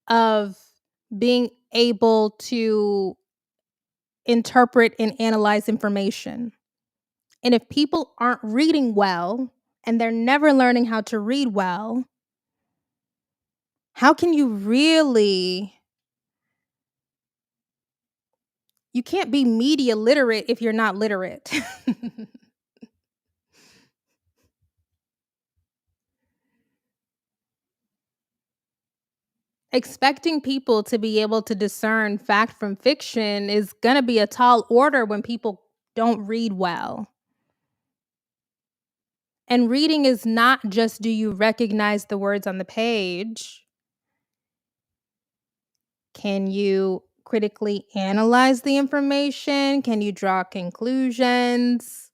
of being able to interpret and analyze information. And if people aren't reading well and they're never learning how to read well, how can you really? You can't be media literate if you're not literate. Expecting people to be able to discern fact from fiction is going to be a tall order when people don't read well. And reading is not just do you recognize the words on the page? Can you critically analyze the information? Can you draw conclusions?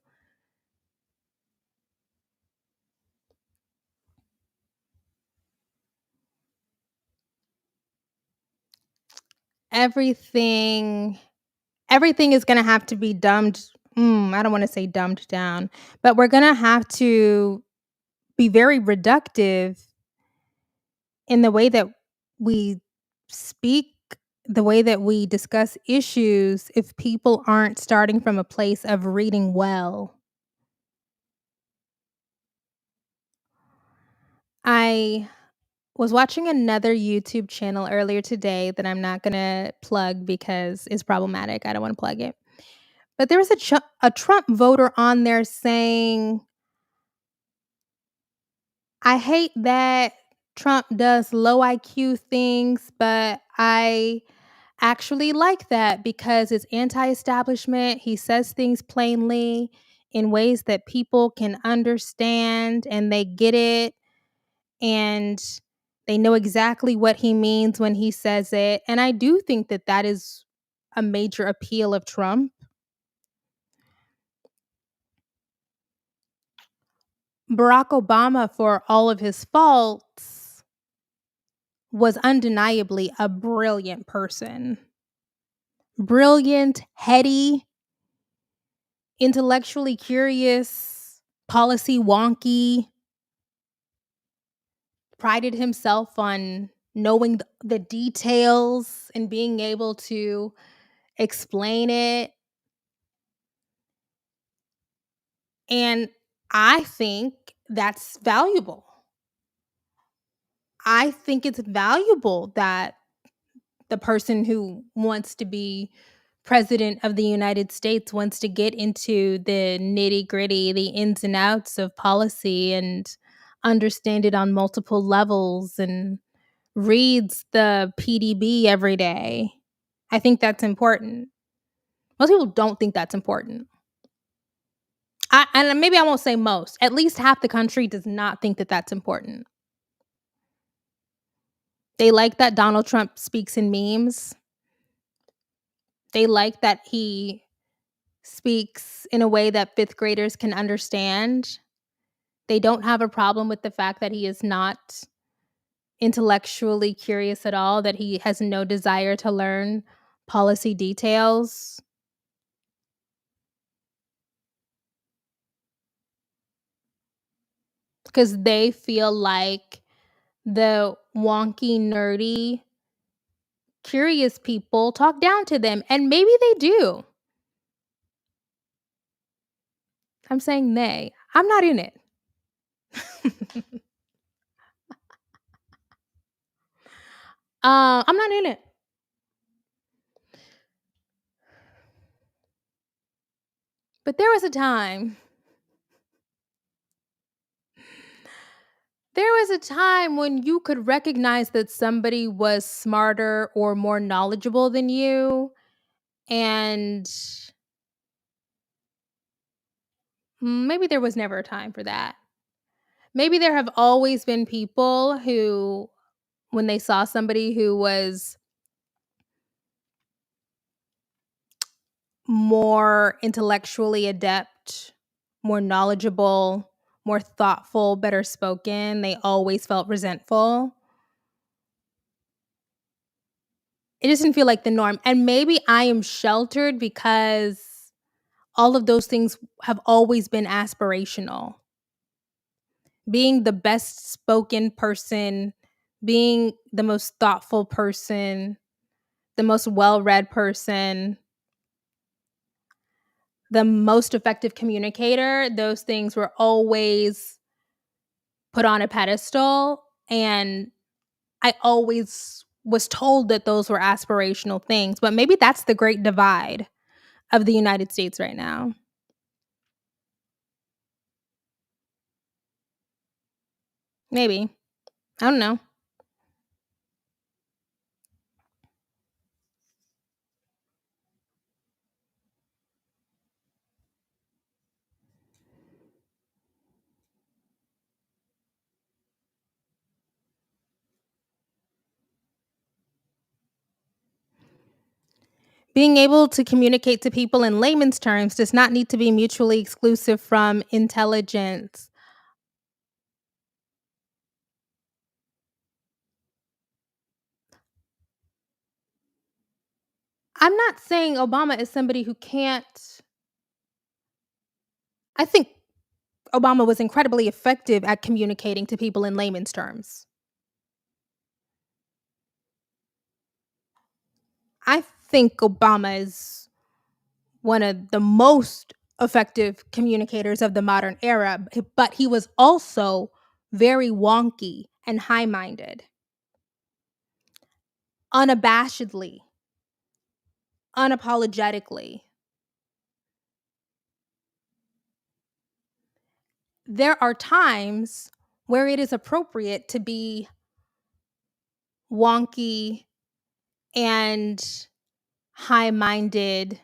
Everything is going to have to be I don't want to say dumbed down, but we're going to have to be very reductive in the way that we speak, the way that we discuss issues, if people aren't starting from a place of reading well. I was watching another YouTube channel earlier today that I'm not going to plug because it's problematic. I don't want to plug it. But there was a Trump voter on there saying, I hate that Trump does low IQ things, but I actually like that because it's anti-establishment. He says things plainly in ways that people can understand and they get it and they know exactly what he means when he says it. And I do think that that is a major appeal of Trump. Barack Obama, for all of his faults, was undeniably a brilliant person. Brilliant, heady, intellectually curious, policy wonky, prided himself on knowing the details and being able to explain it. And I think that's valuable. I think it's valuable that the person who wants to be president of the United States wants to get into the nitty-gritty, the ins and outs of policy and understand it on multiple levels and reads the PDB every day. I think that's important. Most people don't think that's important. And maybe I won't say most. At least half the country does not think that that's important. They like that Donald Trump speaks in memes. They like that he speaks in a way that fifth graders can understand. They don't have a problem with the fact that he is not intellectually curious at all, that he has no desire to learn policy details. Because they feel like the wonky, nerdy, curious people talk down to them. And maybe they do. I'm saying they. I'm not in it. I'm not in it. But there was a time. There was a time when you could recognize that somebody was smarter or more knowledgeable than you, and maybe there was never a time for that. Maybe there have always been people who, when they saw somebody who was more intellectually adept, more knowledgeable, more thoughtful, better spoken, they always felt resentful. It doesn't feel like the norm. And maybe I am sheltered because all of those things have always been aspirational. Being the best spoken person, being the most thoughtful person, the most well read person, the most effective communicator, those things were always put on a pedestal. And I always was told that those were aspirational things. But maybe that's the great divide of the United States right now. Maybe. I don't know. Being able to communicate to people in layman's terms does not need to be mutually exclusive from intelligence. I'm not saying Obama is somebody who can't. I think Obama was incredibly effective at communicating to people in layman's terms. I think Obama is one of the most effective communicators of the modern era, but he was also very wonky and high minded, unabashedly, unapologetically. There are times where it is appropriate to be wonky and high minded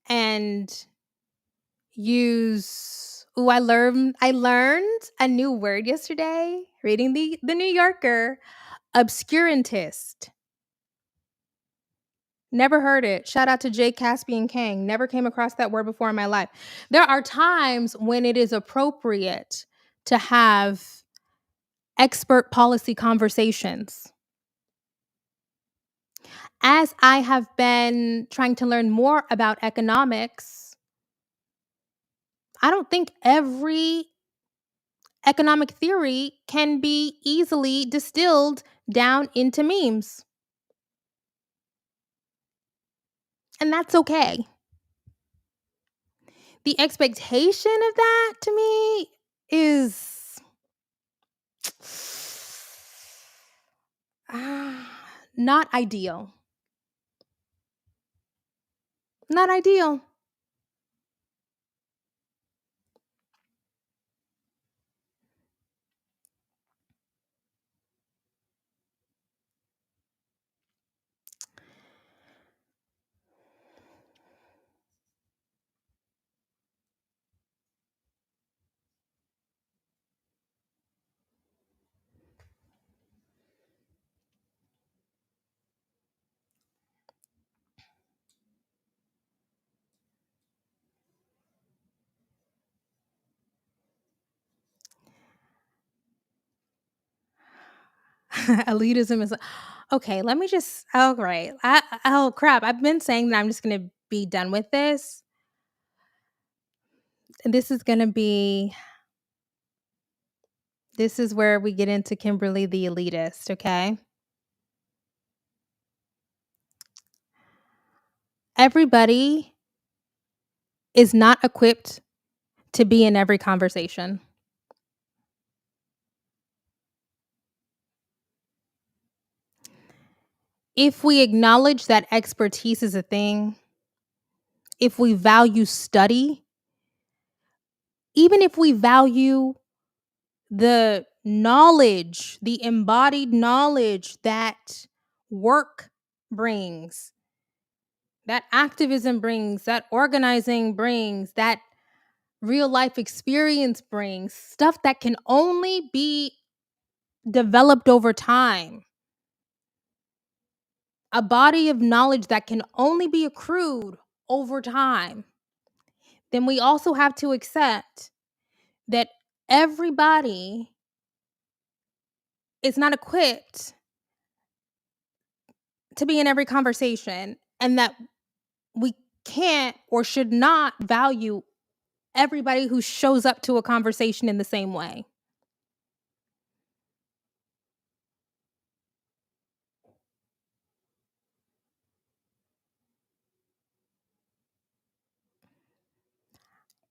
and use I learned a new word yesterday reading the New Yorker, obscurantist. Never heard it. Shout out to Jay Caspian Kang. Never came across that word before in my life. There are times when it is appropriate to have expert policy conversations. As I have been trying to learn more about economics, I don't think every economic theory can be easily distilled down into memes. And that's okay. The expectation of that to me is not ideal. Not ideal. Elitism is okay. Let me just. Oh, right. Oh, crap. I've been saying that I'm just going to be done with this. This is going to be. This is where we get into Kimberly the elitist, okay? Everybody is not equipped to be in every conversation. If we acknowledge that expertise is a thing, if we value study, even if we value the knowledge, the embodied knowledge that work brings, that activism brings, that organizing brings, that real life experience brings, stuff that can only be developed over time, a body of knowledge that can only be accrued over time, then we also have to accept that everybody is not equipped to be in every conversation, and that we can't or should not value everybody who shows up to a conversation in the same way.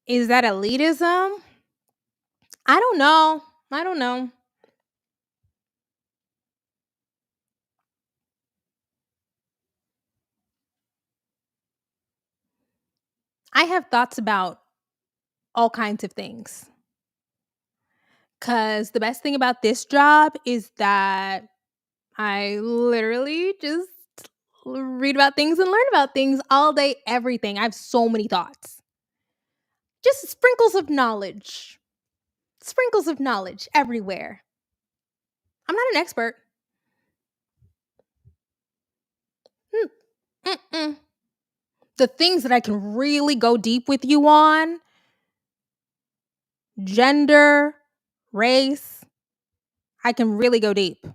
Is that elitism? I don't know. I don't know. I have thoughts about all kinds of things. Because the best thing about this job is that I literally just read about things and learn about things all day, everything. I have so many thoughts. Just sprinkles of knowledge everywhere. I'm not an expert. Mm-mm. The things that I can really go deep with you on: gender, race. I can really go deep.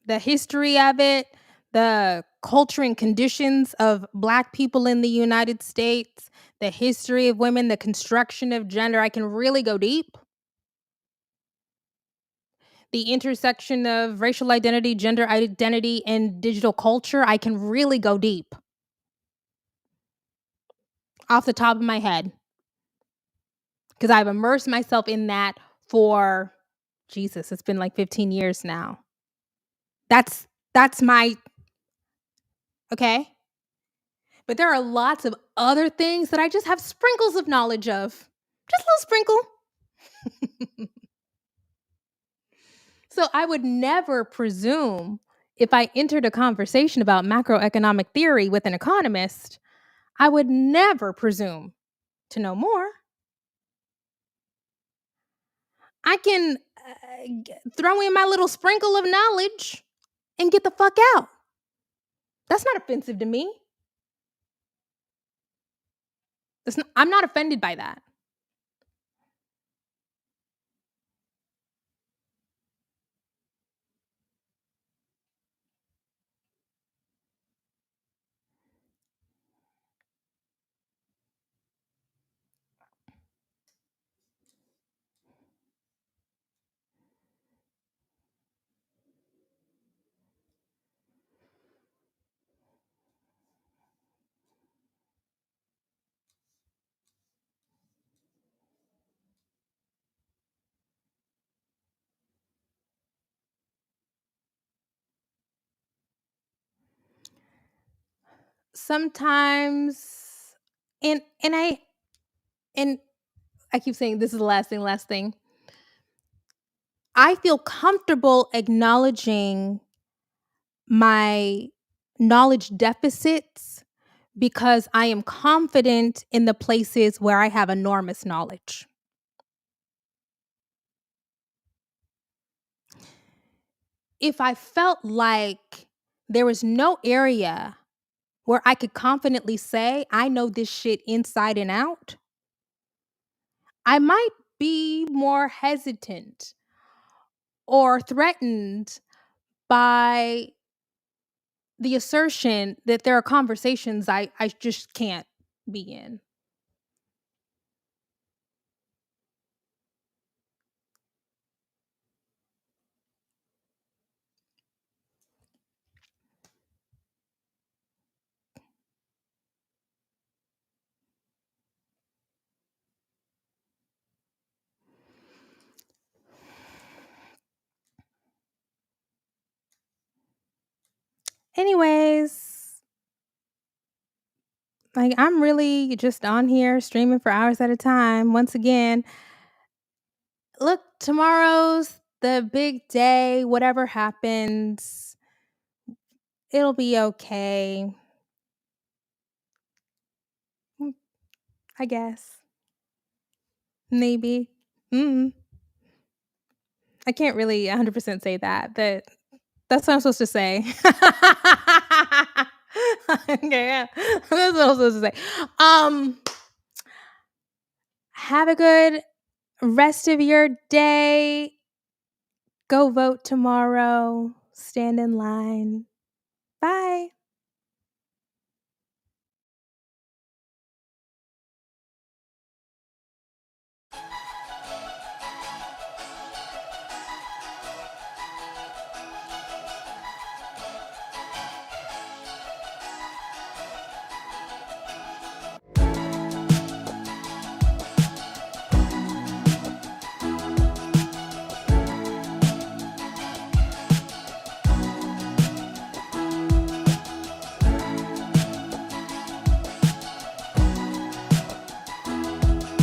The history of it, the culture and conditions of Black people in the United States, the history of women, the construction of gender. I can really go deep. The intersection of racial identity, gender identity, and digital culture. I can really go deep off the top of my head, because I've immersed myself in that for, Jesus, it's been like 15 years now. That's my, okay? But there are lots of other things that I just have sprinkles of knowledge of. Just a little sprinkle. So I would never presume, if I entered a conversation about macroeconomic theory with an economist, I would never presume to know more. I can throw in my little sprinkle of knowledge and get the fuck out. That's not offensive to me. I'm not offended by that. Sometimes, and I keep saying this is the last thing. I feel comfortable acknowledging my knowledge deficits because I am confident in the places where I have enormous knowledge. If I felt like there was no area where I could confidently say, I know this shit inside and out, I might be more hesitant or threatened by the assertion that there are conversations I just can't be in. Anyways, like I'm really just on here streaming for hours at a time. Once again, look, tomorrow's the big day. Whatever happens, it'll be okay. I guess. Maybe. I can't really 100% say that, but that's what I'm supposed to say. Okay, yeah. That's what I'm supposed to say. Have a good rest of your day. Go vote tomorrow. Stand in line. Bye.